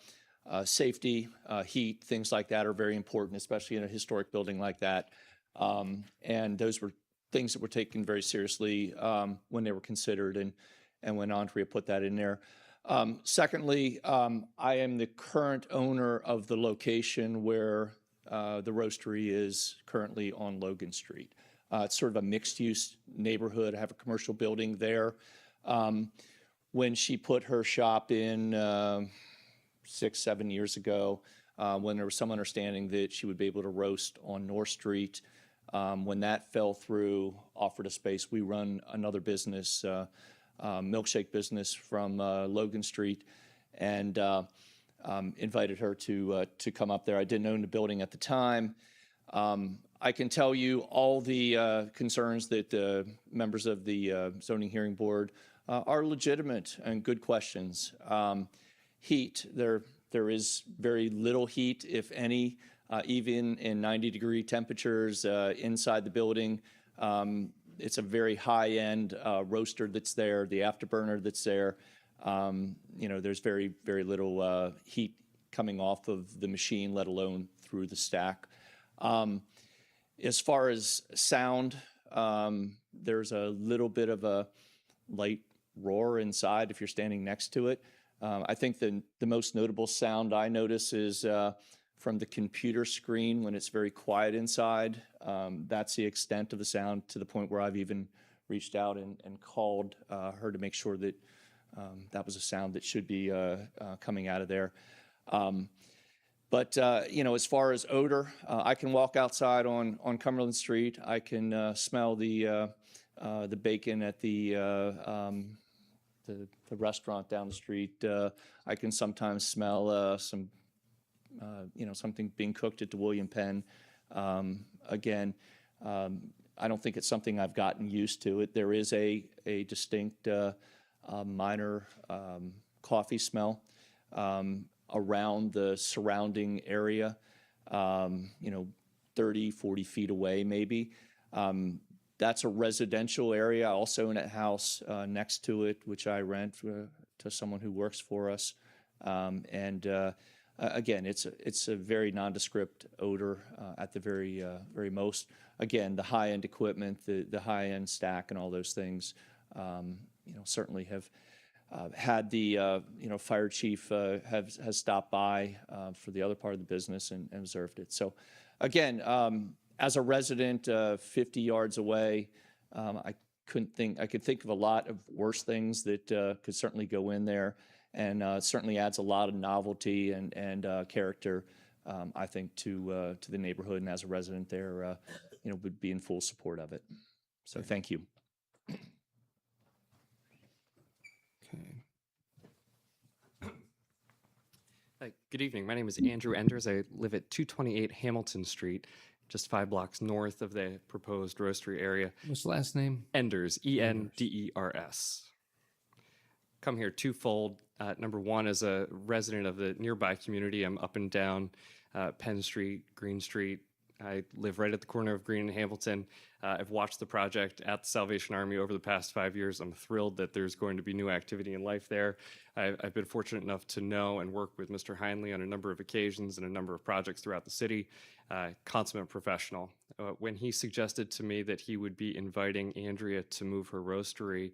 safety, heat, things like that are very important, especially in a historic building like that. And those were things that were taken very seriously when they were considered, and when Andrea put that in there. Secondly, I am the current owner of the location where the roastery is currently on Logan Street. It's sort of a mixed-use neighborhood. I have a commercial building there. When she put her shop in 6, 7 years ago, when there was some understanding that she would be able to roast on North Street, when that fell through, offered a space. We run another business, milkshake business from Logan Street, and invited her to come up there. I didn't own the building at the time. I can tell you all the concerns that the members of the zoning hearing board are legitimate and good questions. Heat, they're There is very little heat, if any, even in 90-degree temperatures inside the building. It's a very high-end roaster that's there, the afterburner that's there. There's very, very little heat coming off of the machine, let alone through the stack. As far as sound, there's a little bit of a light roar inside if you're standing next to it. I think the most notable sound I notice is from the computer screen when it's very quiet inside. That's the extent of the sound, to the point where I've even reached out and called her to make sure that that was a sound that should be coming out of there. But as far as odor, I can walk outside on Cumberland Street. I can smell the bacon at the restaurant down the street. I can sometimes smell something being cooked at the William Penn. Again, I don't think it's something I've gotten used to. There is a distinct minor coffee smell around the surrounding area, 30, 40 feet away maybe. That's a residential area, also in a house next to it, which I rent to someone who works for us. Again, it's a very nondescript odor at the very most. Again, the high-end equipment, the high-end stack, and all those things, certainly have had the fire chief has stopped by for the other part of the business and observed it. So, again, as a resident 50 yards away, I could think of a lot of worse things that could certainly go in there, and certainly adds a lot of novelty and character, I think, to the neighborhood. And as a resident there, would be in full support of it. So thank you. Good evening. My name is Andrew Enders. I live at 228 Hamilton Street, just 5 blocks north of the proposed roastery area. What's the last name? Enders, Enders. Come here twofold. Number one, as a resident of the nearby community, I'm up and down Penn Street, Green Street. I live right at the corner of Green and Hamilton. I've watched the project at the Salvation Army over the past 5 years. I'm thrilled that there's going to be new activity in life there. I've been fortunate enough to know and work with Mr. Heinley on a number of occasions and a number of projects throughout the city. Consummate professional. When he suggested to me that he would be inviting Andrea to move her roastery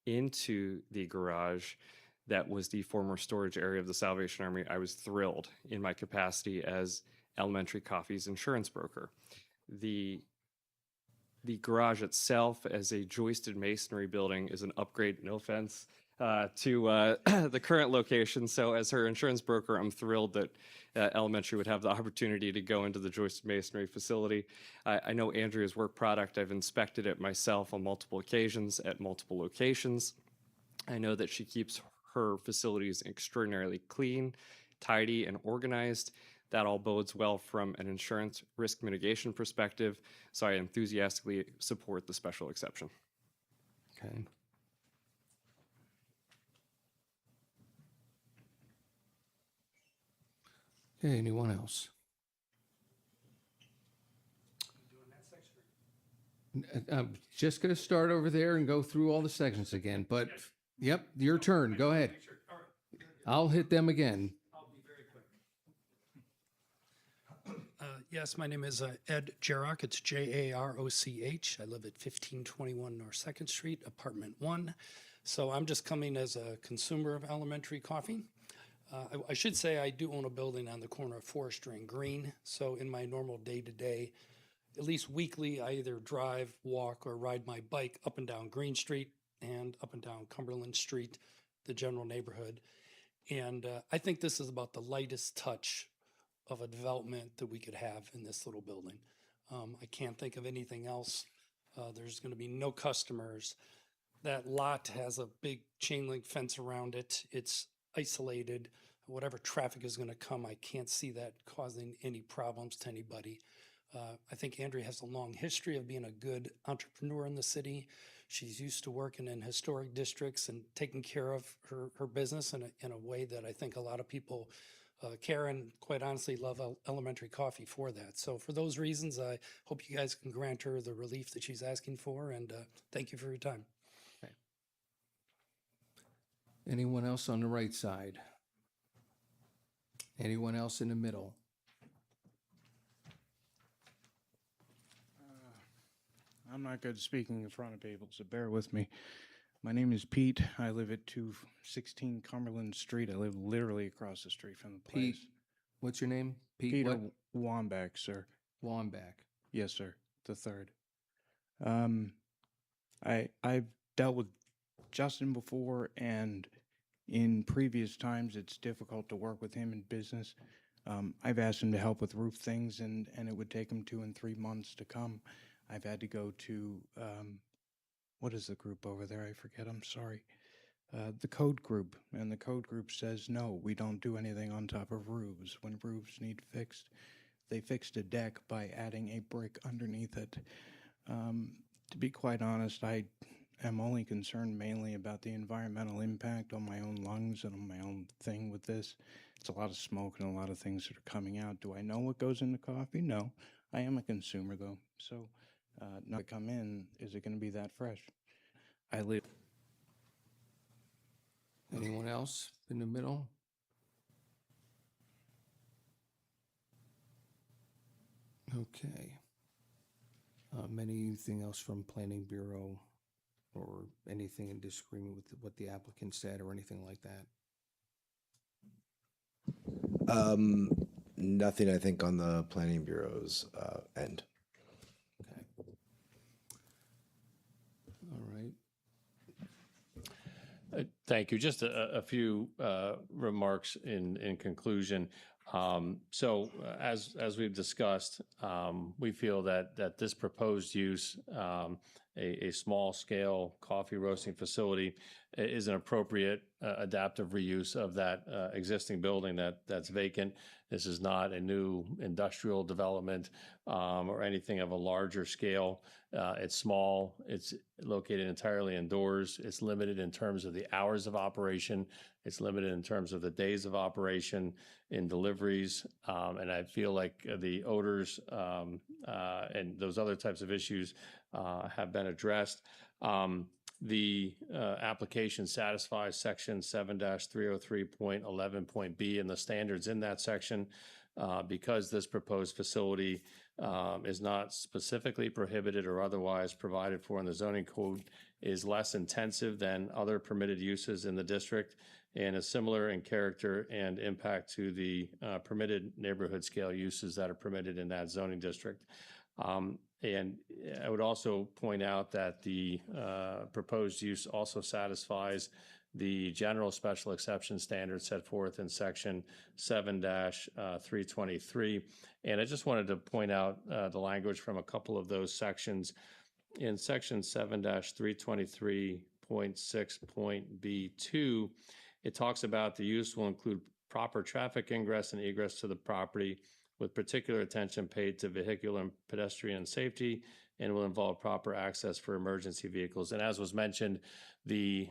into the garage that was the former storage area of the Salvation Army, I was thrilled in my capacity as Elementary Coffee's insurance broker. The garage itself, as a joisted masonry building, is an upgrade, no offense, to the current location. So as her insurance broker, I'm thrilled that Elementary would have the opportunity to go into the joisted masonry facility. I know Andrea's work product. I've inspected it myself on multiple occasions at multiple locations. I know that she keeps her facilities extraordinarily clean, tidy, and organized. That all bodes well from an insurance risk mitigation perspective, so I enthusiastically support the special exception. Okay. Okay, anyone else? I'm just going to start over there and go through all the sections again, but yep, your turn. Go ahead. I'll hit them again. Yes, my name is Ed Jaroch. It's Jaroch. I live at 1521 North 2nd Street, apartment 1. So I'm just coming as a consumer of Elementary Coffee. I should say I do own a building on the corner of Forestry and Green. So in my normal day-to-day, at least weekly, I either drive, walk, or ride my bike up and down Green Street and up and down Cumberland Street, the general neighborhood. And I think this is about the lightest touch of a development that we could have in this little building. I can't think of anything else. There's going to be no customers. That lot has a big chain link fence around it. It's isolated. Whatever traffic is going to come, I can't see that causing any problems to anybody. I think Andrea has a long history of being a good entrepreneur in the city. She's used to working in historic districts and taking care of her business in a way that I think a lot of people Karen, quite honestly, love elementary coffee for that. So for those reasons, I hope you guys can grant her the relief that she's asking for, and thank you for your time. Anyone else on the right side? Anyone else in the middle? I'm not good at speaking in front of people, so bear with me. My name is Pete. I live at 216 Cumberland Street. I live literally across the street from the place. Pete, what's your name? Pete Peter what? Wambach, sir. Wambach. Yes, sir. The third. I've dealt with Justin before, and in previous times, it's difficult to work with him in business. I've asked him to help with roof things, and it would take him 2 and 3 months to come. I've had to go to, what is the group over there? I forget, I'm sorry. The code group, and the code group says, no, we don't do anything on top of roofs. When roofs need fixed, they fixed a deck by adding a brick underneath it. To be quite honest, I am only concerned mainly about the environmental impact on my own lungs and on my own thing with this. It's a lot of smoke and a lot of things that are coming out. Do I know what goes into coffee? No. I am a consumer, though, so not to come in, is it going to be that fresh? I live. Anyone else in the middle? Okay. Anything else from Planning Bureau or anything in disagreement with what the applicant said or anything like that? Nothing, I think, on the Planning Bureau's end. Okay. All right. Thank you. Just a few remarks in conclusion. So as we've discussed, we feel that this proposed use, a small scale coffee roasting facility, is an appropriate adaptive reuse of that existing building that's vacant. This is not a new industrial development or anything of a larger scale. It's small. It's located entirely indoors. It's limited in terms of the hours of operation. It's limited in terms of the days of operation in deliveries. And I feel like the odors and those other types of issues have been addressed. The application satisfies section 7-303.11.b and the standards in that section because this proposed facility is not specifically prohibited or otherwise provided for in the zoning code, is less intensive than other permitted uses in the district, and is similar in character and impact to the permitted neighborhood scale uses that are permitted in that zoning district. And I would also point out that the proposed use also satisfies the general special exception standard set forth in section 7-323. And I just wanted to point out the language from a couple of those sections. In section 7-323.6.b2, it talks about the use will include proper traffic ingress and egress to the property, with particular attention paid to vehicular and pedestrian safety, and will involve proper access for emergency vehicles. And as was mentioned, the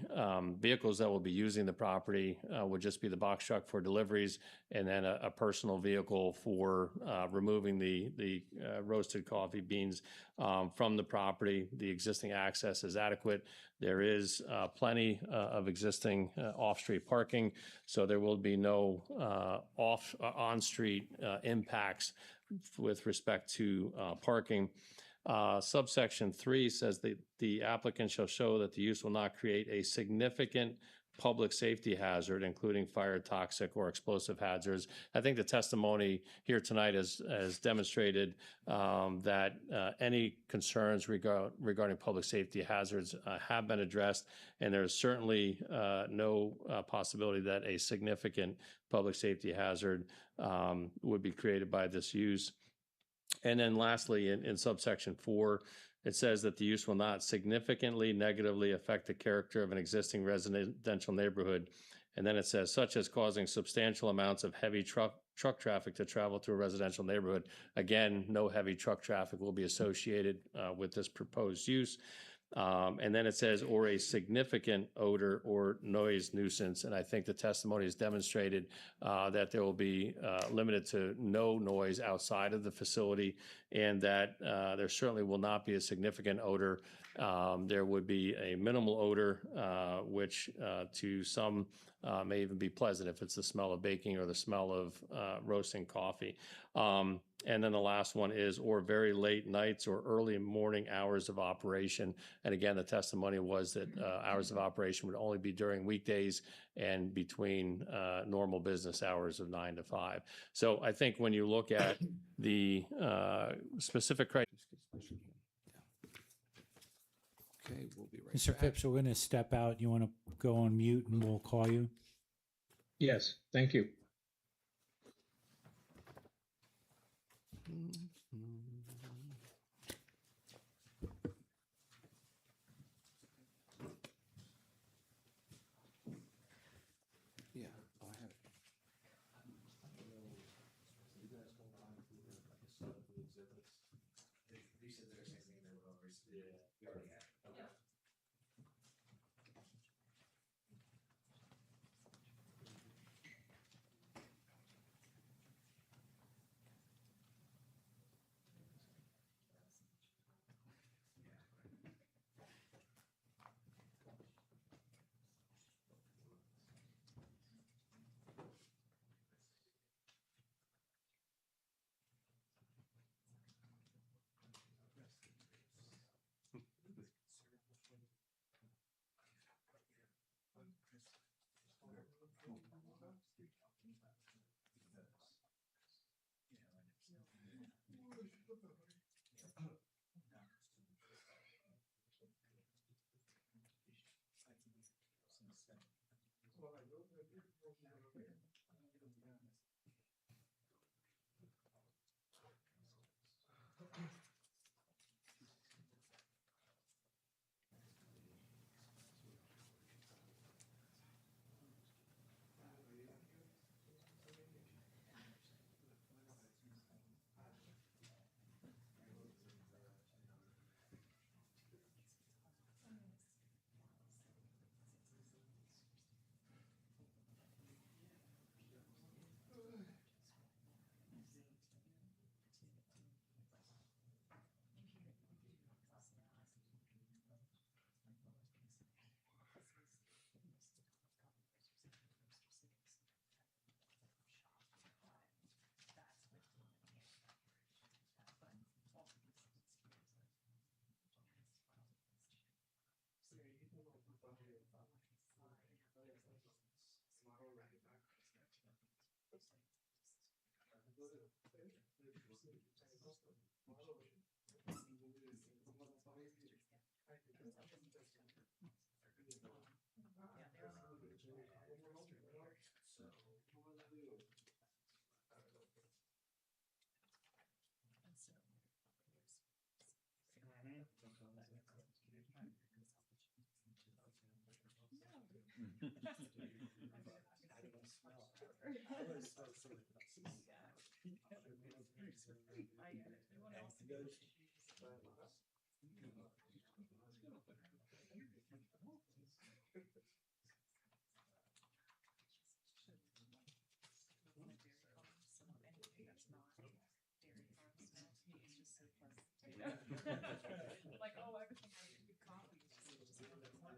vehicles that will be using the property would just be the box truck for deliveries, and then a personal vehicle for removing the roasted coffee beans from the property. The existing access is adequate. There is plenty of existing off-street parking, so there will be no on-street impacts with respect to parking. Subsection 3 says that the applicant shall show that the use will not create a significant public safety hazard, including fire, toxic, or explosive hazards. I think the testimony here tonight has demonstrated that any concerns regarding public safety hazards have been addressed, and there's certainly no possibility that a significant public safety hazard would be created by this use. And then lastly, in subsection 4, it says that the use will not significantly negatively affect the character of an existing residential neighborhood. And then it says, such as causing substantial amounts of heavy truck traffic to travel through a residential neighborhood. Again, no heavy truck traffic will be associated with this proposed use. And then it says, or a significant odor or noise nuisance. And I think the testimony has demonstrated that there will be limited to no noise outside of the facility, and that there certainly will not be a significant odor. There would be a minimal odor, which to some may even be pleasant if it's the smell of baking or the smell of roasting coffee. And then the last one is, or very late nights or early morning hours of operation. And again, the testimony was that hours of operation would only be during weekdays and between normal business hours of 9 to 5. So I think when you look at the specific criteria. Okay, we'll be right Mr. back. Phipps, we're going to step out. You want to go on mute and we'll call you? Yes, thank you. Yeah, oh, I have it. Like, oh, everything has to be coffee. It's just a wonderful smell.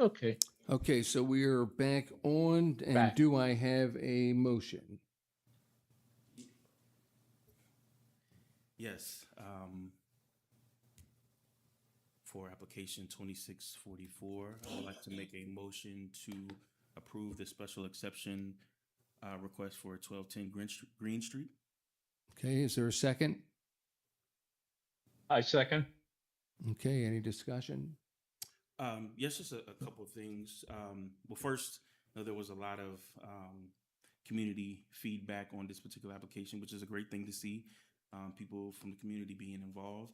Okay. Okay, so we are back on, and Back. do I have a motion? Yes, for application 2644, I would like to make a motion to approve the special exception request for 1210 Green Street. Okay, is there a second? I second. Okay, any discussion? Yes, just a couple of things. Well, first, there was a lot of community feedback on this particular application, which is a great thing to see. People from the community being involved.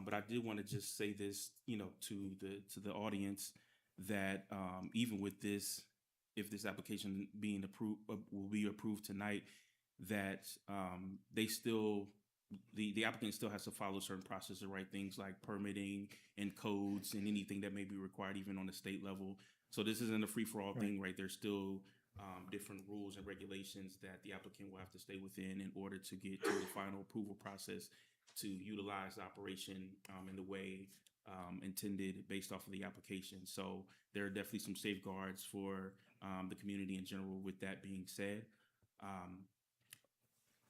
But I did want to just say this, to the audience that even with this, if this application being approved will be approved tonight, that they still the applicant still has to follow certain processes, right? Things like permitting and codes and anything that may be required even on the state level. So this isn't a free-for-all thing, right? There's still different rules and regulations that the applicant will have to stay within in order to get to the final approval process to utilize the operation in the way intended based off of the application. So there are definitely some safeguards for the community in general with that being said.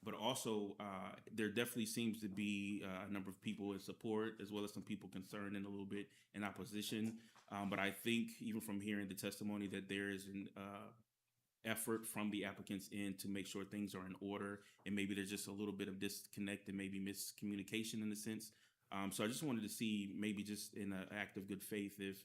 But also, there definitely seems to be a number of people in support, as well as some people concerned and a little bit in opposition. But I think, even from hearing the testimony, that there is an effort from the applicants end to make sure things are in order, and maybe there's just a little bit of disconnect and maybe miscommunication in a sense. So I just wanted to see, maybe just in an act of good faith, if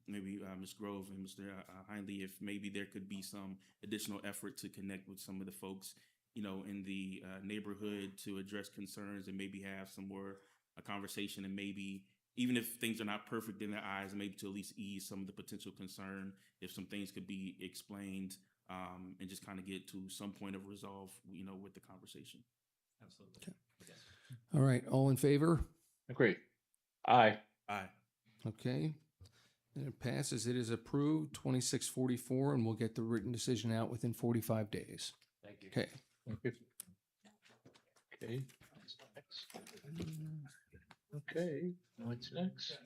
maybe Ms. Grove and Mr. Hindley, if maybe there could be some additional effort to connect with some of the folks, in the neighborhood to address concerns and maybe have some more a conversation, and maybe even if things are not perfect in their eyes, maybe to at least ease some of the potential concern, if some things could be explained and just kind of get to some point of resolve, with the conversation. Absolutely. Okay. Yes. All right, all in favor? Agree. Aye. Aye. Okay. And it passes. It is approved, 2644, and we'll get the written decision out within 45 days. Thank you. Okay. Thank you. Okay. Okay. What's next?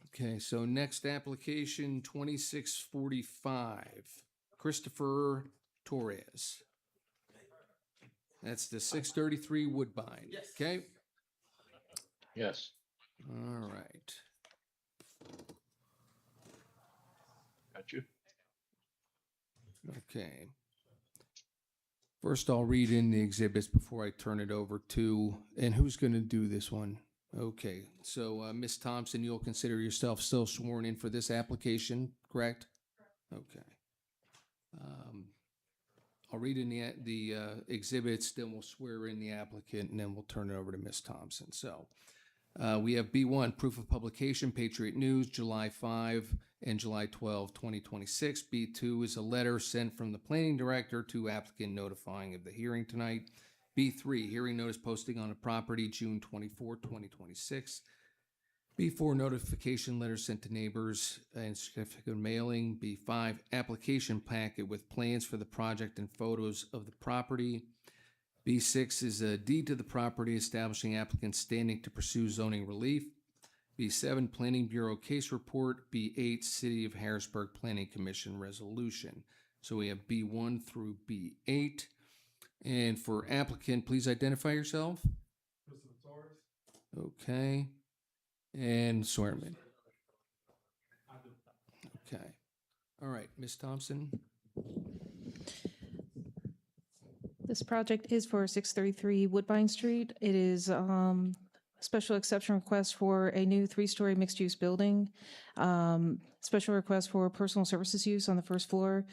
Okay, so next application, 2645, Christopher Torres. That's the 633 Woodbine. Yes. Okay. Yes. All right. Got you. Okay. First, I'll read in the exhibits before I turn it over to, and who's going to do this one? Okay, so Ms. Thompson, you'll consider yourself still sworn in for this application, correct? Okay. I'll read in the exhibits, then we'll swear in the applicant, and then we'll turn it over to Ms. Thompson. So we have B1, proof of publication, Patriot News, July 5 and July 12, 2026. B2 is a letter sent from the planning director to applicant notifying of the hearing tonight. B3, hearing notice posting on a property, June 24, 2026. B4, notification letter sent to neighbors and certificate of mailing. B5, application packet with plans for the project and photos of the property. B6 is a deed to the property establishing applicant's standing to pursue zoning relief. B7, Planning Bureau case report. B8, City of Harrisburg Planning Commission resolution. So we have B1 through B8. And for applicant, please identify yourself. Okay. And swearman. Okay. All right, Ms. Thompson. This project is for 633 Woodbine Street. It is a special exception request for a new 3-story mixed-use building, special request for personal services use on the first floor,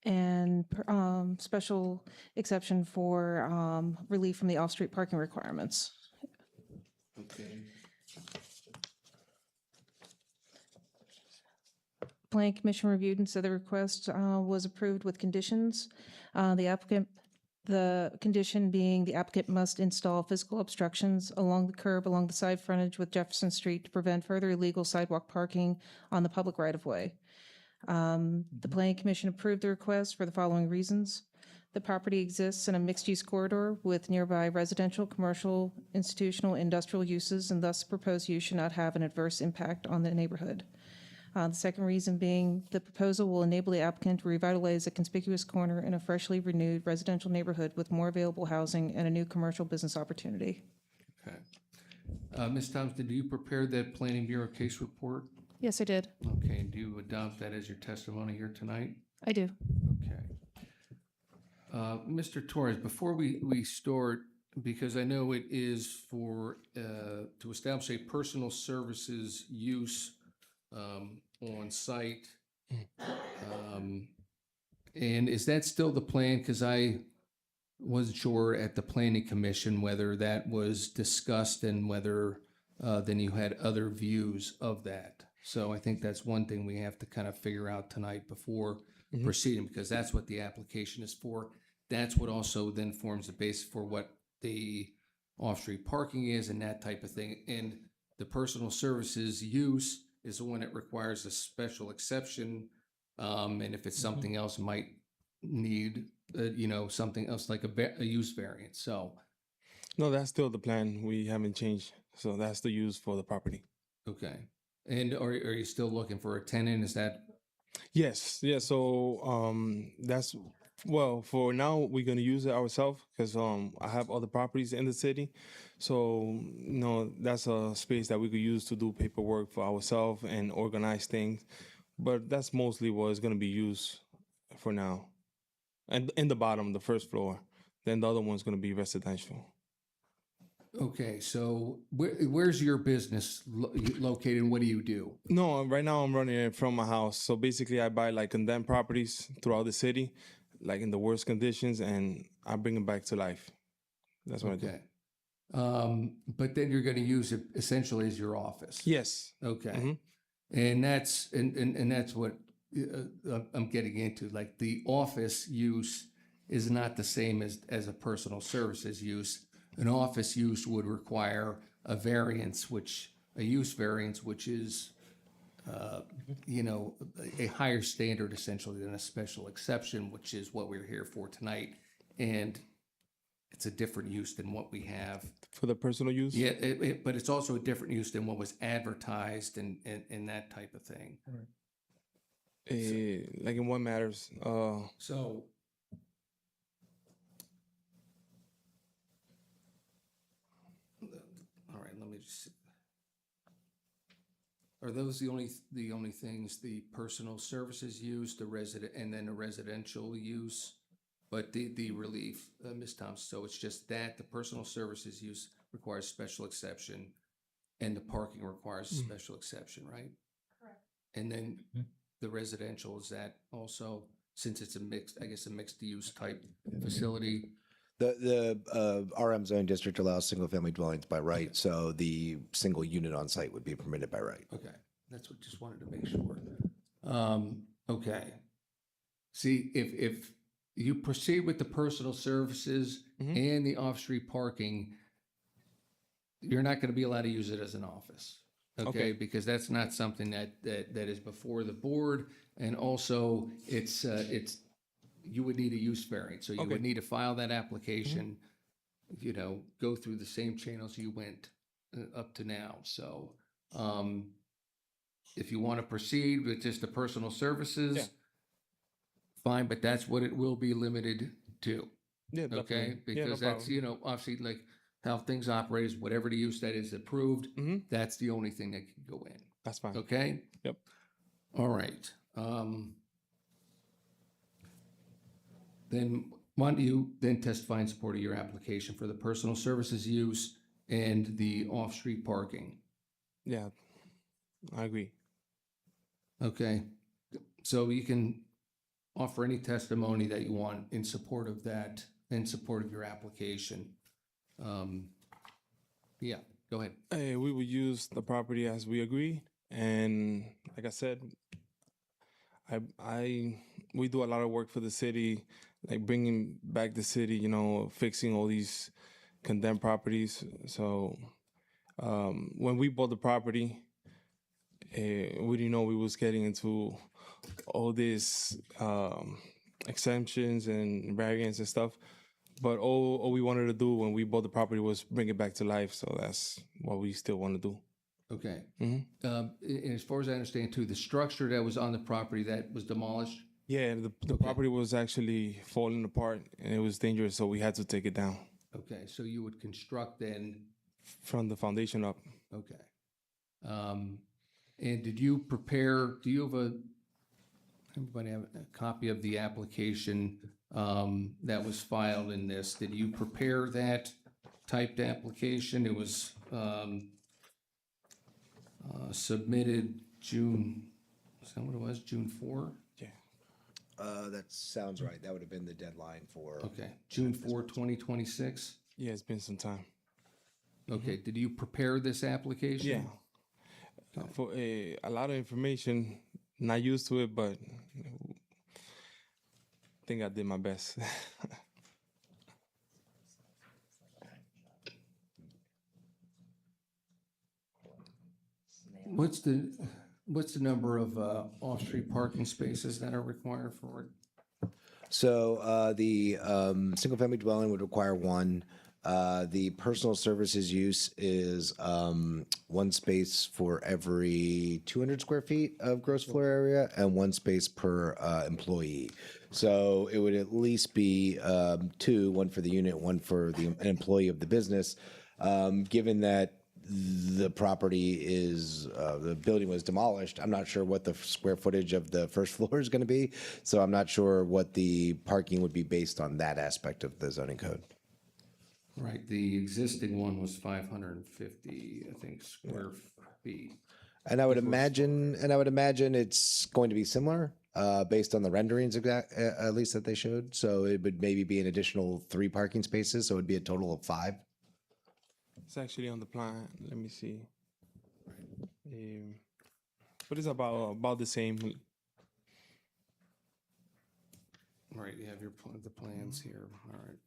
and special exception for relief from the off-street parking requirements. Okay. Planning Commission reviewed and said the request was approved with conditions. The applicant The condition being the applicant must install physical obstructions along the curb along the side frontage with Jefferson Street to prevent further illegal sidewalk parking on the public right-of-way. The Planning Commission approved the request for the following reasons. The property exists in a mixed-use corridor with nearby residential, commercial, institutional, industrial uses, and thus the proposed use should not have an adverse impact on the neighborhood. The second reason being the proposal will enable the applicant to revitalize a conspicuous corner in a freshly renewed residential neighborhood with more available housing and a new commercial business opportunity. Okay. Ms. Thompson, do you prepare that Planning Bureau case report? Yes, I did. Okay, do you adopt that as your testimony here tonight? I do. Okay. Mr. Torres, before we start, because I know it is for, to establish a personal services use on site. And is that still the plan? Because I wasn't sure at the Planning Commission whether that was discussed and whether then you had other views of that. So I think that's one thing we have to kind of figure out tonight before proceeding, because that's what the application is for. That's what also then forms the basis for what the off-street parking is and that type of thing. And the personal services use is the one that requires a special exception. And if it's something else, might need, something else like a use variance. So, No, that's still the plan. We haven't changed. So that's the use for the property. okay. And are you still looking for a tenant? Is that? Yes. Yeah. So that's, well, for now, we're going to use it ourselves because I have other properties in the city. So, that's a space that we could use to do paperwork for ourselves and organize things. But that's mostly what is going to be used for now. And in the bottom, the first floor. Then the other one's going to be residential. Okay, so where's your business located and what do you do? No, right now I'm running it from my house. So basically I buy like condemned properties throughout the city, like in the worst conditions, and I bring them back to life. That's what I do. Okay. But then you're going to use it essentially as your office. Yes. Okay. And that's and that's what I'm getting into. Like the office use is not the same as a personal services use. An office use would require a variance, a use variance, which is, a higher standard essentially than a special exception, which is what we're here for tonight. And it's a different use than what we have. For the personal use? Yeah, but it's also a different use than what was advertised and that type of thing. Like in what matters? So all right, let me just see. Are those the only things, the personal services use, the resident, and then the residential use? But the relief, Ms. Thompson, so it's just that the personal services use requires special exception and the parking requires a special exception, right? Correct. And then the residential, is that also, since it's a mixed use type facility? The RM zone district allows single-family dwellings by right, so the single unit on site would be permitted by right. Okay, that's what, just wanted to make sure. Okay. See, if you proceed with the personal services and the off-street parking, you're not gonna be allowed to use it as an office. Okay, because that's not something that is before the board, and also it's you would need a use variance, so you would need to file that application, go through the same channels you went up to now. So, if you want to proceed with just the personal services, fine, but that's what it will be limited to. Yeah, Okay, definitely. because that's, obviously like how things operate is whatever the use that is approved, that's the only thing that can go in. That's fine. Okay? Yep. All right. Then why don't you then testify in support of your application for the personal services use and the off-street parking? Yeah, I agree. Okay. So you can offer any testimony that you want in support of that, in support of your application. Yeah, go ahead. We will use the property as we agree, and like I said, we do a lot of work for the city, like bringing back the city, you know, fixing all these condemned properties. So when we bought the property, we didn't know we was getting into all these exemptions and variants and stuff. But all we wanted to do when we bought the property was bring it back to life. So that's what we still want to do. Okay. Mhm. And as far as I understand too, the structure that was on the property that was demolished? Yeah, the property was actually falling apart and it was dangerous, so we had to take it down Okay, so you would construct then, from the foundation up. okay. And did you prepare, do you have everybody have a copy of the application that was filed in this? Did you prepare that typed application? It was submitted June, is that what it was, June 4? That sounds right. That would have been the deadline for. Okay, June 4, 2026? Yeah, it's been some time. Okay, did you prepare this application? Yeah. For a lot of information, not used to it, but I think I did my best. What's the number of off-street parking spaces that are required for it? So the single-family dwelling would require one. The personal services use is one space for every 200 square feet of gross floor area and one space per employee. So it would at least be two, one for the unit, one for an employee of the business. Given that the property is, the building was demolished, I'm not sure what the square footage of the first floor is going to be. So I'm not sure what the parking would be based on that aspect of the zoning code. Right, the existing one was 550, I think, square feet. And I would imagine, it's going to be similar, based on the renderings at least that they showed. So it would maybe be an additional 3 parking spaces, so it would be a total of 5. It's actually on the plan. Let me see. But it's about the same. Right, you have the plans here, all right.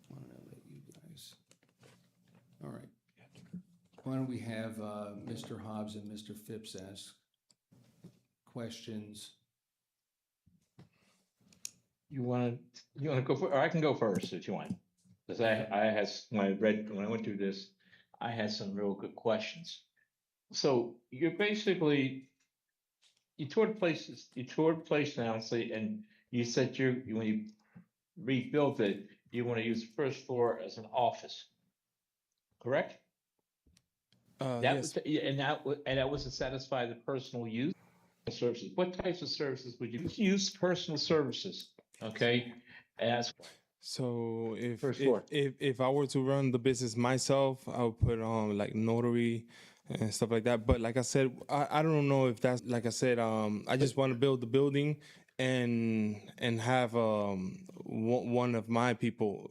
Why don't I let you guys? All right. Why don't we have Mr. Hobbs and Mr. Phipps ask questions? You want to go for, or I can go first if you want. Because when I went through this, I had some real good questions. So you're basically, you toured place now, and you said when you rebuilt it, you want to use the first floor as an office, correct? Yes. And that was to satisfy the personal use services. What types of services would you use? Personal services, okay? As So First floor. if I were to run the business myself, I would put on like notary and stuff like that. But like I said, I don't know if that's, like I said, I just want to build the building and have one of my people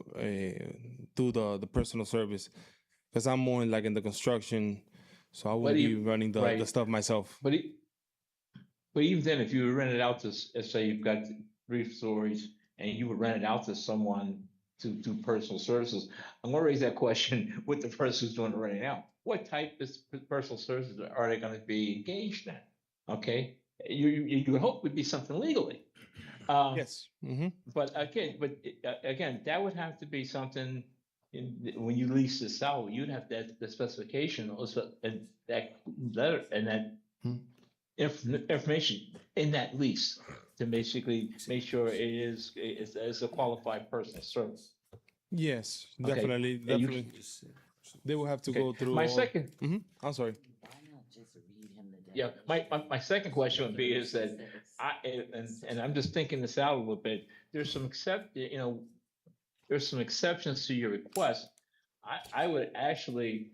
do the personal service, because I'm more like in the construction, so I wouldn't be running the stuff myself. But even then, if you rent it out to, let's say you've got 3 stories and you would rent it out to someone to do personal services, I'm gonna raise that question with the person who's doing it right now. What type of personal services are they gonna be engaged in? Okay, you would hope would be something legally. Yes. But again, that would have to be something when you lease this out, you'd have that the specification also, and that letter and that information in that lease to basically make sure it is a qualified personal service. Yes, Okay. definitely, And you definitely. They will have to go through. My all- second, I'm sorry. yeah, my second question would be is that and I'm just thinking this out a little bit. There's some exceptions to your request. I would actually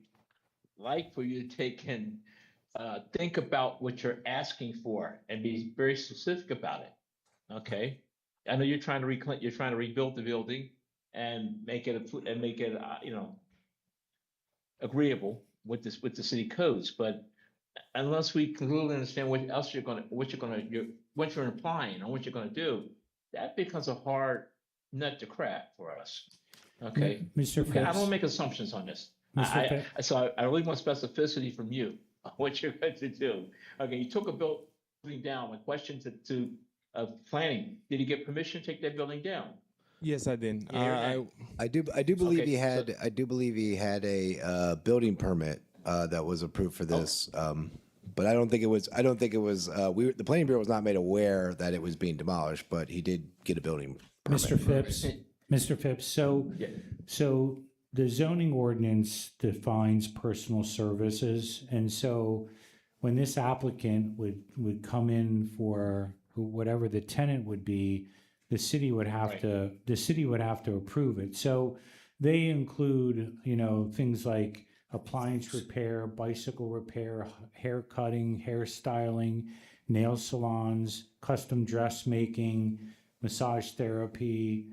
like for you to take and think about what you're asking for and be very specific about it. Okay, I know you're trying to rebuild the building. and make it, agreeable with this, with the city codes, but unless we clearly understand what else what you're implying or what you're gonna do, that becomes a hard nut to crack for us. Okay? Mr. I don't Phipps. wanna make assumptions on this. Mr. Phipps. So I really want specificity from you on what you're going to do. Okay, you took a building down with questions to planning. Did you get permission to take that building down? Yes, I did. I do believe Okay, he had I do believe he had a building permit that was approved for this. But I don't think it was the planning bureau was not made aware that it was being demolished, but he did get a building permit. Mr. Phipps, so the zoning ordinance defines personal services, and so when this applicant would come in for whatever the tenant would be, the city would have to approve it. So they include, things like appliance repair, bicycle repair, hair cutting, hair styling, nail salons, custom dressmaking, massage therapy,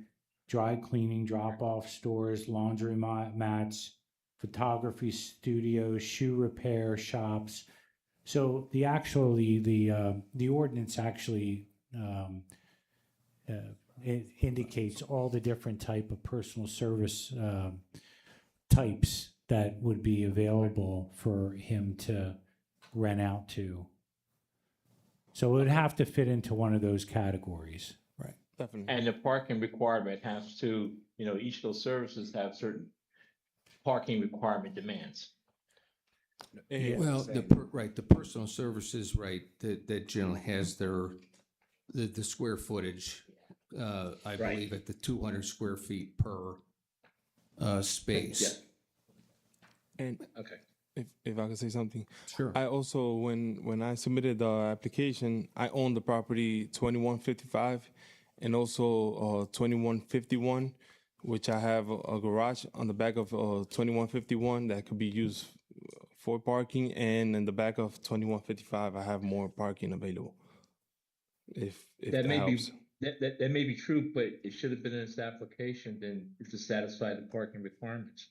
dry cleaning, drop-off stores, laundry mats, photography studios, shoe repair shops. So the ordinance actually it indicates all the different type of personal service types that would be available for him to rent out to. So it would have to fit into one of those categories. Right, definitely. And the parking requirement has to, each of those services have certain parking requirement demands. Well, the personal services, right, that generally has the square footage, I believe at the 200 square feet per space. And okay, if I could say something, sure. I also when I submitted the application, I own the property 2155 and also 2151, which I have a garage on the back of 2151 that could be used for parking, and in the back of 2155, I have more parking available. If that may helps. be that may be true, but it should have been in this application then to satisfy the parking requirements.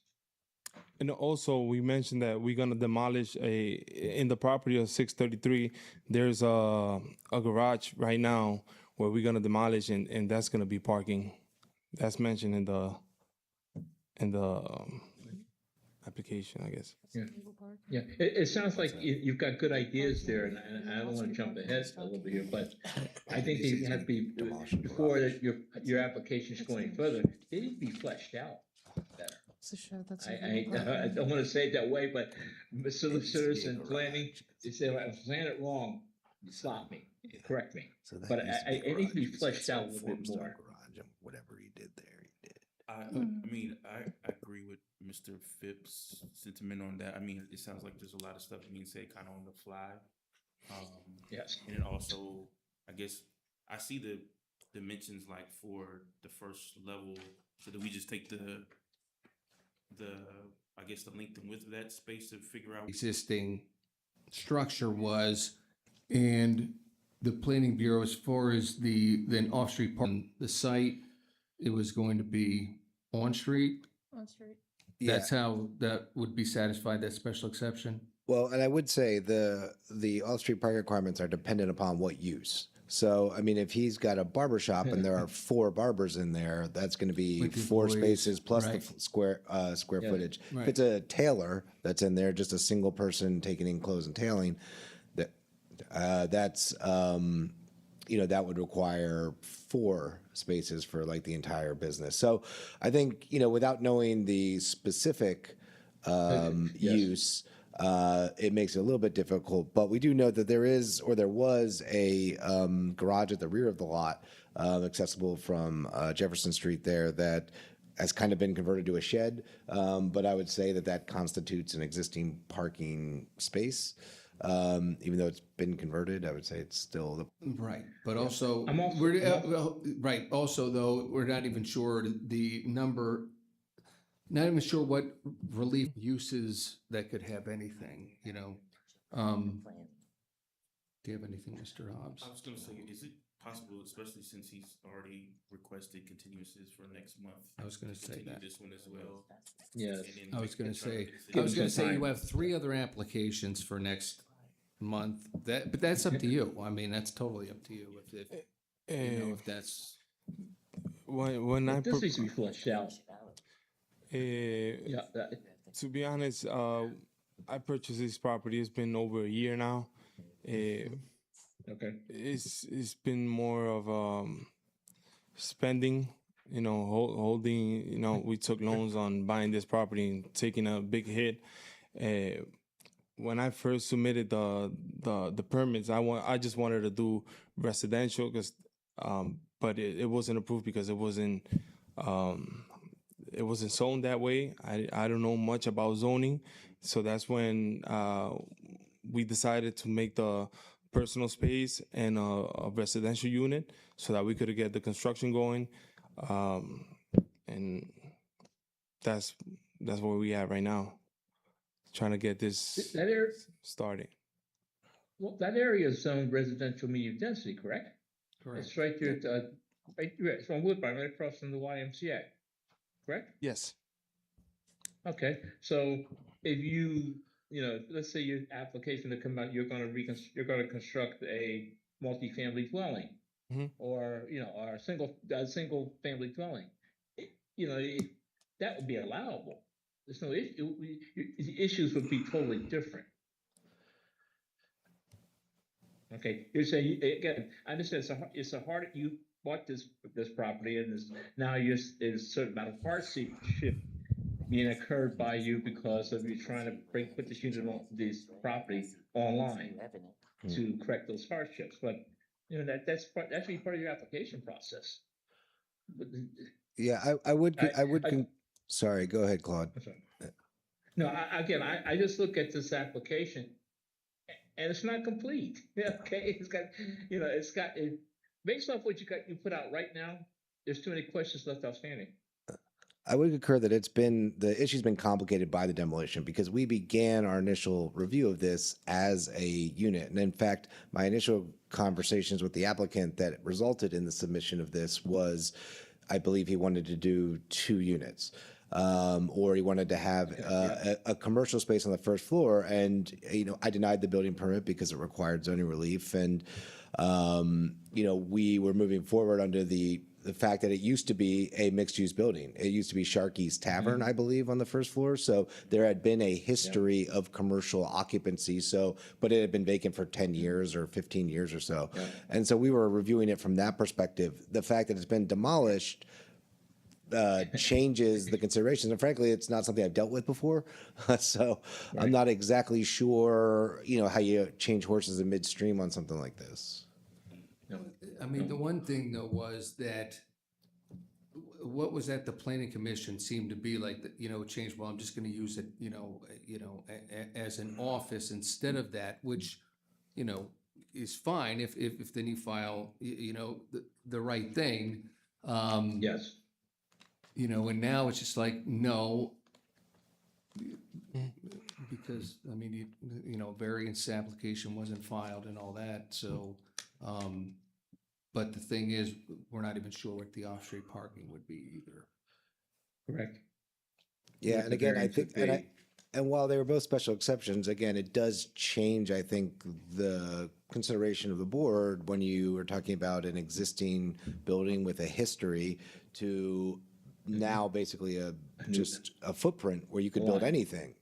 And also, we mentioned that we're gonna demolish in the property of 633. There's a garage right now where we're gonna demolish, and that's gonna be parking. That's mentioned in the application, I guess. Yeah. It sounds like you've got good ideas there, and I don't want to jump ahead a little bit here, but I think they have to be before your application is going further. They need to be fleshed out better. I don't want to say it that way, but solicitors and planning, they say, if I'm saying it wrong, stop me, correct me. But it needs to be fleshed out a little bit more. Whatever he did there, he did. I mean, I agree with Mr. Phipps' sentiment on that. I mean, it sounds like there's a lot of stuff being said kind of on the fly. Yes. And then also, I guess, I see the dimensions like for the first level. So do we just take the I guess the length and width of that space to figure out Existing structure was, and the planning bureau, as far as then off-street parking, the site, it was going to be on-street. On-street. That's how that would be satisfied, that special exception? Well, and I would say the off-street parking requirements are dependent upon what use. So, I mean, if he's got a barber shop and there are 4 barbers in there, that's going to be With 4 employees, spaces plus right. the square footage. Right. If it's a tailor that's in there, just a single person taking in clothes and tailing, that's that would require 4 spaces for like the entire business. So, I think without knowing the specific use. It makes it a little bit difficult, but we do know that there was a garage at the rear of the lot, accessible from Jefferson Street there, that has kind of been converted to a shed. But I would say that constitutes an existing parking space. Even though it's been converted, I would say it's still right. But also, right. Also, though, we're not even sure the number. Not even sure what relief uses that could have anything, Do you have anything, Mr. Hobbs? I was going to say, is it possible, especially since he's already requested continuances for next month. I was gonna say Continue that. this one as well. Yes. And then I was we gonna can try to say, get a I was Give gonna us some say you time. have 3 other applications for next month. But that's up to you. I mean, that's totally up to you if you know, if that's. When I This needs to be fleshed out. yeah, to be honest, I purchased this property. It's been over a year now. Okay. It's been more of spending. You know, holding. You know, we took loans on buying this property and taking a big hit. When I first submitted the permits, I just wanted to do residential because, but it wasn't approved because it wasn't zoned that way. I don't know much about zoning, so that's when we decided to make the personal space and a residential unit so that we could get the construction going, and that's where we at right now, trying to get this That area, started. well, that area is zoned residential medium density, correct? Correct. It's right there, right, it's on Woodbine, right across from the YMCA, correct? Yes. Okay, so if you know, let's say your application to come out, you're gonna construct a multifamily dwelling, Mhm. or or a single family dwelling, that would be allowable. There's no issue. The issues would be totally different. Okay, you're saying again. I understand it's a hard. You bought this property, and now there's a certain amount of hardship being occurred by you because of you trying to put this unit on this property online to correct those hardships. But that should be part of your application process. But, Yeah, I would. Sorry, go ahead, Claude. I'm sorry. No, I just look at this application, and it's not complete. Okay, based off what you put out right now, there's too many questions left outstanding. I would concur that the issue's been complicated by the demolition because we began our initial review of this as a unit. And in fact, my initial conversations with the applicant that resulted in the submission of this was, I believe he wanted to do 2 units. Or he wanted to have a commercial space on the first floor. And, I denied the building permit because it required zoning relief. And, we were moving forward under the fact that it used to be a mixed-use building. It used to be Sharky's Tavern, I believe, on the first floor. So there had been a history of commercial occupancy. But it had been vacant for 10 years or 15 years or so. Yeah. And so we were reviewing it from that perspective. The fact that it's been demolished changes the considerations. And frankly, it's not something I've dealt with before. So right. I'm not exactly sure, how you change horses in midstream on something like this. I mean, the one thing though was that what was at the planning commission seemed to be like, change, well, I'm just going to use it, as an office instead of that, which, is fine if then you file, the right thing. Yes. And now it's just like, no, because, I mean, variance application wasn't filed and all that, so, but the thing is, we're not even sure what the off-street parking would be either. Correct. Yeah, and again, I think, and while they were both special exceptions, again, it does change, I think, the consideration of the board when you are talking about an existing building with a history to now basically just a footprint where you could build anything.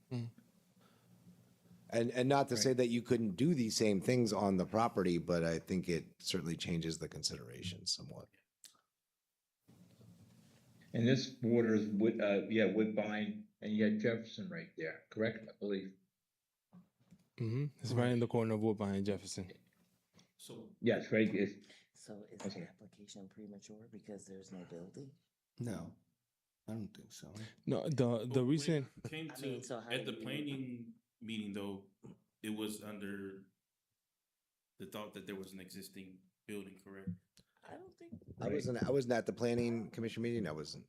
And not to say that you couldn't do these same things on the property, but I think it certainly changes the consideration somewhat. And this borders Woodbine, and you had Jefferson right there, correct? I believe. Mm-hmm. It's right in the corner of Woodbine and Jefferson. So yes, right. So is the application premature because there's no building? No, I don't think so. No, the reason came to at the planning meeting though, it was under the thought that there was an existing building, correct? I don't think I wasn't at the planning commission meeting. I wasn't.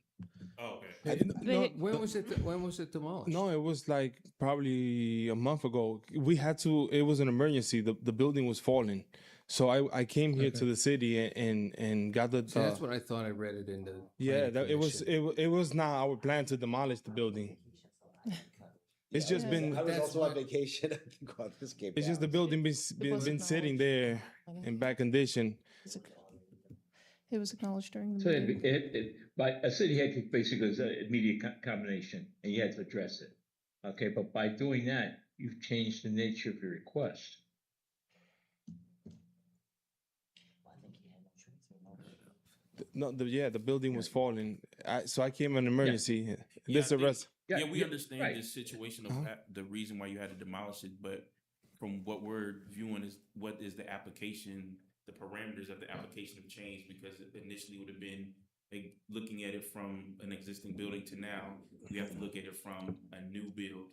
Oh, okay. No, when was it demolished? No, it was like probably a month ago. We had to. It was an emergency. The building was falling, So I came here to the city and got the. See, that's what I thought I read it in the. Yeah, planning it was commission. it was not our plan to demolish the building. It's just I been. was That's also on what- vacation. I think while this came It's just the down. building been sitting there in bad condition. It was acknowledged during the So meeting. but a city had to basically is an immediate combination, and you had to address it. Okay, but by doing that, you've changed the nature of your request. No, the building was falling. So I came in emergency. Yeah, This I think- arrest. Yeah, we yeah, understand right. the situation of Uh-huh. the reason why you had to demolish it, but from what we're viewing is what is the application, the parameters of the application have changed because it initially would have been like looking at it from an existing building to now, we have to look at it from a new build.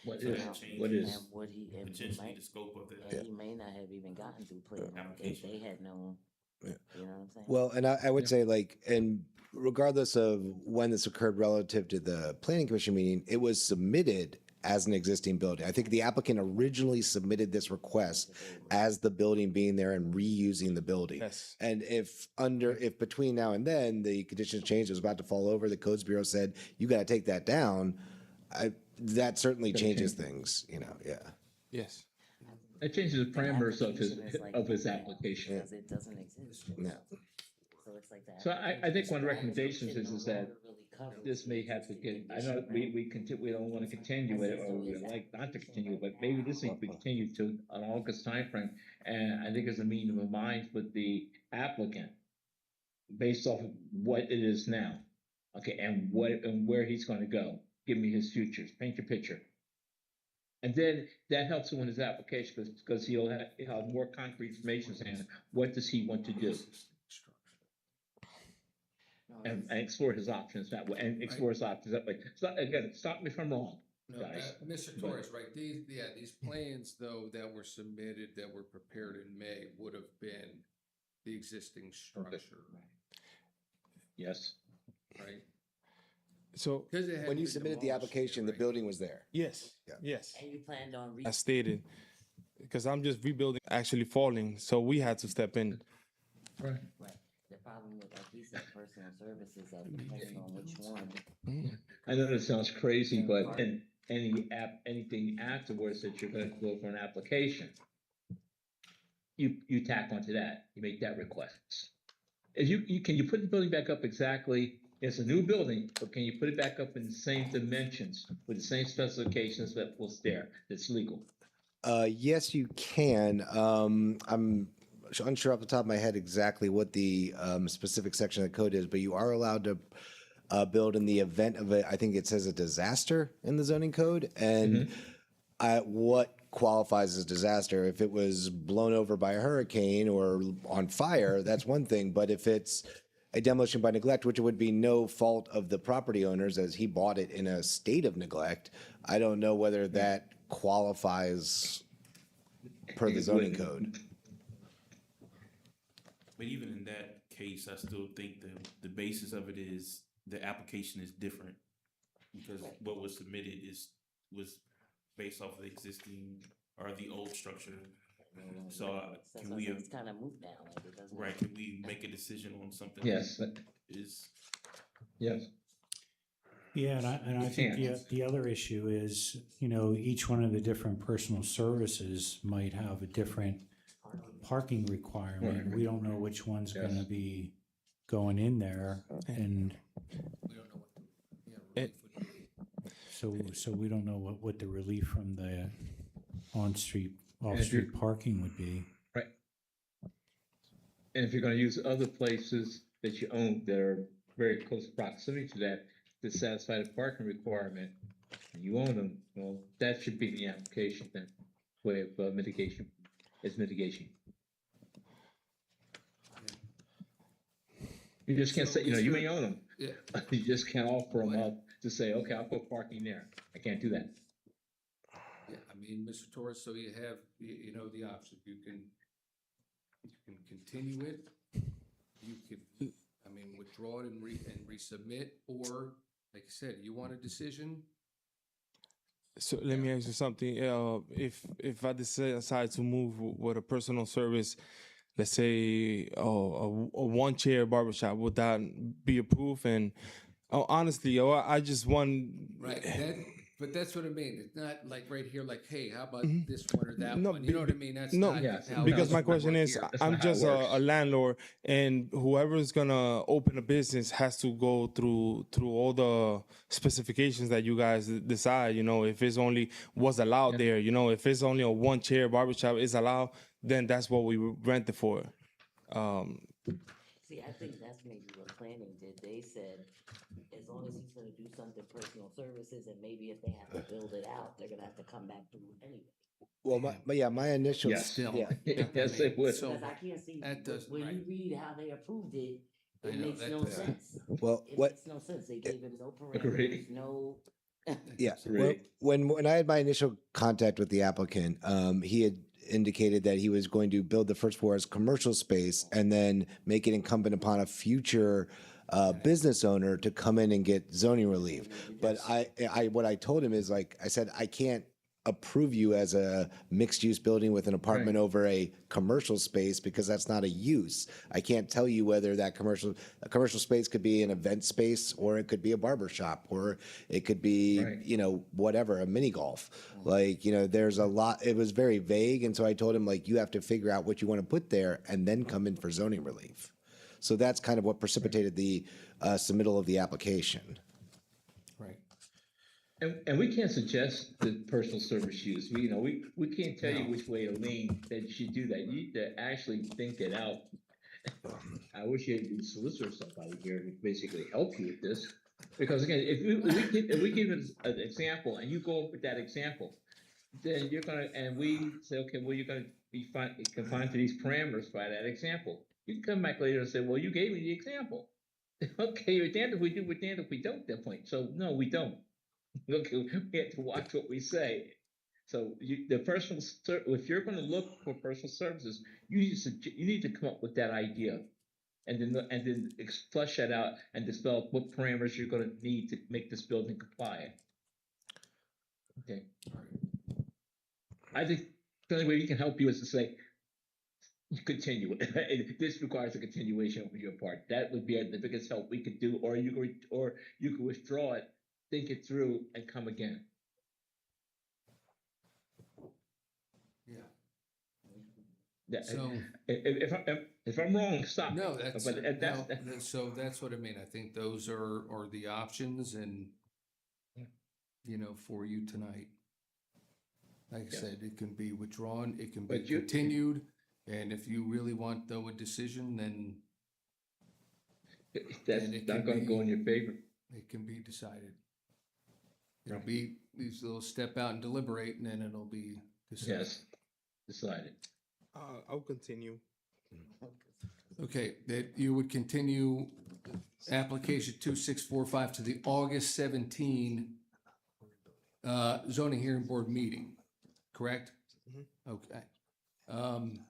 What So is, that what changes is, And would he, and potentially might, the scope of the and he may not have even gotten through planning if application. they had known, Yeah. you know what I'm saying? Well, and I would say like, and regardless of when this occurred relative to the planning commission meeting, it was submitted as an existing building. I think the applicant originally submitted this request as the building being there and reusing the building. Yes. And if between now and then the conditions changed, it was about to fall over, the codes bureau said, you got to take that down. That certainly changes things, you know, yeah. Yes. it changes the parameters of his, Application is like of his that application. Because it doesn't exist. Yeah. So it's like that. So I think one of the recommendations is that this may have to get, I know we don't want to continue it, or we would like not to continue it, but maybe this needs to be continued to an August timeframe. And I think there's a meeting of minds with the applicant based off of what it is now. Okay, and where he's going to go. Give me his futures, paint your picture. And then that helps him in his application because he'll have more concrete information saying, what does he want to do? And explore his options that way, and explore his options that way. So again, stop me if I'm wrong, No, guys. Mr. Torres, right, these plans though that were submitted, that were prepared in May would have been the existing structure, Yes. right? So 'Cause it had When to you be submitted the demolished, application, the right? building was there. Yes. Yeah. Yes. And you planned on I stated because I'm just rebuilding, actually falling. So we had to step in. Right. Right. The problem with, like he said, personal services, that depending on which one. I know that sounds crazy, but in anything afterwards that you're gonna go for an application, you tack onto that, you make that request. If can you put the building back up exactly, it's a new building, but can you put it back up in the same dimensions with the same specifications that was there, that's legal? Yes, you can. I'm unsure off the top of my head exactly what the specific section of the code is, but you are allowed to build in the event of I think it says a disaster in the zoning code. And what qualifies as disaster? If it was blown over by a hurricane or on fire, that's one thing. But if it's a demolition by neglect, which would be no fault of the property owners as he bought it in a state of neglect, I don't know whether that qualifies per the zoning code. But even in that case, I still think the basis of it is the application is different because what was submitted was based off of the existing or the old structure. So can we It's kind of moved down, like it doesn't. right? Can we make a decision on something? Yes. that is Yes. Yeah, and I think can't. the other issue is, each one of the different personal services might have a different parking requirement. Right. We don't know which one's Yes. gonna be going in there, and We don't know what, relief would be. so we don't know what the relief from the off-street you're- parking would be. Right. And if you're gonna use other places that you own that are very close proximity to that to satisfy the parking requirement, and you own them, well, that should be the application then, way of mitigation, is mitigation. You just can't say, you may own them. Yeah. You just can't offer them up to say, okay, I'll put parking there. I can't do that. Yeah, I mean, Mr. Torres, so you have, the option, you can continue it, you could, withdraw it and resubmit, or, like you said, you want a decision? So let me ask you something. If I decide to move with a personal service, let's say, a one chair barbershop, would that be approved? And honestly, I just want Right, but that's what I mean. It's not like right here, like, hey, how about Mhm. this one or that No, one? You know what I mean? That's no, not Yes, how because it my would question work is, here. That's I'm not how it just a works. landlord, and whoever's gonna open a business has to go through all the specifications that you guys decide. You know, if it's only what's allowed there. You know, if it's only a one chair barbershop is allowed, then that's what we rent it for. See, I think that's maybe what planning did. They said, as long as he's gonna do something personal services, and maybe if they have to build it out, they're gonna have to come back through anyway. Well, my initial, Yes. Still, yeah. Yes, it would. so Because I can't see, that doesn't, when you right. read how they approved it, I it know, makes that no doesn't- sense. Well, It what makes no sense. They gave him no Agreed. parameters, no. Yeah. Right. When I had my initial contact with the applicant, he had indicated that he was going to build the first floor as commercial space and then make it incumbent upon a future business owner to come in and get zoning relief. But what I told him is, like I said, I can't approve you as a mixed use building with an apartment over a commercial space because that's not a use. I can't tell you whether a commercial space could be an event space, or it could be a barber shop, or it could be, you know, whatever, a mini golf. Like, you know, there's a lot, it was very vague. And so I told him, like, you have to figure out what you want to put there and then come in for zoning relief. So that's kind of what precipitated the submittal of the application. Right. And we can't suggest the personal service use. We can't tell you which way to lean, that you should do that. You need to actually think it out. I wish you had a solicitor or somebody here to basically help you with this. Because again, if we give an example and you go with that example, then and we say, okay, well, you're gonna be confined to these parameters by that example. You can come back later and say, well, you gave me the example. Okay, we're damned if we do, we're damned if we don't at that point. So no, we don't. Okay, we have to watch what we say. So if you're going to look for personal services, you need to come up with that idea, and then flesh that out and develop what parameters you're going to need to make this building compliant. Okay. I think the only way we can help you is to say, you continue it. This requires a continuation on your part. That would be the biggest help we could do, or you could withdraw it, think it through, and come again. Yeah. So- If I'm wrong, stop me. No, that's, But so that's what I mean. I think those are the options, and, you know, for you tonight. Like I said, it can be withdrawn, it can be continued, and if you really want, though, a decision, then that's then it not can going to go in your favor. it can be decided. It'll be these little step out and deliberate, and then it'll be decided. Yes, decided. I'll continue. Okay, that you would continue application 2645 to the August 17 zoning hearing board meeting, correct? Okay.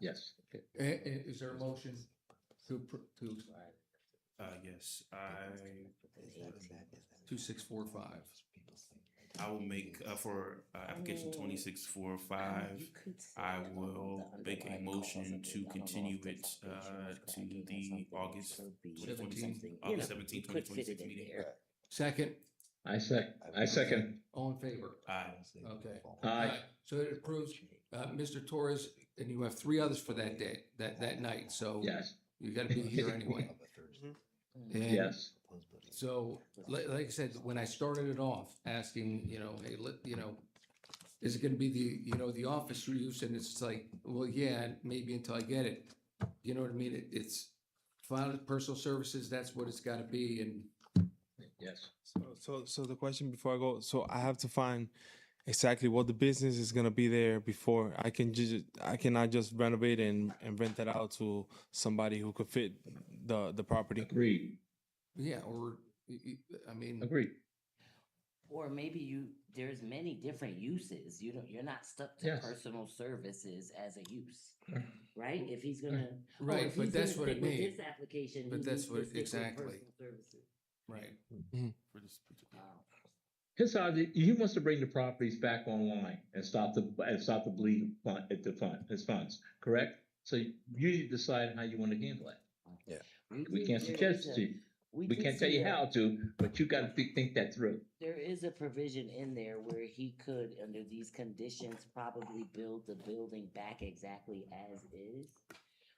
Yes. Is there a motion to, Yes, 2645? I will make, for application 2645, I will make a motion to continue it to the August 17, 2026 meeting. Second? I second. All in favor? Aye. Okay. Aye. So it approves, Mr. Torres, and you have 3 others for that day, that night, so. Yes. You gotta be here anyway. And Yes. so, like I said, when I started it off, asking, you know, hey, is it gonna be the office use? And it's like, well, yeah, maybe until I get it. You know what I mean? It's filed personal services, that's what it's gotta be, and. Yes. So the question before I go, so I have to find exactly what the business is gonna be there before I cannot just renovate and rent that out to somebody who could fit the property. Agreed. Yeah, or, I mean. Agreed. Or maybe there's many different uses. You're not stuck to Yes. personal services as a use, right? If he's gonna. Right, if but he's that's gonna what I stick with mean. This application. But he that's needs to what- stick with exactly. personal services. Right. For this particular. His idea, he wants to bring the properties back online and stop the bleed his funds, correct? So you decide how you want to handle it. Yeah. We can't suggest it to you. We did can't tell see you a- how to, but you got to think that through. There is a provision in there where he could, under these conditions, probably build the building back exactly as is.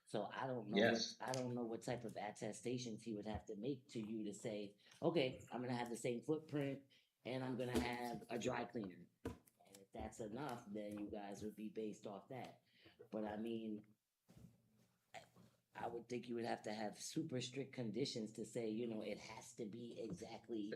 So I don't know Yes. I don't know what type of attestations he would have to make to you to say, okay, I'm gonna have the same footprint and I'm gonna have a dry cleaner. And if that's enough, then you guys would be based off that. But I mean, I would think you would have to have super strict conditions to say, you know, it has to be exactly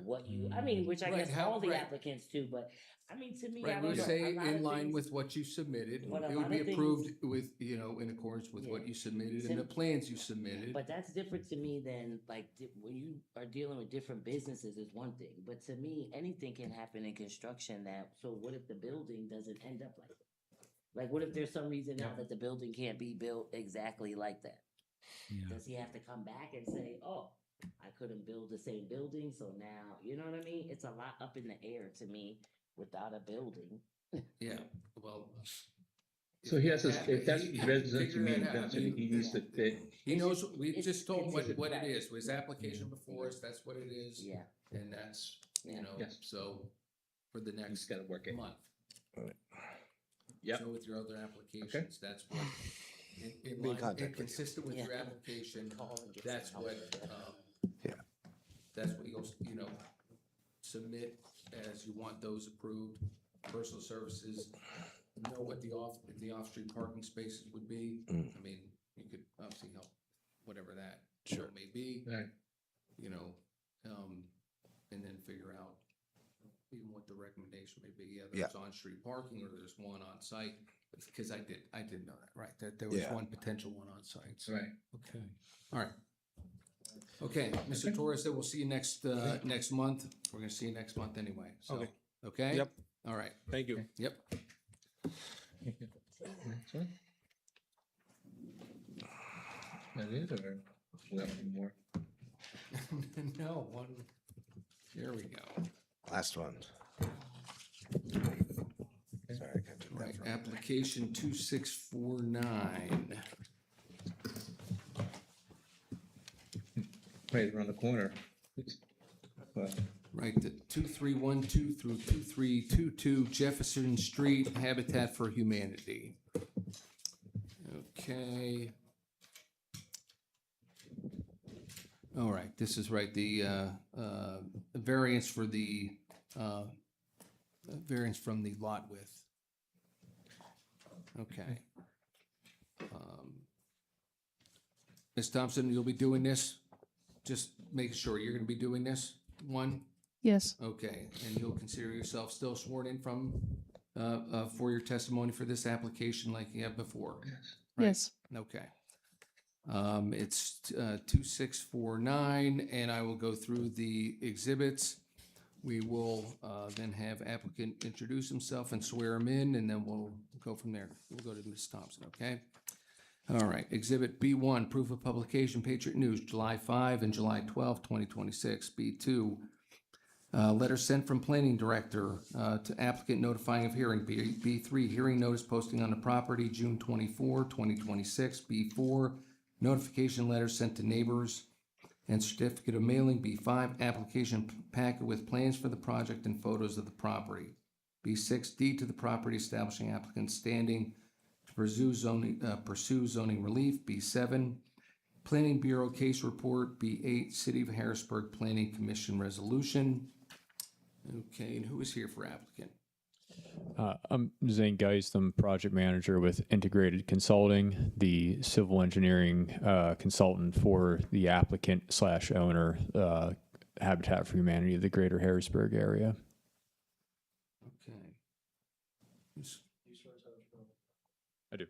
what you, I mean, which I Right, guess how- all the right. applicants do, but I mean, to me, I Right, don't we know. say A lot in of line things- with what you submitted. But a It would lot be of things- approved with, you know, in accordance with what you submitted and the plans you submitted. But that's different to me than like when you are dealing with different businesses is one thing. But to me, anything can happen in construction. So what if the building doesn't end up like that? Like, what if there's some reason now that the building can't be built exactly like that? Does he have to come back and say, "Oh, I couldn't build the same building, so now," you know what I mean? It's a lot up in the air to me without a building. Yeah, well. So he has to, if that's he- the residential figure that out. manufacturing, he needs to fit. He knows, we it's- just told him it's- what it right. is, his application before us, that's what it is. Yeah. And that's, you know, Yes. so for the next gotta work it. month. Yep. So with your other applications, that's what, in Be in line, contact with you. consistent with your Yeah. application, that's some what, Yeah. that's what you'll, you know, submit as you want those approved. Personal services, know what the off-street parking spaces would be. I mean, you could obviously help, whatever that may be. Right. You know, and then figure out even what the recommendation may be. Yeah, there's on-street parking or there's one on site. Because I did know that, right? That there was Yeah. one potential one on site. So, Right. okay. All right. Okay, Mr. Torres, then we'll see you next month. We're gonna see you next month anyway. So, Okay. okay? Yep. All right. Thank you. Yep. Next one. That is, or we have any more? No, one. There we go. Last one. Sorry, I can't do Right, that. application 2649. Right around the corner. Right, the 2312 through 2322 Jefferson Street, Habitat for Humanity. Okay. All right, this is right, the variance for the, variance from the lot width. Okay. Ms. Thompson, you'll be doing this? Just making sure you're gonna be doing this one? Yes. Okay, and you'll consider yourself still sworn in from, for your testimony for this application like you have before? Right? Yes. Okay. It's 2649, and I will go through the exhibits. We will then have applicant introduce himself and swear him in, and then we'll go from there. We'll go to Ms. Thompson, okay? All right, Exhibit B1, proof of publication, Patriot News, July 5 and July 12, 2026. B2, letter sent from Planning Director to applicant notifying of hearing. B3, hearing notice posting on the property, June 24, 2026. B4, notification letter sent to neighbors and certificate of mailing. B5, application packet with plans for the project and photos of the property. B6, deed to the property establishing applicant's standing to pursue zoning relief. B7, Planning Bureau case report. B8, City of Harrisburg Planning Commission resolution. Okay, and who is here for applicant? I'm Zane Geist. I'm project manager with Integrated Consulting, the civil engineering consultant for the applicant / owner, Habitat for Humanity of the Greater Harrisburg area. Okay. I do.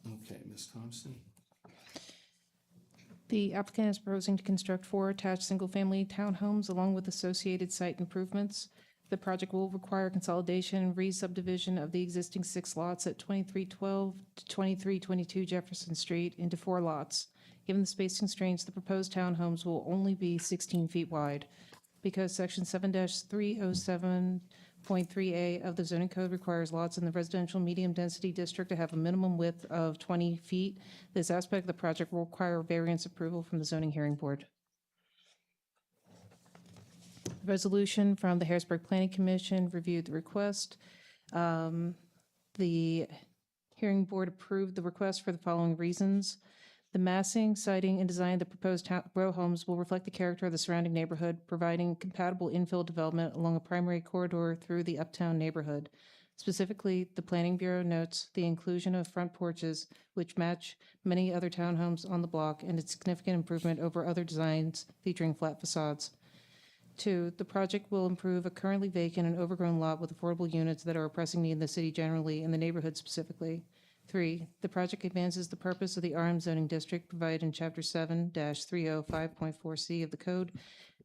Okay, Ms. Thompson. The applicant is proposing to construct 4 attached single-family townhomes along with associated site improvements. The project will require consolidation and re-subdivision of the existing 6 lots at 2312 to 2322 Jefferson Street into 4 lots. Given the space constraints, the proposed townhomes will only be 16 feet wide. Because Section 7-307 3A of the zoning code requires lots in the residential medium-density district to have a minimum width of 20 feet. This aspect of the project will require variance approval from the zoning hearing board. Resolution from the Harrisburg Planning Commission reviewed the request. The hearing board approved the request for the following reasons. The massing, siding, and design of the proposed row homes will reflect the character of the surrounding neighborhood, providing compatible infill development along a primary corridor through the uptown neighborhood. Specifically, the Planning Bureau notes the inclusion of front porches, which match many other townhomes on the block, and its significant improvement over other designs featuring flat facades. 2, the project will improve a currently vacant and overgrown lot with affordable units that are a pressing need in the city generally and the neighborhood specifically. 3, the project advances the purpose of the RM zoning district provided in Chapter 7-305.4C of the code,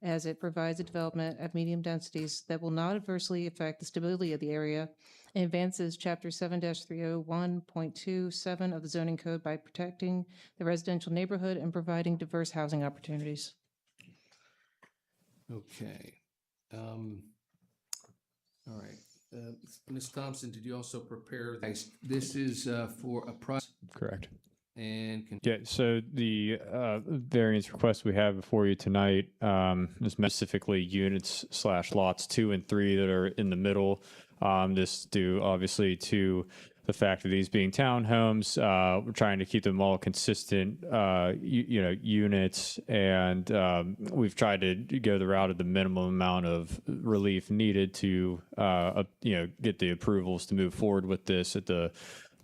as it provides a development at medium densities that will not adversely affect the stability of the area, and advances Chapter 7-301.27 of the zoning code by protecting the residential neighborhood and providing diverse housing opportunities. Okay. All right. Ms. Thompson, did you also prepare this? This is for a process. Correct. And Yeah, so the variance request we have before you tonight is specifically units/lots 2 and 3 that are in the middle. This due obviously to the fact of these being townhomes. We're trying to keep them all consistent, units, and we've tried to go the route of the minimum amount of relief needed to, get the approvals to move forward with this at the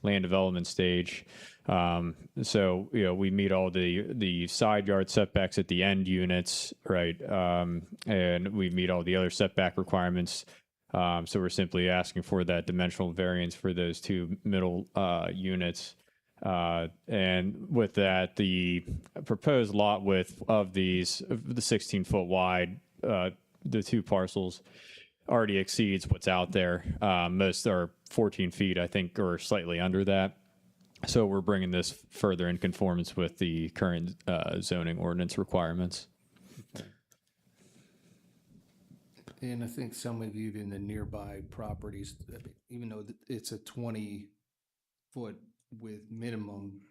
land development stage. So we meet all the side yard setbacks at the end units, right? And we meet all the other setback requirements. So we're simply asking for that dimensional variance for those 2 middle units. And with that, the proposed lot width of these, the 16-foot wide, the 2 parcels, already exceeds what's out there. Most are 14 feet, I think, or slightly under that. So we're bringing this further in conformance with the current zoning ordinance requirements. And I think some of you in the nearby properties, even though it's a 20-foot with minimum,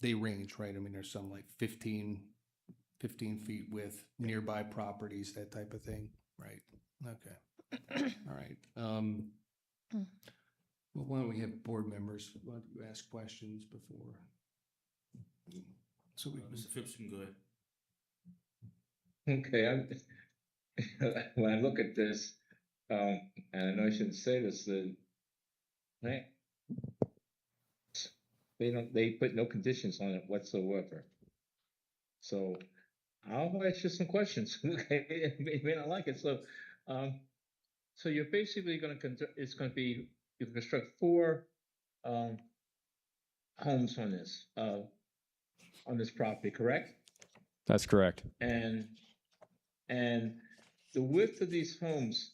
they range, right? I mean, there's some like 15 feet with nearby properties, that type of thing, right? Okay. All right. Well, why don't we have board members why don't you ask questions before? So Mr. Phipps, you can go ahead. Okay, when I look at this, and I know I shouldn't say this, right? They put no conditions on it whatsoever. So I'll ask you some questions. Okay, you may not like it. So, so you're basically going to you construct 4 homes on this property, correct? That's correct. And the width of these homes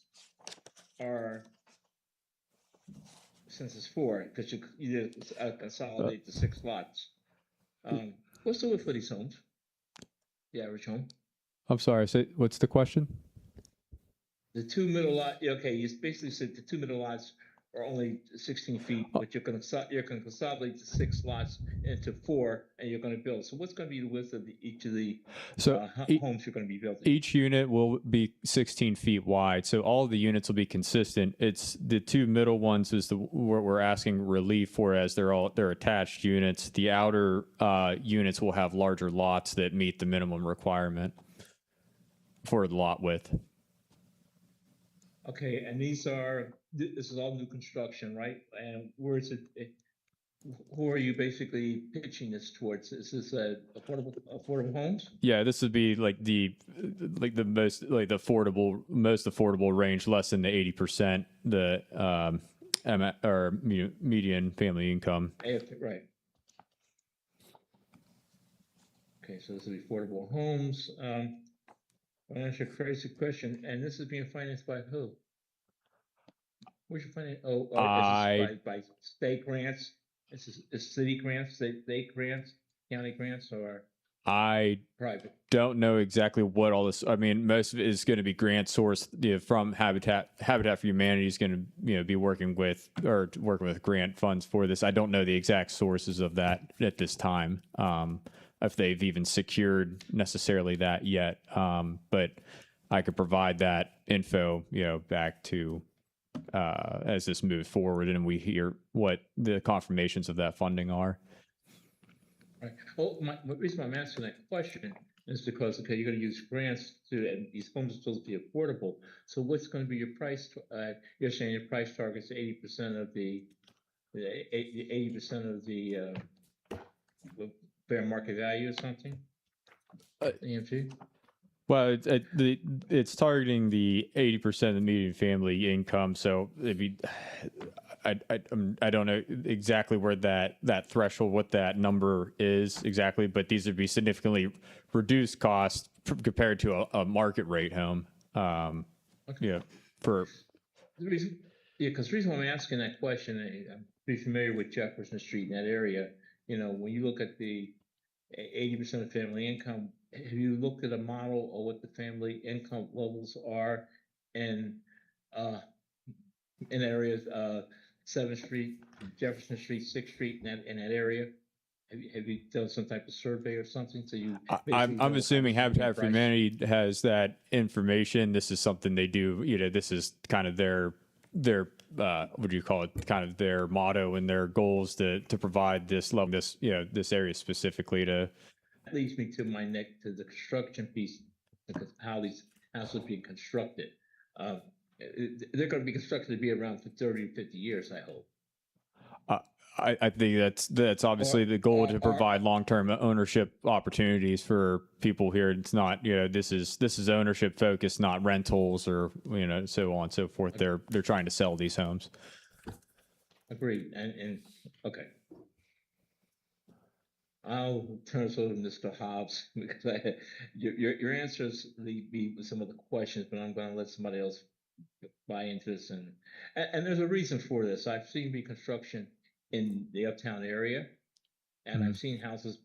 are, since it's 4, because you consolidate the 6 lots. What's the width of these homes? The average home? I'm sorry, what's the question? The 2 middle lot, okay, you basically said the 2 middle lots are only 16 feet, but you're going to consolidate the 6 lots into 4, and you're going to build. So what's going to be the width of each of the homes you're going to be building? Each unit will be 16 feet wide, so all of the units will be consistent. It's the 2 middle ones is what we're asking relief for, as they're attached units. The outer units will have larger lots that meet the minimum requirement for the lot width. Okay, and this is all new construction, right? And where is it? Who are you basically pitching this towards? Is this affordable homes? Yeah, this would be like the most affordable range, less than the 80%, or median family income. Right. Okay, so this will be affordable homes. I'll ask you a crazy question, and this is being financed by who? Where's your finance? Is this by state grants? Is city grants, state grants, county grants, or? I Private. don't know exactly what all this. I mean, most of it is going to be grant sourced from Habitat. Habitat for Humanity is going to be working with grant funds for this. I don't know the exact sources of that at this time. If they've even secured necessarily that yet, but I could provide that info, back to as this moves forward and we hear what the confirmations of that funding are. Right. Well, the reason I'm asking that question is because, okay, you're going to use grants and these homes are supposed to be affordable. So what's going to be your price? You're saying your price target's 80% of the 80% of the fair market value or something? EMG? Well, it's targeting the 80% of the median family income. So I don't know exactly where that threshold, what that number is exactly, but these would be significantly reduced costs compared to a market rate home. Okay. For the reason why I'm asking that question, I'm pretty familiar with Jefferson Street in that area. When you look at the 80% of family income, have you looked at a model of what the family income levels are in areas 7th Street, Jefferson Street, 6th Street, in that area? Have you done some type of survey or something? So you I'm assuming Habitat for Humanity has that information. This is something they do. This is kind of their what do you call it? Kind of their motto and their goals to provide this level, this area specifically to. That leads me to the construction piece, because how these houses are being constructed. They're going to be constructed to be around for 30 to 50 years, I hope. I think that's obviously the goal, to provide long-term ownership opportunities for people here. It's not, this is ownership focused, not rentals or, so on and so forth. They're trying to sell these homes. Agreed. And okay. I'll turn this over to Mr. Hobbs, because your answers lead me with some of the questions, but I'm going to let somebody else buy into this. And there's a reason for this. I've seen reconstruction in the uptown area, and I've seen houses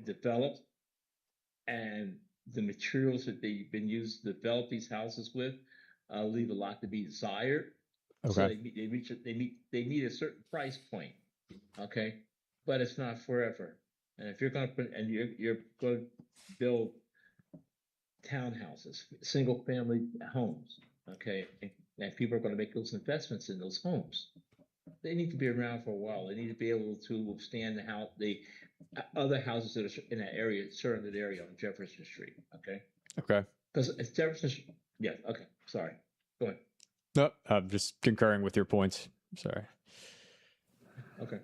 developed, and the materials that they've been used to develop these houses with leave a lot to be desired. Okay. So they meet a certain price point, okay, but it's not forever. And if you're going to you're going to build townhouses, single family homes, okay, and people are going to make those investments in those homes, they need to be around for a while. They need to be able to withstand the other houses that are in that area, surrounded area on Jefferson Street. Okay. Okay. Because it's Jefferson. Yeah. Okay. Sorry. Go ahead. No, I'm just concurring with your points. Sorry. Okay.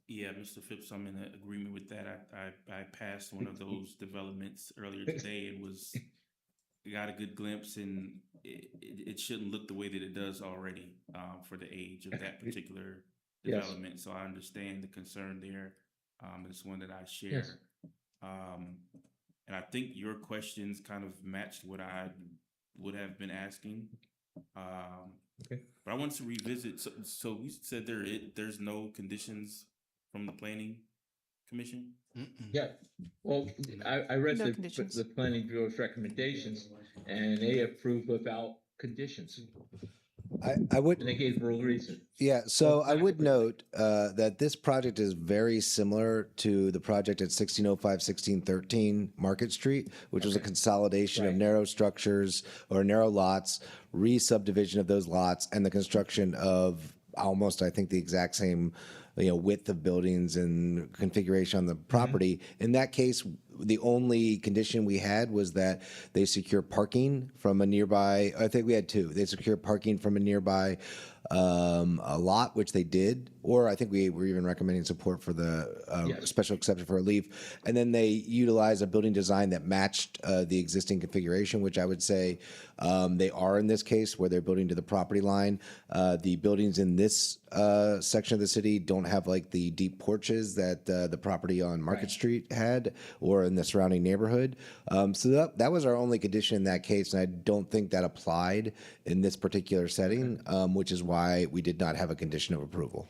Yeah, Mr. Phipps, I'm in agreement with that. I passed one of those developments earlier today. Got a good glimpse, and it shouldn't look the way that it does already for the age of that particular development. Yes. So I understand the concern there. It's one that I share. Yes. And I think your questions kind of matched what I would have been asking. Okay. But I wanted to revisit. So we said there's no conditions from the Planning Commission? Yeah. Well, I read the Planning Bureau's recommendations, and they approved without conditions. I would. And they gave real reason. Yeah. So I would note that this project is very similar to the project at 1605, 1613 Market Street, which was a consolidation of narrow structures or narrow lots, re-subdivision of those lots, and the construction of almost, I think, the exact same width of buildings and configuration on the property. In that case, the only condition we had was that they secure parking from a nearby, I think we had two. They secure parking from a nearby a lot, which they did, or I think we were even recommending support for the special exception for relief. And then they utilized a building design that matched the existing configuration, which I would say they are in this case, where they're building to the property line. The buildings in this section of the city don't have like the deep porches that the property on Market Street had, or in the surrounding neighborhood. So that was our only condition in that case, and I don't think that applied in this particular setting, which is why we did not have a condition of approval.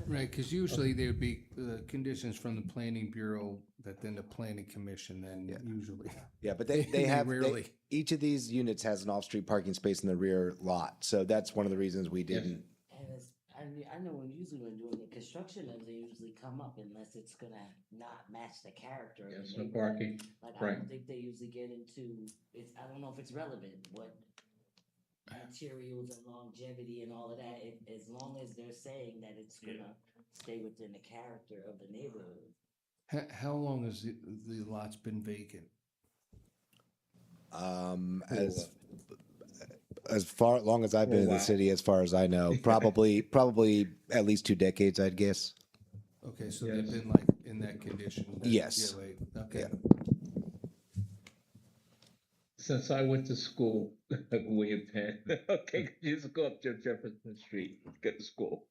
Right, because usually there would be conditions from the planning bureau that then the planning commission then usually. Yeah, but they have, rarely. each of these units has an off-street parking space in the rear lot. So that's one of the reasons we didn't. And it's, I know when doing the construction of it, they usually come up unless it's gonna not match the character of Yes, the no neighborhood. parking. Like, I Right. don't think they usually get into, it's, I don't know if it's relevant, what materials and longevity and all of that, as long as they're saying that it's gonna stay within the character of the neighborhood. How long has the lot's been vacant? As far long as I've been in the city, as far as I know, probably at least 2 decades, I'd guess. Okay, so they've been like in that condition? Yes. Okay. Since I went to school at William Penn, okay, you used to go up Jefferson Street to get to school.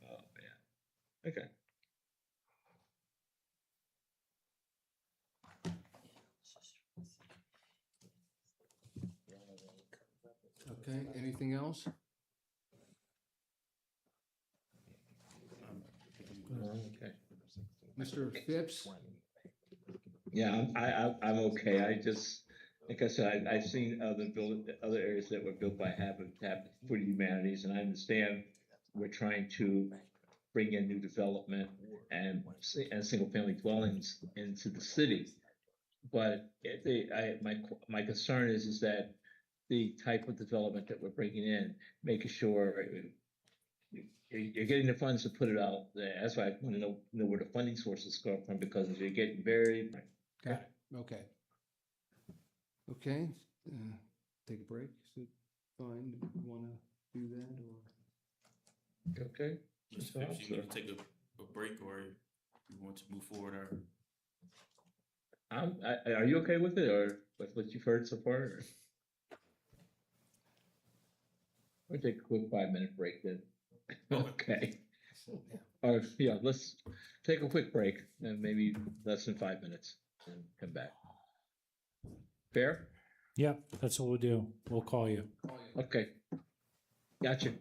Oh, man. Okay. Okay, anything else? Okay. Mr. Phipps? Yeah, I'm okay. I just, like I said, I've seen other areas that were built by Habitat for Humanities, and I understand we're trying to bring in new development and single family dwellings into the city. But my concern is that the type of development that we're bringing in, making sure you're getting the funds to put it out there. That's why I want to know where the funding sources come from, because you're getting very. Got it, okay. Okay, take a break, is it fine, do you wanna do that, or? Okay. Mr. Phipps, you need to take a break, or you want to move forward, or? Are you okay with it, or with what you've heard so far? Or? We'll take a quick 5-minute break then. Okay. Or yeah, let's take a quick break, and maybe less than 5 minutes, and come back. Fair? Yeah, that's what we'll do. We'll call you. Okay. Gotcha.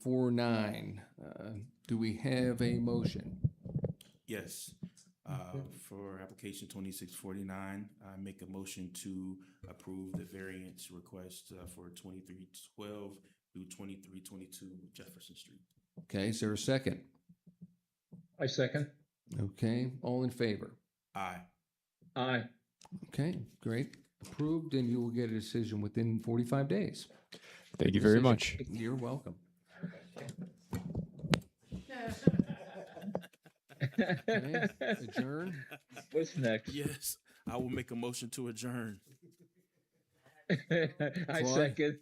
2649. Do we have a motion? Yes. For application 2649, I make a motion to approve the variance request for 2312 through 2322 Jefferson Street. Okay, is there a second? I second. Okay, all in favor? Aye. Aye. Okay, great. Approved, and you will get a decision within 45 days. Thank you very Decision. much. You're welcome. Okay, adjourn. What's next? Yes, I will make a motion to adjourn. I Claude? second.